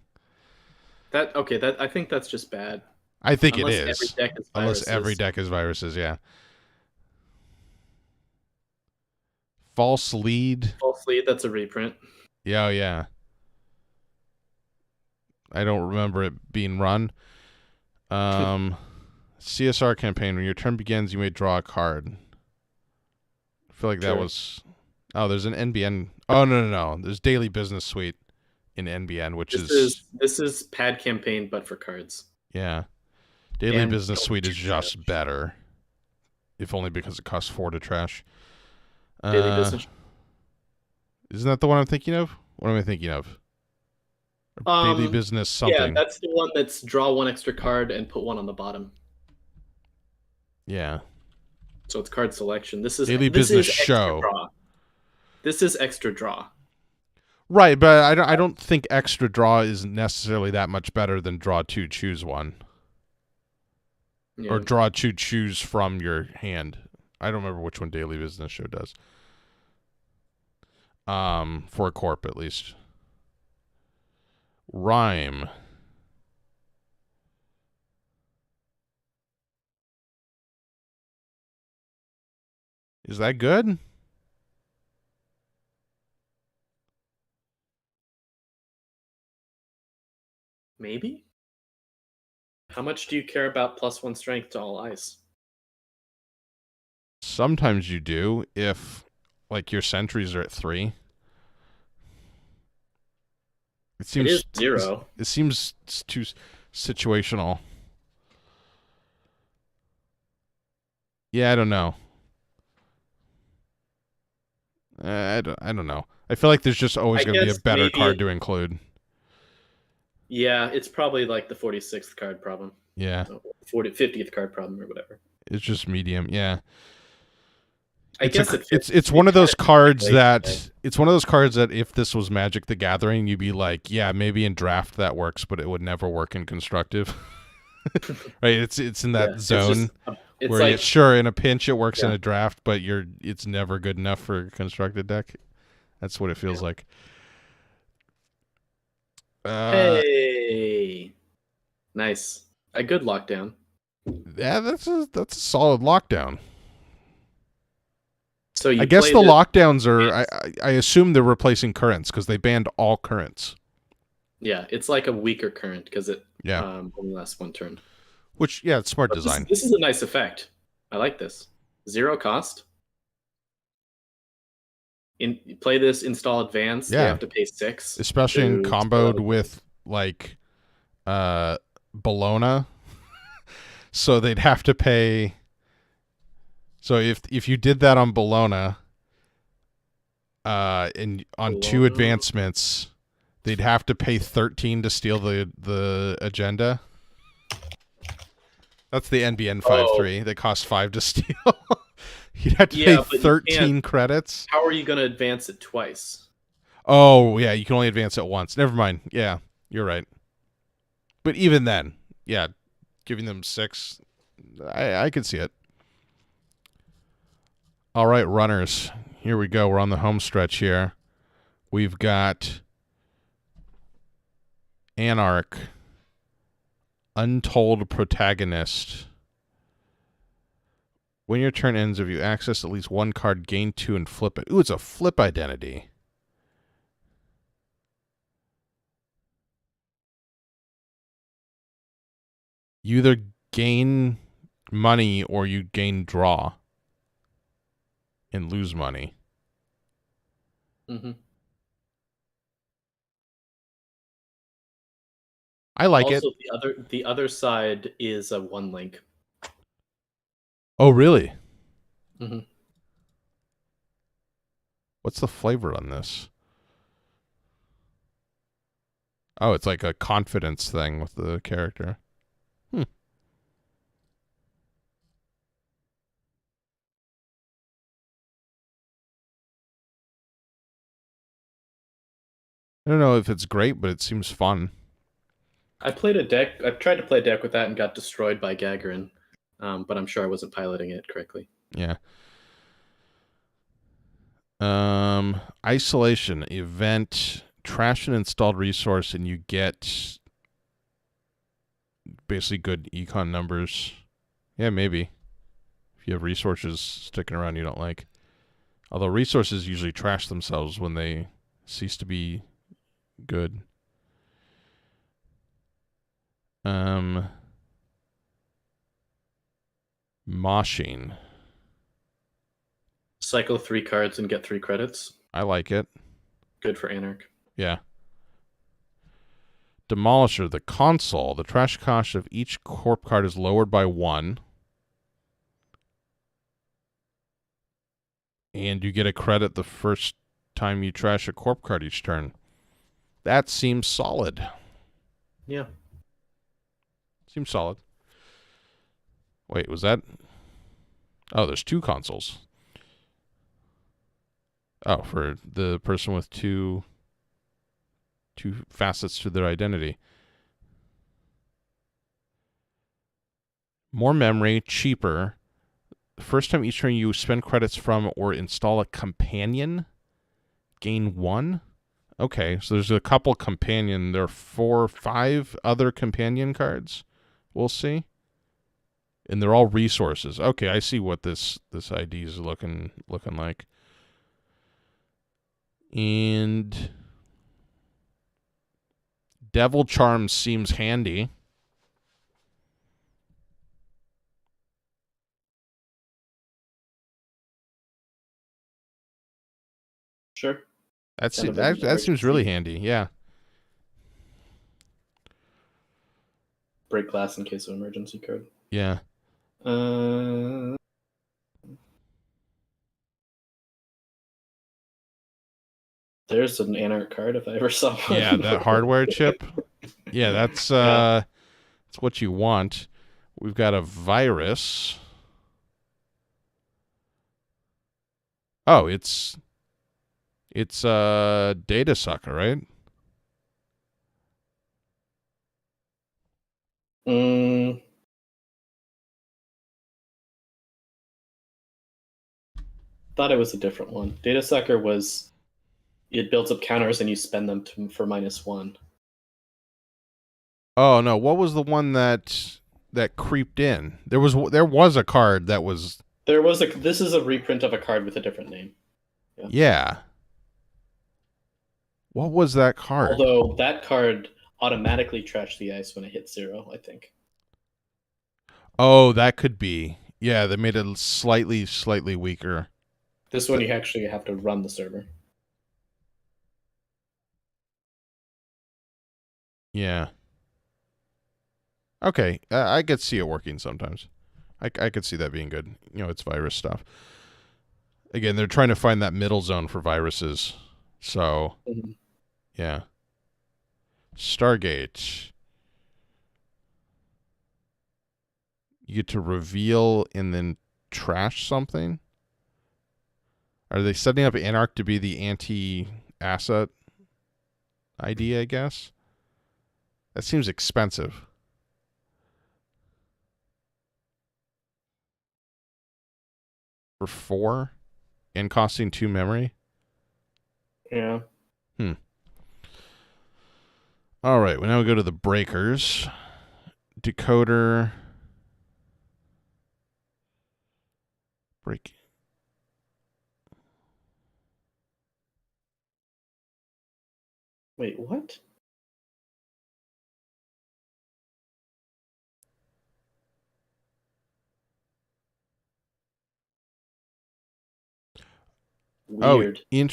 That I think that's just bad. I think Unless it is. Every deck is Unless every deck is viruses, yeah. False lead. That's a reprint. Yeah. I don't remember it being run. CSR campaign. When your turn begins, you may draw a card. I feel like that was. Oh, there's an NBN. Oh no. There's Daily Business Suite in NBN, which this is pad campaign, but for cards. Yeah, Daily Business Suite is just better, if only because it costs 4 to trash. Daily business. Isn't that the one I'm thinking of? What am I thinking of? Daily business something. Yeah, that's the one that's draw one extra card and put one on the bottom. Yeah. So it's card selection. This is Daily this business is show. extra draw. This is extra draw. Right, but I don't think extra draw is necessarily that much better than draw two, choose one. Yeah. Or draw two, choose from your hand. I don't remember which one Daily Business Show does. For a corp at least. Rhyme. Is that good? Maybe. How much do you care about +1 strength to all ice? Sometimes you do if, like, your sentries are at 3. It is 0. It seems too situational. Yeah, I don't know. I don't know. I feel like there's just always going to be a better card to include. Yeah, it's probably like the 46th card problem. Yeah. 50th card problem or whatever. It's just medium, yeah. I guess it's one of those cards that it's one of those cards that if this was Magic the Gathering, you'd be like, yeah, maybe in draft that works, but it would never work in constructive. Right? It's in that zone where like, sure in a pinch it works in a draft, but it's never good enough for a constructed deck. That's what it feels like. Hey, nice, a good lockdown. Yeah, that's a solid lockdown. So I guess the lockdowns are. I assume they're replacing currents because they banned all currents. Yeah, it's like a weaker current because it only lasts 1 turn. Which it's smart design. This is a nice effect. I like this. 0 cost. Play this, install advance. Yeah. They have to pay 6. Especially in comboed with like Bologna. So they'd have to pay. So if you did that on Bologna, and on 2 advancements, they'd have to pay 13 to steal the agenda. That's the NBN 5/3. They cost 5 to steal. You'd have to pay 13 credits. How are you going to advance it twice? Oh, yeah, you can only advance it once. Never mind. Yeah, you're right. But even then, yeah, giving them 6, I could see it. All right, runners. Here we go. We're on the home stretch here. We've got Anarch, Untold Protagonist. When your turn ends, if you access at least 1 card, gain 2 and flip it. Ooh, it's a flip identity. You either gain money or you gain draw and lose money. Mm-hmm. I like it. Also, the other side is a 1 link. Oh, really? Mm-hmm. What's the flavor on this? Oh, it's like a confidence thing with the character. I don't know if it's great, but it seems fun. I've tried to play a deck with that and got destroyed by Gagarin, but I'm sure I wasn't piloting it correctly. Yeah. Isolation event, trash an installed resource, and you get basically good econ numbers. Yeah, maybe. If you have resources sticking around you don't like. Although resources usually trash themselves when they cease to be good. Moshing. Cycle 3 cards and get 3 credits. I like it. Good for Anarch. Yeah. Demolisher, the console. The trash cost of each corp card is lowered by 1. And you get a credit the first time you trash a corp card each turn. That seems solid. Yeah. Seems solid. Wait, was that... Oh, there's 2 consoles. Oh, for the person with two facets to their identity. More memory, cheaper. The first time each turn you spend credits from or install a companion, gain 1. Okay, so there's a couple companion. There are 4 or 5 other companion cards. We'll see. And they're all resources. Okay, I see what this ID is looking like. And Devil Charm seems handy. Sure. That Kind of an that seems really emergency. handy. Yeah. Break glass in case of emergency card. Yeah. There's an Anarch card if I ever saw one. Yeah, that hardware chip. Yeah, that's that's what you want. We've got a virus. Oh, it's Data Sucker, right? Thought it was a different one. Data Sucker was it builds up counters and you spend them for -1. Oh no, what was the one that creeped in? There was a card that was This is a reprint of a card with a different name. Yeah. What was that card? Although that card automatically trashed the ice when it hit 0, I think. Oh, that could be. Yeah, they made it slightly weaker. This one you actually have to run the server. Yeah. Okay, I could see it working sometimes. I could see that being good. You know, it's virus stuff. Again, they're trying to find that middle zone for viruses. So, yeah. Stargate. You get to reveal and then trash something? Are they setting up Anarch to be the anti-asset ID, I guess? That seems expensive. For 4? And costing 2 memory? Yeah. All right, well, now we go to the breakers. Decoder. Break. Wait, what? Weird. Oh,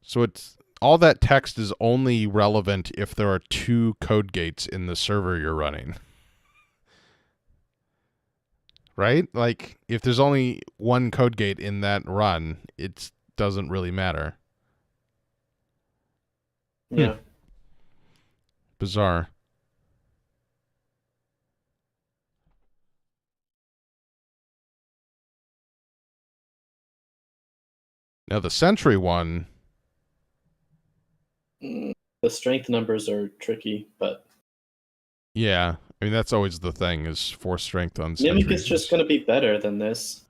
so it's all that text is only relevant if there are 2 code gates in the server you're running. Right? Like, if there's only 1 code gate in that run, it doesn't really matter. Yeah. Bizarre. Now, the Sentry one... The strength numbers are tricky, but... Yeah, I mean, that's always the thing, is 4 strength on Sentry. Mimic is just going to be better than this.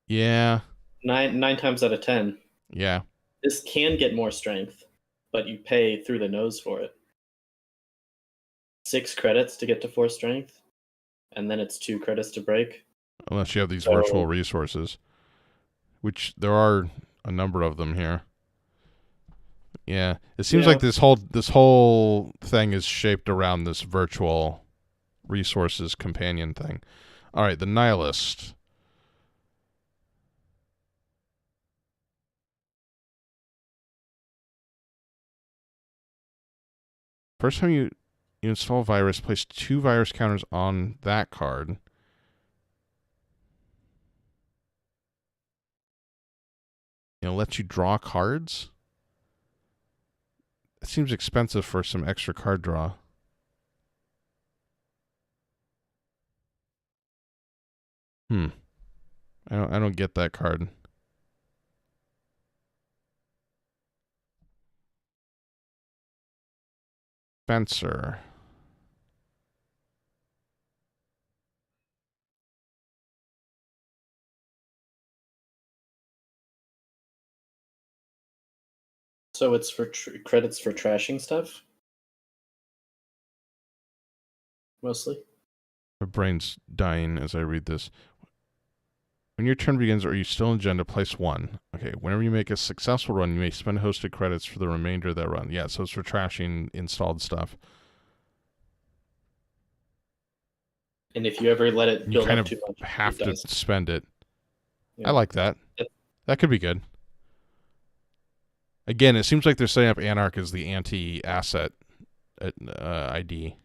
Yeah. 9 times out of 10. Yeah. This can get more strength, but you pay through the nose for it. 6 credits to get to 4 strength, and then it's 2 credits to break. Unless you have these virtual resources, which there are a number of them here. Yeah, it seems like this whole thing is shaped around this virtual resources companion thing. All right, the Nihilist. First time you install a virus, place 2 virus counters on that card. Let you draw cards. It seems expensive for some extra card draw. I don't get that card. Fencer. So it's for credits for trashing stuff? Mostly? My brain's dying as I read this. When your turn begins, or you still in agenda, place 1. Okay, whenever you make a successful run, you may spend hosted credits for the remainder of that run. Yeah, so it's for trashing installed stuff. And if you ever let it build up too much, you have to does. spend it. Yeah. I like that. That could be good. Again, it seems like they're setting up Anarch as the anti-asset ID.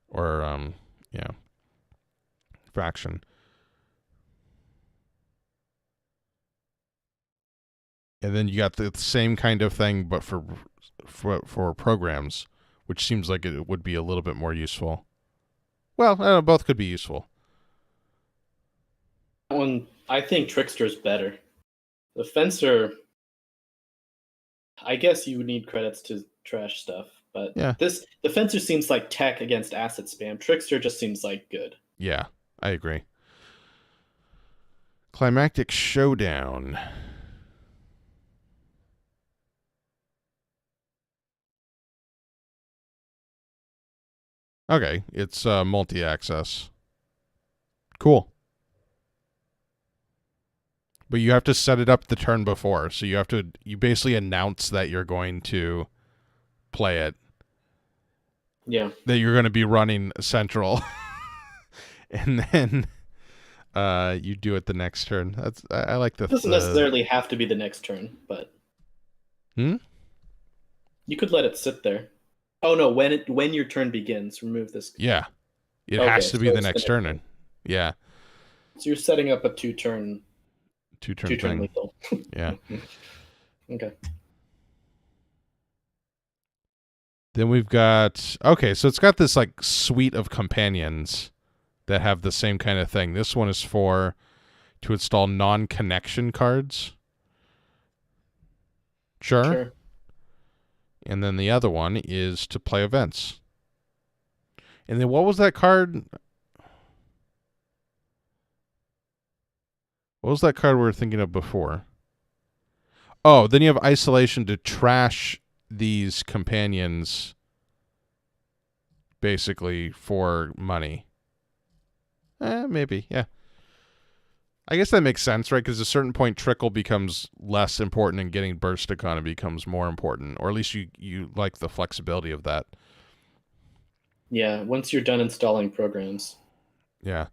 Or, faction. And then you got the same kind of thing, but for programs, which seems like it would be a little bit more useful. Well, I don't know, both could be useful. That one, I think Trickster's better. The Fencer, I guess you would need credits to trash stuff, but yeah. The Fencer seems like tech against asset spam. Trickster just seems like good. Yeah, I agree. Climactic Showdown. Okay, it's multi-access. Cool. But you have to set it up the turn before, so you basically announce that you're going to play it. Yeah. That you're going to be running Central. And then you do it the next turn. I like the. It doesn't necessarily have to be the next turn, but. You could let it sit there. Oh no! When your turn begins, remove this. Yeah, it has to be the next turn. Yeah. So you're setting up a two-turn thing. lethal. Yeah. Okay. Then we've got so it's got this like suite of companions that have the same kind of thing. This one is to install non-connection cards. Sure. And then the other one is to play events. And then what was that card? What was that card we were thinking of before? Oh, then you have isolation to trash these companions basically for money. Maybe, yeah. I guess that makes sense, right? Because at a certain point, trickle becomes less important and getting burst economy becomes more important. Or at least you like the flexibility of that. Yeah, once you're done installing programs. Yeah.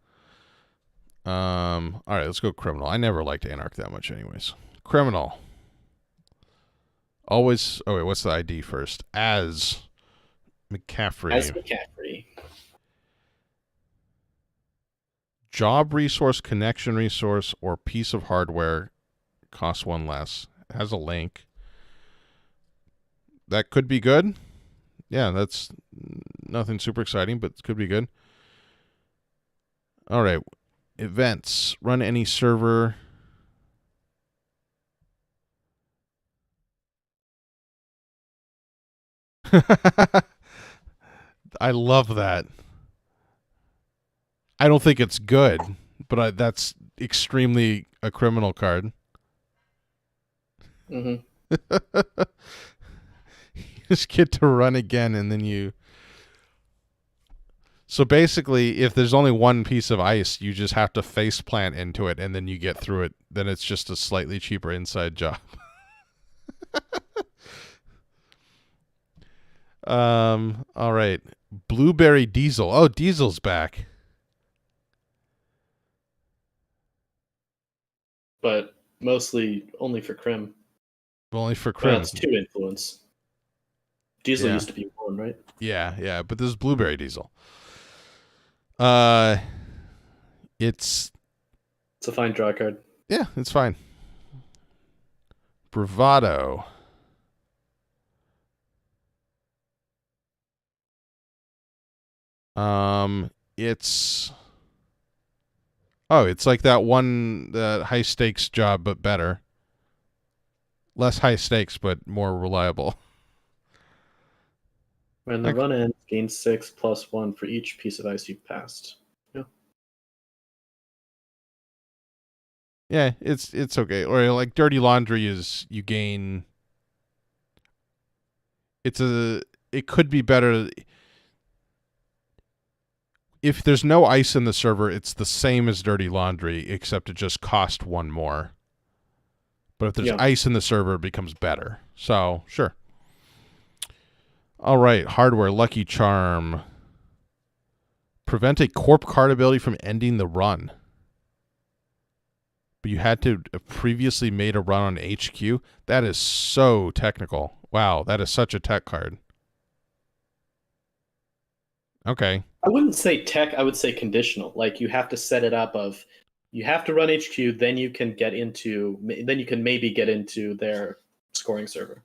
All right, let's go criminal. I never liked Anarch that much anyways. Criminal. Always... Oh, wait, what's the ID first? As McCaffrey. As McCaffrey. Job resource, connection resource, or piece of hardware costs 1 less. It has a link. That could be good. Yeah, that's nothing super exciting, but it could be good. All right. Events. Run any server. I love that. I don't think it's good, but that's extremely a criminal card. Mm-hmm. You just get to run again, and then you... So basically, if there's only one piece of ice, you just have to face plant into it, and then you get through it. Then it's just a slightly cheaper inside job. All right. Blueberry Diesel. Oh, Diesel's back. But mostly only for Crim. Only for Crim. That's 2 influence. Diesel used to be 1, right? Yeah. But this is Blueberry Diesel. It's a fine draw card. Yeah, it's fine. Bravado. It's it's like that one high stakes job, but better. Less high stakes, but more reliable. When the run ends, gain 6+1 for each piece of ice you've passed. Yeah. Yeah, it's okay. Or like Dirty Laundry is you gain. It could be better. If there's no ice in the server, it's the same as Dirty Laundry, except it just cost one more. But if there's ice in the server, it becomes better. So, sure. All right, hardware, Lucky Charm. Prevent a corp card ability from ending the run. But you had to have previously made a run on HQ? That is so technical. Wow, that is such a tech card. Okay. I wouldn't say tech, I would say conditional. Like you have to set it up of you have to run HQ, then you can maybe get into their scoring server.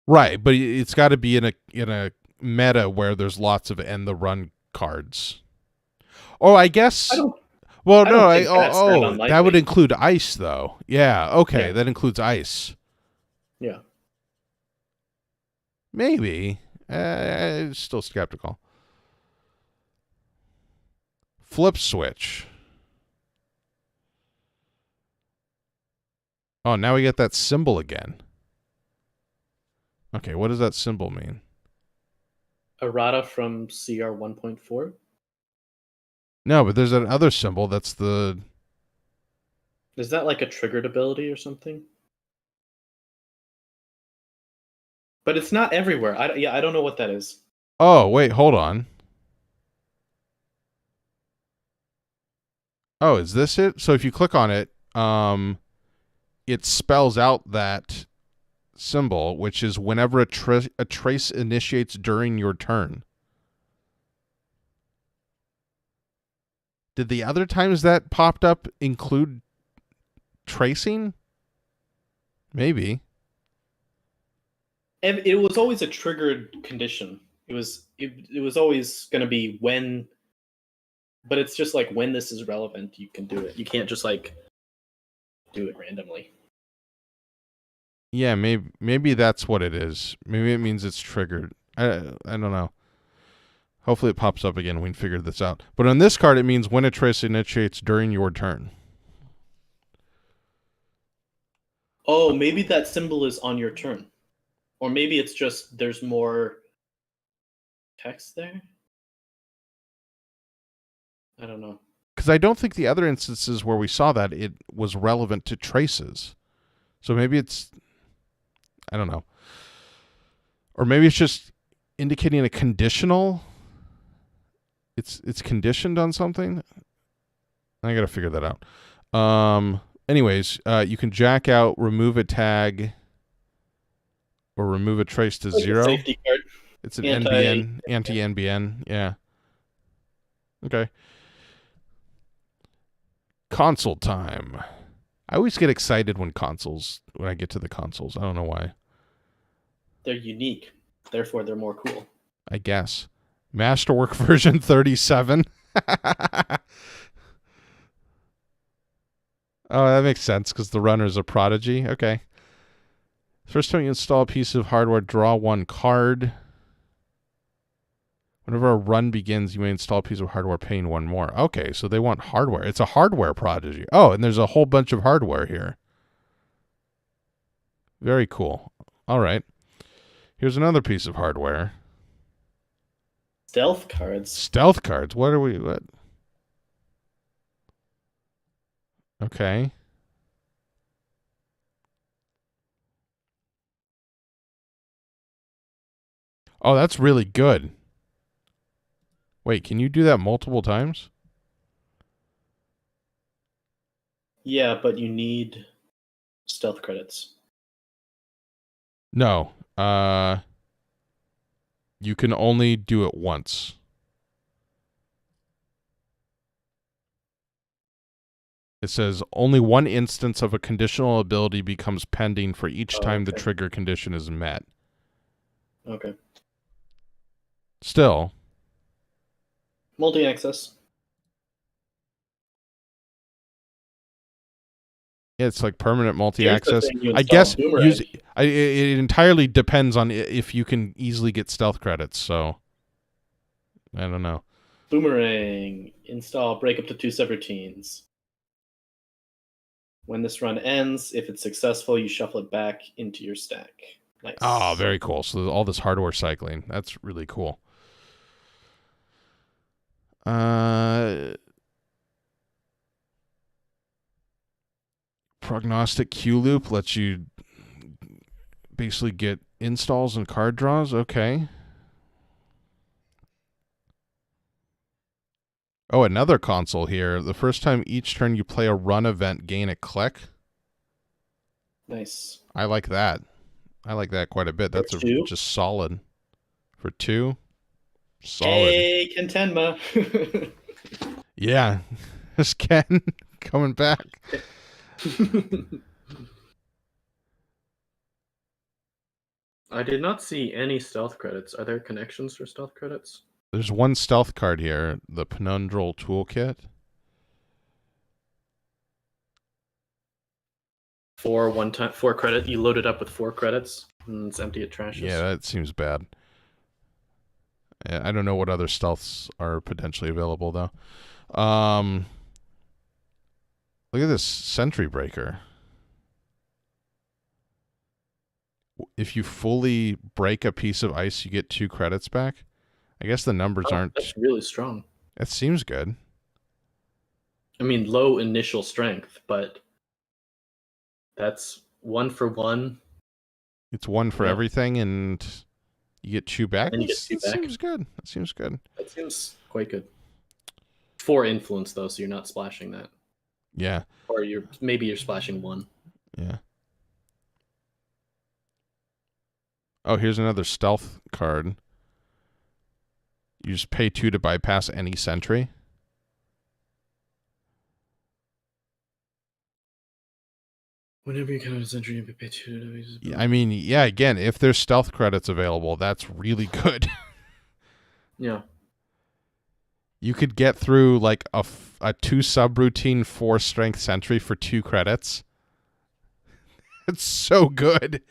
Right, but it's got to be in a meta where there's lots of end the run cards. Oh, I guess. That would include ice though. Yeah, okay, yeah. That includes ice. Yeah. Maybe. Still skeptical. Flip switch. Oh, now we get that symbol again. Okay, what does that symbol mean? Errata from CR 1.4? No, but there's that other symbol that's the... Is that like a triggered ability or something? But it's not everywhere. I don't know what that is. Oh, wait, hold on. Oh, is this it? So if you click on it, it spells out that symbol, which is whenever a trace initiates during your turn. Did the other times that popped up include tracing? Maybe. It was always a triggered condition. It was always going to be when, but it's just like when this is relevant, you can do it. You can't just like do it randomly. Yeah, maybe that's what it is. Maybe it means it's triggered. I don't know. Hopefully it pops up again. We can figure this out. But on this card, it means when a trace initiates during your turn. Oh, maybe that symbol is on your turn. Or maybe it's just there's more text there? I don't know. Because I don't think the other instances where we saw that, it was relevant to traces. So maybe it's... I don't know. Or maybe it's just indicating a conditional... It's conditioned on something. I got to figure that out. Anyways, you can jack out, remove a tag, or remove a trace to like 0. Safety card. It's an anti-NBN. Yeah. Okay. Console time. I always get excited when I get to the consoles. I don't know why. They're unique. Therefore, they're more cool. I guess. Masterwork version 37. Oh, that makes sense because the runner's a prodigy. Okay. First time you install a piece of hardware, draw one card. Whenever a run begins, you may install a piece of hardware, paying one more. Okay, so they want hardware. It's a hardware prodigy. Oh, and there's a whole bunch of hardware here. Very cool. All right. Here's another piece of hardware. Stealth cards. Stealth cards. What? Okay. Oh, that's really good. Wait, can you do that multiple times? Yeah, but you need stealth credits. No. You can only do it once. It says only one instance of a conditional ability becomes pending for each time the okay. trigger condition is met. Okay. Still, Multi-access. yeah, it's like permanent Here's the multi-access. thing, you I install guess Boomerang. it entirely depends on if you can easily get stealth credits. So I don't know. Boomerang. Install break up to 2 subroutines. When this run ends, if it's successful, you shuffle it back into your stack. Nice. Oh, very cool. So all this hardware cycling. That's really cool. Prognostic Q loop lets you basically get installs and card draws. Okay. Oh, another console here. The first time each turn you play a run event, gain a click. Nice. I like that. I like that quite a bit. That's just solid. For 2, solid. Hey, Kentenma. Yeah. This Ken coming back. I did not see any stealth credits. Are there connections for stealth credits? There's one stealth card here, the Penundral Toolkit. For 4 credit, you load it up with 4 credits, and it's empty. It trashes. Yeah, that seems bad. I don't know what other stealths are potentially available though. Look at this Sentry Breaker. If you fully break a piece of ice, you get 2 credits back. I guess the numbers aren't. That's really strong. That seems good. I mean, low initial strength, but that's 1 for 1. It's 1 for everything, and you get 2 back. And you get 2 back. Seems good. That seems good. That seems quite good. 4 influence though, so you're not splashing that. Yeah. Or maybe you're splashing 1. Yeah. Oh, here's another stealth card. You just pay 2 to bypass any sentry. Whenever you count a sentry, you pay 2 to... Yeah, I mean, yeah, again, if there's stealth credits available, that's really good. Yeah. You could get through like a 2 subroutine 4 strength sentry for 2 credits. It's so good.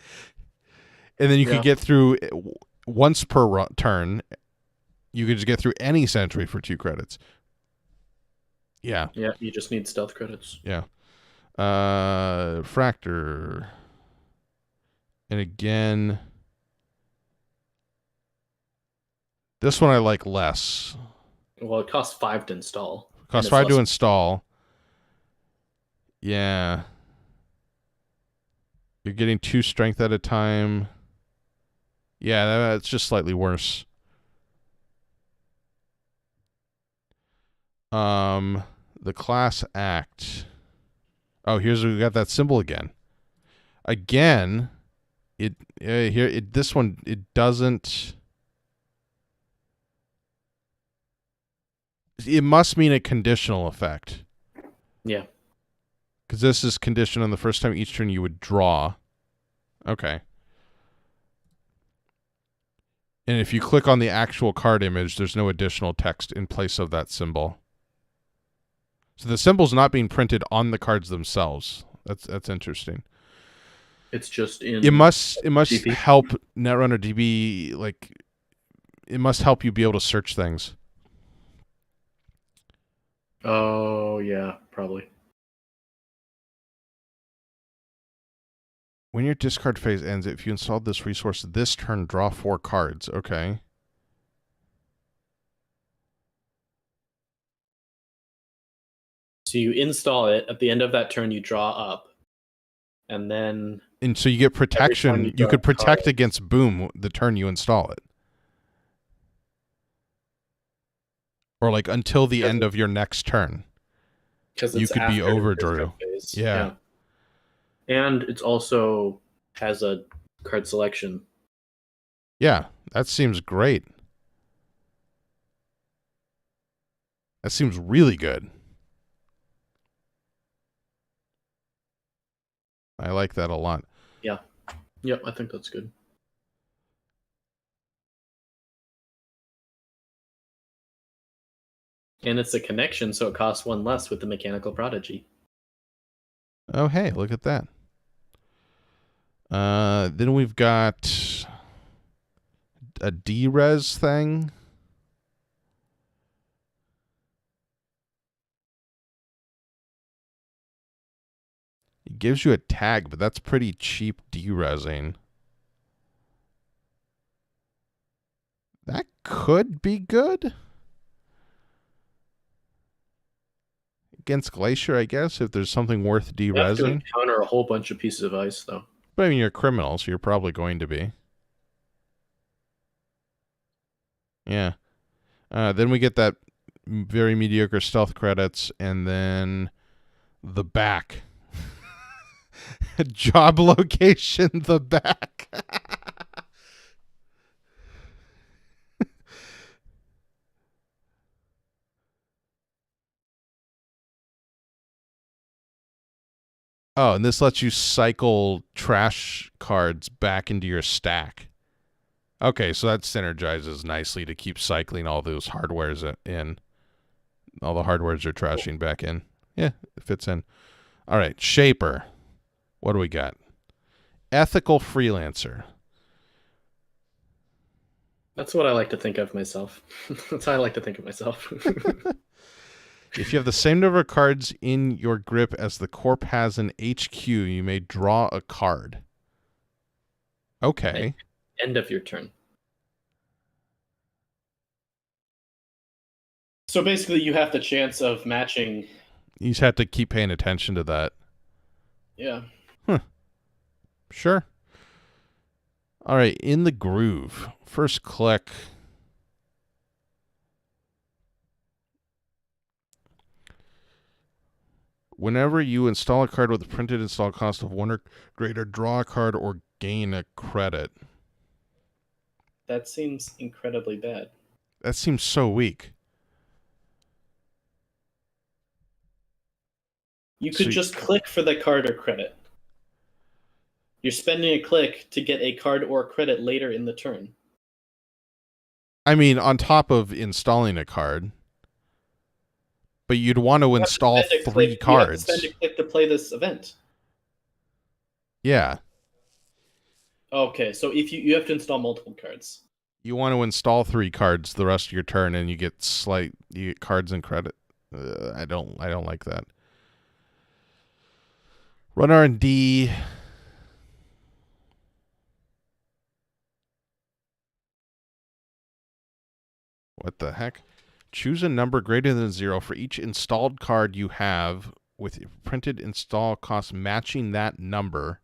And then you could get through once per turn. You could just get through any sentry for 2 credits. Yeah. Yeah, you just need stealth credits. Yeah. Fractor. And again, this one I like less. Well, it costs 5 to install. Costs 5 to install. Yeah. You're getting 2 strength at a time. Yeah, that's just slightly worse. The class act. Oh, we got that symbol again. Again, this one it doesn't. It must mean a conditional effect. Yeah. Because this is conditioned on the first time each turn you would draw. Okay. And if you click on the actual card image, there's no additional text in place of that symbol. So the symbol's not being printed on the cards themselves. That's interesting. It's just in... It must DB. help Netrunner DB, like, it must help you be able to search things. Oh, yeah, probably. When your discard phase ends, if you installed this resource this turn, draw 4 cards. Okay. So you install it. At the end of that turn, you draw up. And then... And so you get protection. You could protect against boom the turn you install it. Or like until the end of your next turn. Because you could be overdrew. Yeah. And it's also has a card selection. Yeah, that seems great. That seems really good. I like that a lot. Yeah. Yep, I think that's good. And it's a connection, so it costs 1 less with the Mechanical Prodigy. Oh, hey, look at that. Then we've got a D-res thing. It gives you a tag, but that's pretty cheap D-resing. That could be good. Against Glacier, I guess, if there's something worth You have to D-resing. encounter a whole bunch of pieces of ice, though. But I mean, you're a criminal, so you're probably going to be. Yeah. Then we get that very mediocre stealth credits, and then the back. Job location, the back. Oh, and this lets you cycle trash cards back into your stack. Okay, so that synergizes nicely to keep cycling all those hardwares in. All the hardwares are trashing back in. Yeah, it fits in. All right, Shaper. What do we got? Ethical Freelancer. That's what I like to think of myself. That's how I like to think of myself. If you have the same number of cards in your grip as the corp has in HQ, you may draw a card. Okay. End of your turn. So basically, you have the chance of matching. You just have to keep paying attention to that. Yeah. Sure. All right, in the groove. First click. Whenever you install a card with a printed install cost of 1 or greater, draw a card or gain a credit. That seems incredibly bad. That seems so weak. You could just click for the card or credit. You're spending a click to get a card or credit later in the turn. I mean, on top of installing a card. But you'd want to install 3 cards. You have to spend a click to play this event. Yeah. Okay, so if you have to install multiple cards. You want to install 3 cards the rest of your turn, and you get cards and credit. I don't like that. Run R&D. What the heck? Choose a number greater than 0 for each installed card you have with printed install cost matching that number.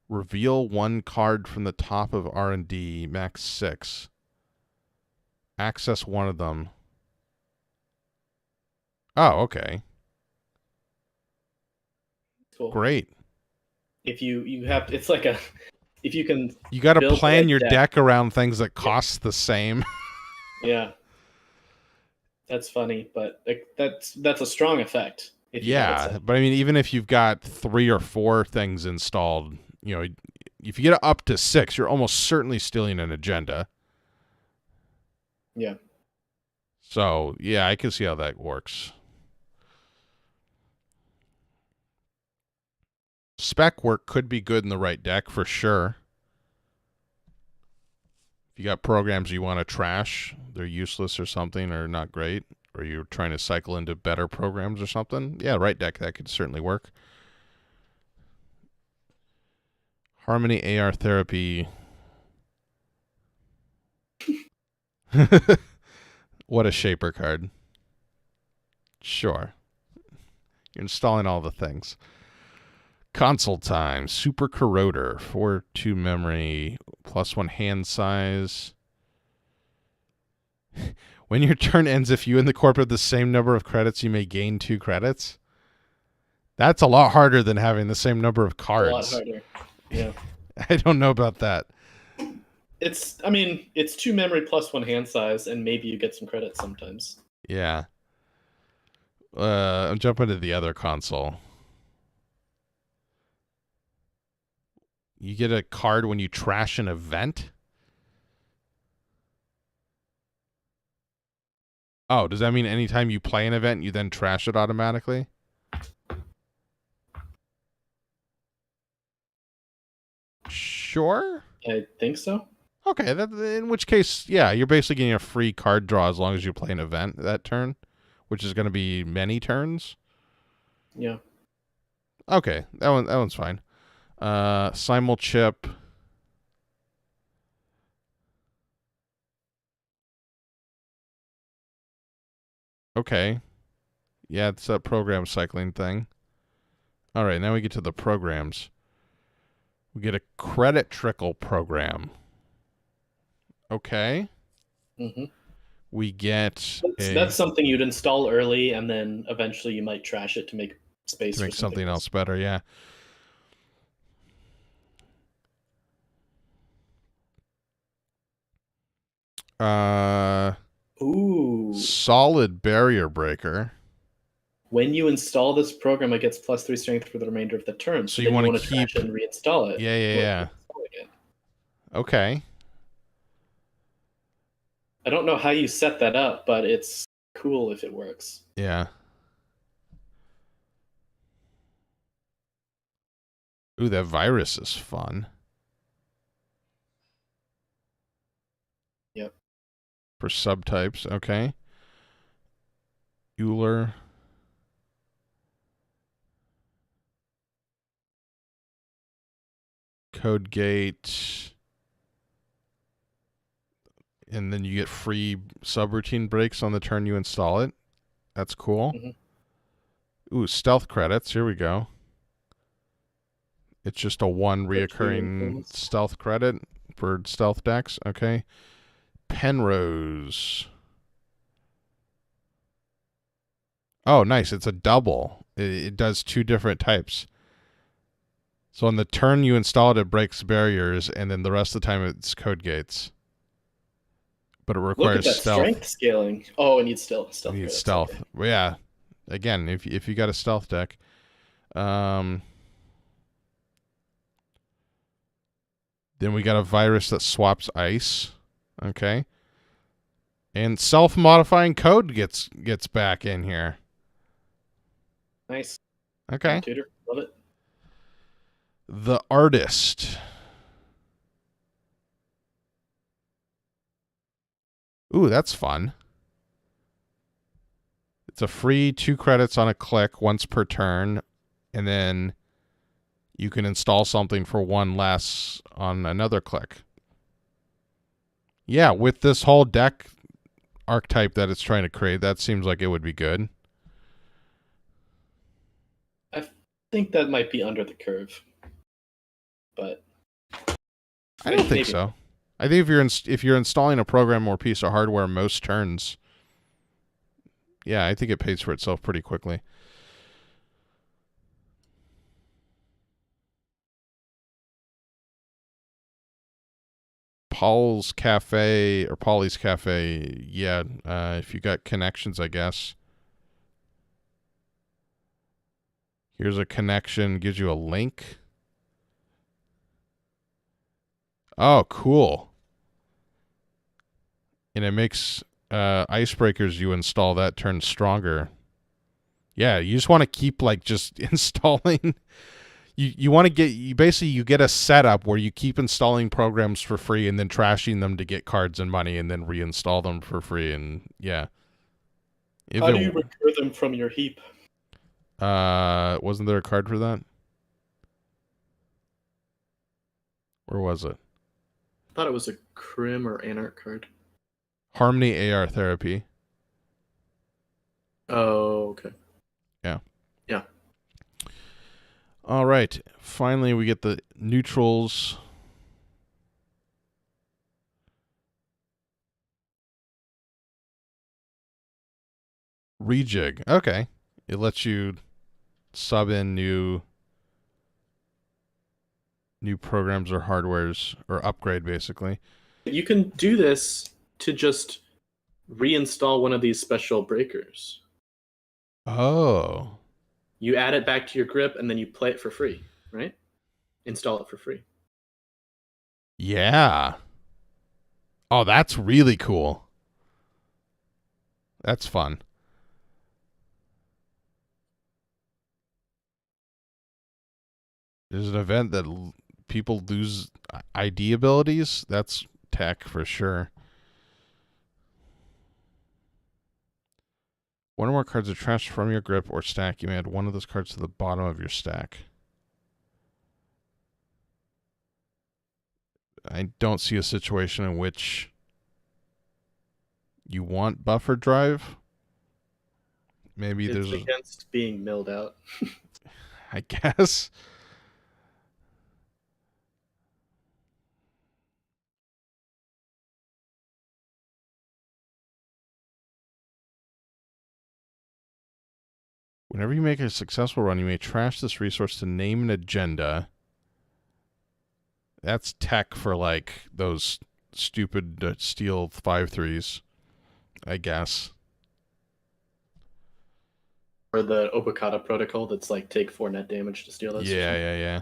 Reveal 1 card from the top of R&D, max 6. Access 1 of them. Oh, okay. Cool. Great. If you have, it's like if you can. You got to plan your deck around things that cost the same. Yeah. That's funny, but that's a strong effect. Yeah, but I mean, even if you've got 3 or 4 things installed, you know, if you get up to 6, you're almost certainly stealing an agenda. Yeah. So, yeah, I can see how that works. Spec work could be good in the right deck for sure. If you got programs you want to trash, they're useless or something, or not great, or you're trying to cycle into better programs or something, yeah, right deck, that could certainly work. Harmony AR Therapy. What a Shaper card. Sure. You're installing all the things. Console time. Super Corroder. 4/2 memory. +1 hand size. When your turn ends, if you and the corp have the same number of credits, you may gain 2 credits. That's a lot harder than having the same number of cards. A lot harder. Yeah. I don't know about that. It's 2 memory +1 hand size, and maybe you get some credits sometimes. Yeah. I'm jumping to the other console. You get a card when you trash an event? Oh, does that mean anytime you play an event, you then trash it automatically? Sure. I think so. Okay, in which case, yeah, you're basically getting a free card draw as long as you play an event that turn, which is going to be many turns. Yeah. Okay, that one's fine. Simul chip. Okay. Yeah, it's that program cycling thing. All right, now we get to the programs. We get a credit trickle program. Okay. Mm-hmm. We get That's something you'd install early, and then eventually you might trash it to make space to make for something else better. Yeah. Ooh. Solid barrier breaker. When you install this program, it gets +3 strength for the remainder of the turn. So you want to keep trash it and reinstall it. Yeah. Okay. I don't know how you set that up, but it's cool if it works. Yeah. Ooh, that virus is fun. Yep. For subtypes, okay. Euler. Code gate. And then you get free subroutine breaks on the turn you install it. That's cool. Mm-hmm. Ooh, stealth credits. Here we go. It's just a 1 reoccurring stealth credit for stealth decks. Okay. Penrose. Oh, nice. It's a double. It does 2 different types. So on the turn you install it, it breaks barriers, and then the rest of the time it's code gates. But it requires Look at that stealth. Strength scaling. Oh, it needs stealth. It needs stealth. Okay. Well, yeah. Again, if you got a stealth deck. Then we got a virus that swaps ice. Okay. And self-modifying code gets back in here. Nice. Okay. Tutor. Love it. The Artist. Ooh, that's fun. It's a free 2 credits on a click once per turn, and then you can install something for 1 less on another click. Yeah, with this whole deck archetype that it's trying to create, that seems like it would be good. I think that might be under the curve, but I don't think so. I think if you're installing a program or piece of hardware most turns, yeah, I think it pays for itself pretty quickly. Polly's Cafe, yeah, if you got connections, I guess. Here's a connection, gives you a link. Oh, cool. And it makes icebreakers you install that turn stronger. Yeah, you just want to keep like just installing. You want to get you get a setup where you keep installing programs for free and then trashing them to get cards and money and then reinstall them for free, and yeah. How do you recur them from your heap? Wasn't there a card for that? Where was it? I thought it was a Crim or Anarch card. Harmony AR Therapy. Oh, okay. Yeah. Yeah. All right. Finally, we get the neutrals. Rejig. Okay. It lets you sub in new programs or hardwares, or upgrade, basically. You can do this to just reinstall one of these special breakers. Oh. You add it back to your grip, and then you play it for free, right? Install it for free. Yeah. Oh, that's really cool. That's fun. There's an event that people lose ID abilities. That's tech for sure. One or more cards are trashed from your grip or stack. You may add one of those cards to the bottom of your stack. I don't see a situation in which you want buffer drive. Maybe It's there's against being milled out. I guess. Whenever you make a successful run, you may trash this resource to name an agenda. That's tech for like those stupid steel 5/3s, I guess. Or the Obokata protocol that's like take 4 net damage to steal this. Yeah.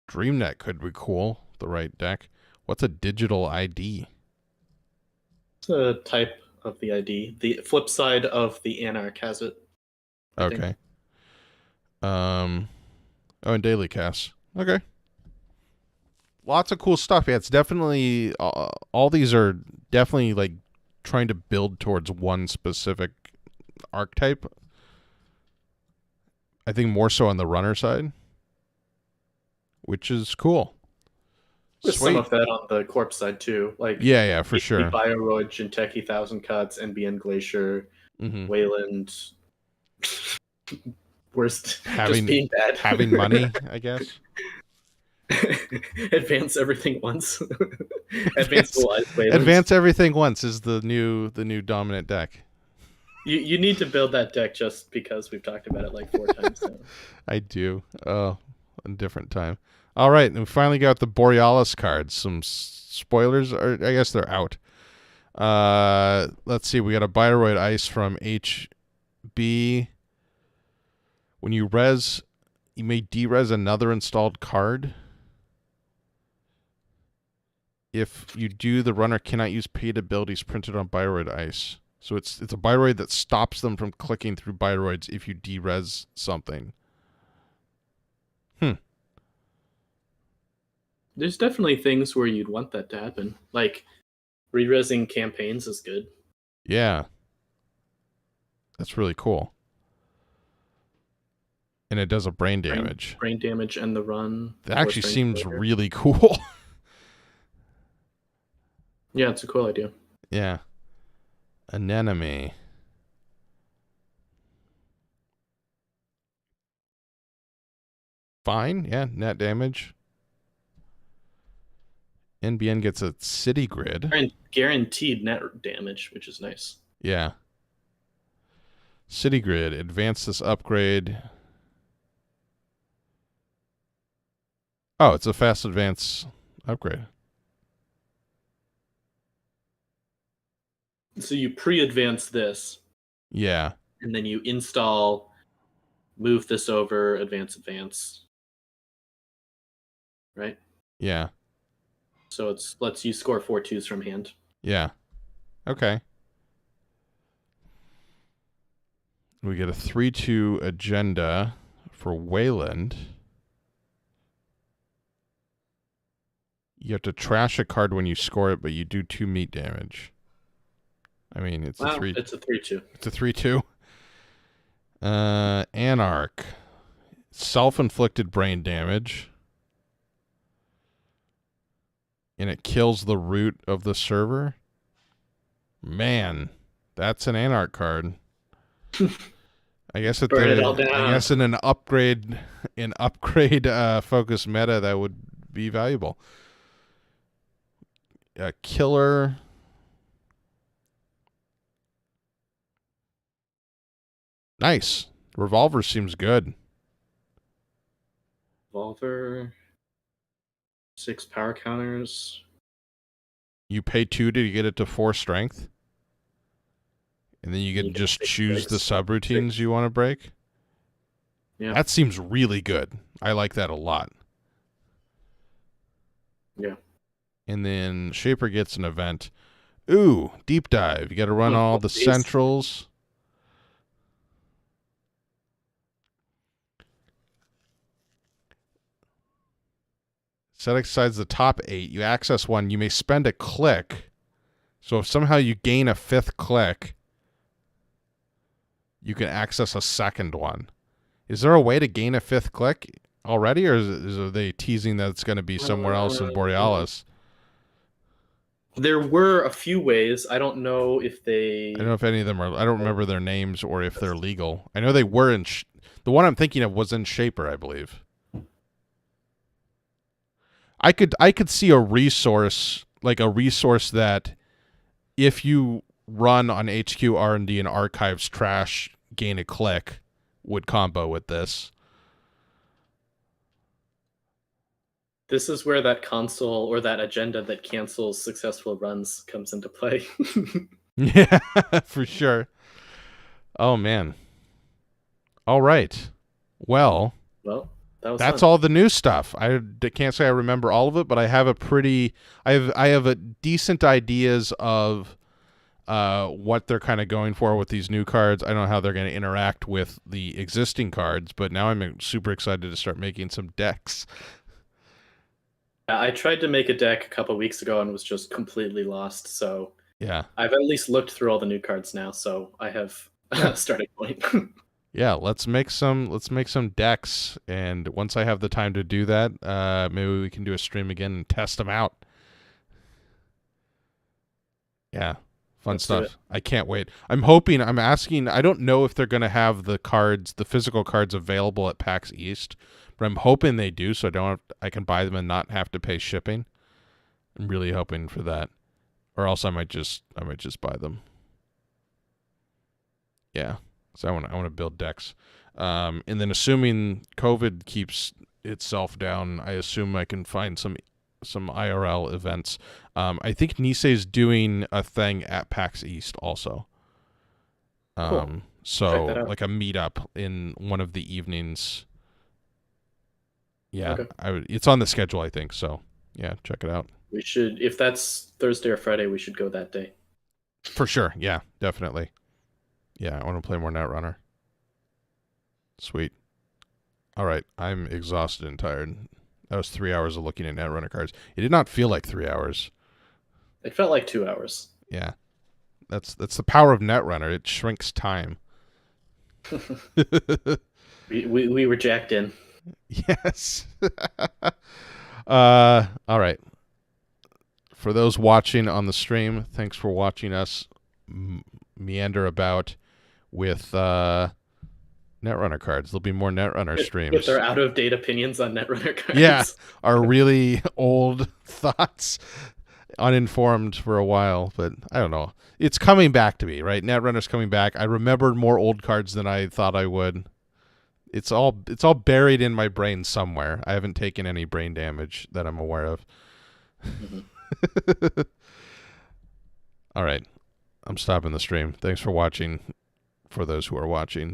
DreamNet could be cool, the right deck. What's a digital ID? It's a type of the ID. The flip side of the Anarch has it. I think. Okay. Oh, and daily casts. Okay. Lots of cool stuff. Yeah, it's definitely all these are definitely like trying to build towards one specific archetype. I think more so on the runner side, which is cool. There's some of that on the corpse side too. Like yeah, for sure. Bioroid, Jinteki, 1000 Cuts, NBN Glacier, Wayland. Worst, just being bad. Having money, I guess. Advance everything once. Advance everything once is the new dominant deck. You need to build that deck just because we've talked about it like 4 times now. I do. Oh, a different time. All right, and we finally got the Borealis cards. Some spoilers, or I guess they're out. Let's see. We got a Bioroid Ice from HB. When you res, you may derez another installed card. If you do, the runner cannot use paid abilities printed on Bioroid Ice. So it's a Bioroid that stops them from clicking through Bioroids if you derez something. There's definitely things where you'd want that to happen. Like, re-resing campaigns is good. Yeah. That's really cool. And it does a brain damage. Brain damage and the run. That actually seems really cool. Yeah, it's a cool idea. Yeah. Anemone. Fine. Yeah, net damage. NBN gets a city grid. Guaranteed net damage, which is nice. Yeah. City grid. Advance this upgrade. Oh, it's a fast advance upgrade. So you pre-advance this. Yeah. And then you install, move this over, advance. Right? Yeah. So it's lets you score 4 2s from hand. Yeah. Okay. We get a 3/2 agenda for Wayland. You have to trash a card when you score it, but you do 2 meat damage. I mean, it's a 3. It's a 3/2. It's a 3/2. Anarch. Self-inflicted brain damage. And it kills the root of the server. Man, that's an Anarch card. I guess Burn it all down. I guess in an upgrade focused meta that would be valuable. A killer. Nice. Revolver seems good. Revolver. 6 power counters. You pay 2 to get it to 4 strength. And then you can just choose the subroutines you want to break. Yeah. That seems really good. I like that a lot. Yeah. And then Shaper gets an event. Ooh, deep dive. You got to run all the centrals. Set aside the top 8. You access one. You may spend a click. So if somehow you gain a 5th click, you can access a second one. Is there a way to gain a 5th click already, or are they teasing that it's going to be somewhere else in Borealis? There were a few ways. I don't know if they... I don't know if any of them are... I don't remember their names or if they're legal. I know they were in... the one I'm thinking of was in Shaper, I believe. I could see a resource, like a resource that if you run on HQ R&D and Archives trash, gain a click, would combo with this. This is where that console or that agenda that cancels successful runs comes into play. Yeah, for sure. Oh, man. All right. Well, that's all the new stuff. I can't say I remember all of it, but I have I have a decent ideas of what they're kind of going for with these new cards. I don't know how they're going to interact with the existing cards, but now I'm super excited to start making some decks. I tried to make a deck a couple weeks ago and was just completely lost. So yeah, I've at least looked through all the new cards now, so I have a starting point. Yeah, let's make some decks, and once I have the time to do that, maybe we can do a stream again and test them out. Yeah, fun stuff. I can't wait. I'm asking, I don't know if they're going to have the physical cards available at PAX East, but I'm hoping they do, so I can buy them and not have to pay shipping. I'm really hoping for that. Or else I might just buy them. Yeah. So I want to build decks. And then assuming COVID keeps itself down, I assume I can find some IRL events. I think NISEI is doing a thing at PAX East also. Cool. So like a meetup in one of the evenings. Yeah, okay. It's on the schedule, I think. So yeah, check it out. We should, if that's Thursday or Friday, we should go that day. For sure. Yeah, definitely. Yeah, I want to play more Netrunner. Sweet. All right, I'm exhausted and tired. That was 3 hours of looking at Netrunner cards. It did not feel like 3 hours. It felt like 2 hours. Yeah. That's the power of Netrunner. It shrinks time. we were jacked in. Yes. All right. For those watching on the stream, thanks for watching us meander about with Netrunner cards. There'll be more Netrunner streams. With their out-of-date opinions on Netrunner cards. Yeah, our really old thoughts, uninformed for a while, but I don't know. It's coming back to me, right? Netrunner's coming back. I remembered more old cards than I thought I would. It's all buried in my brain somewhere. I haven't taken any brain damage that I'm aware of. Mm-hmm. All right. I'm stopping the stream. Thanks for watching, for those who are watching.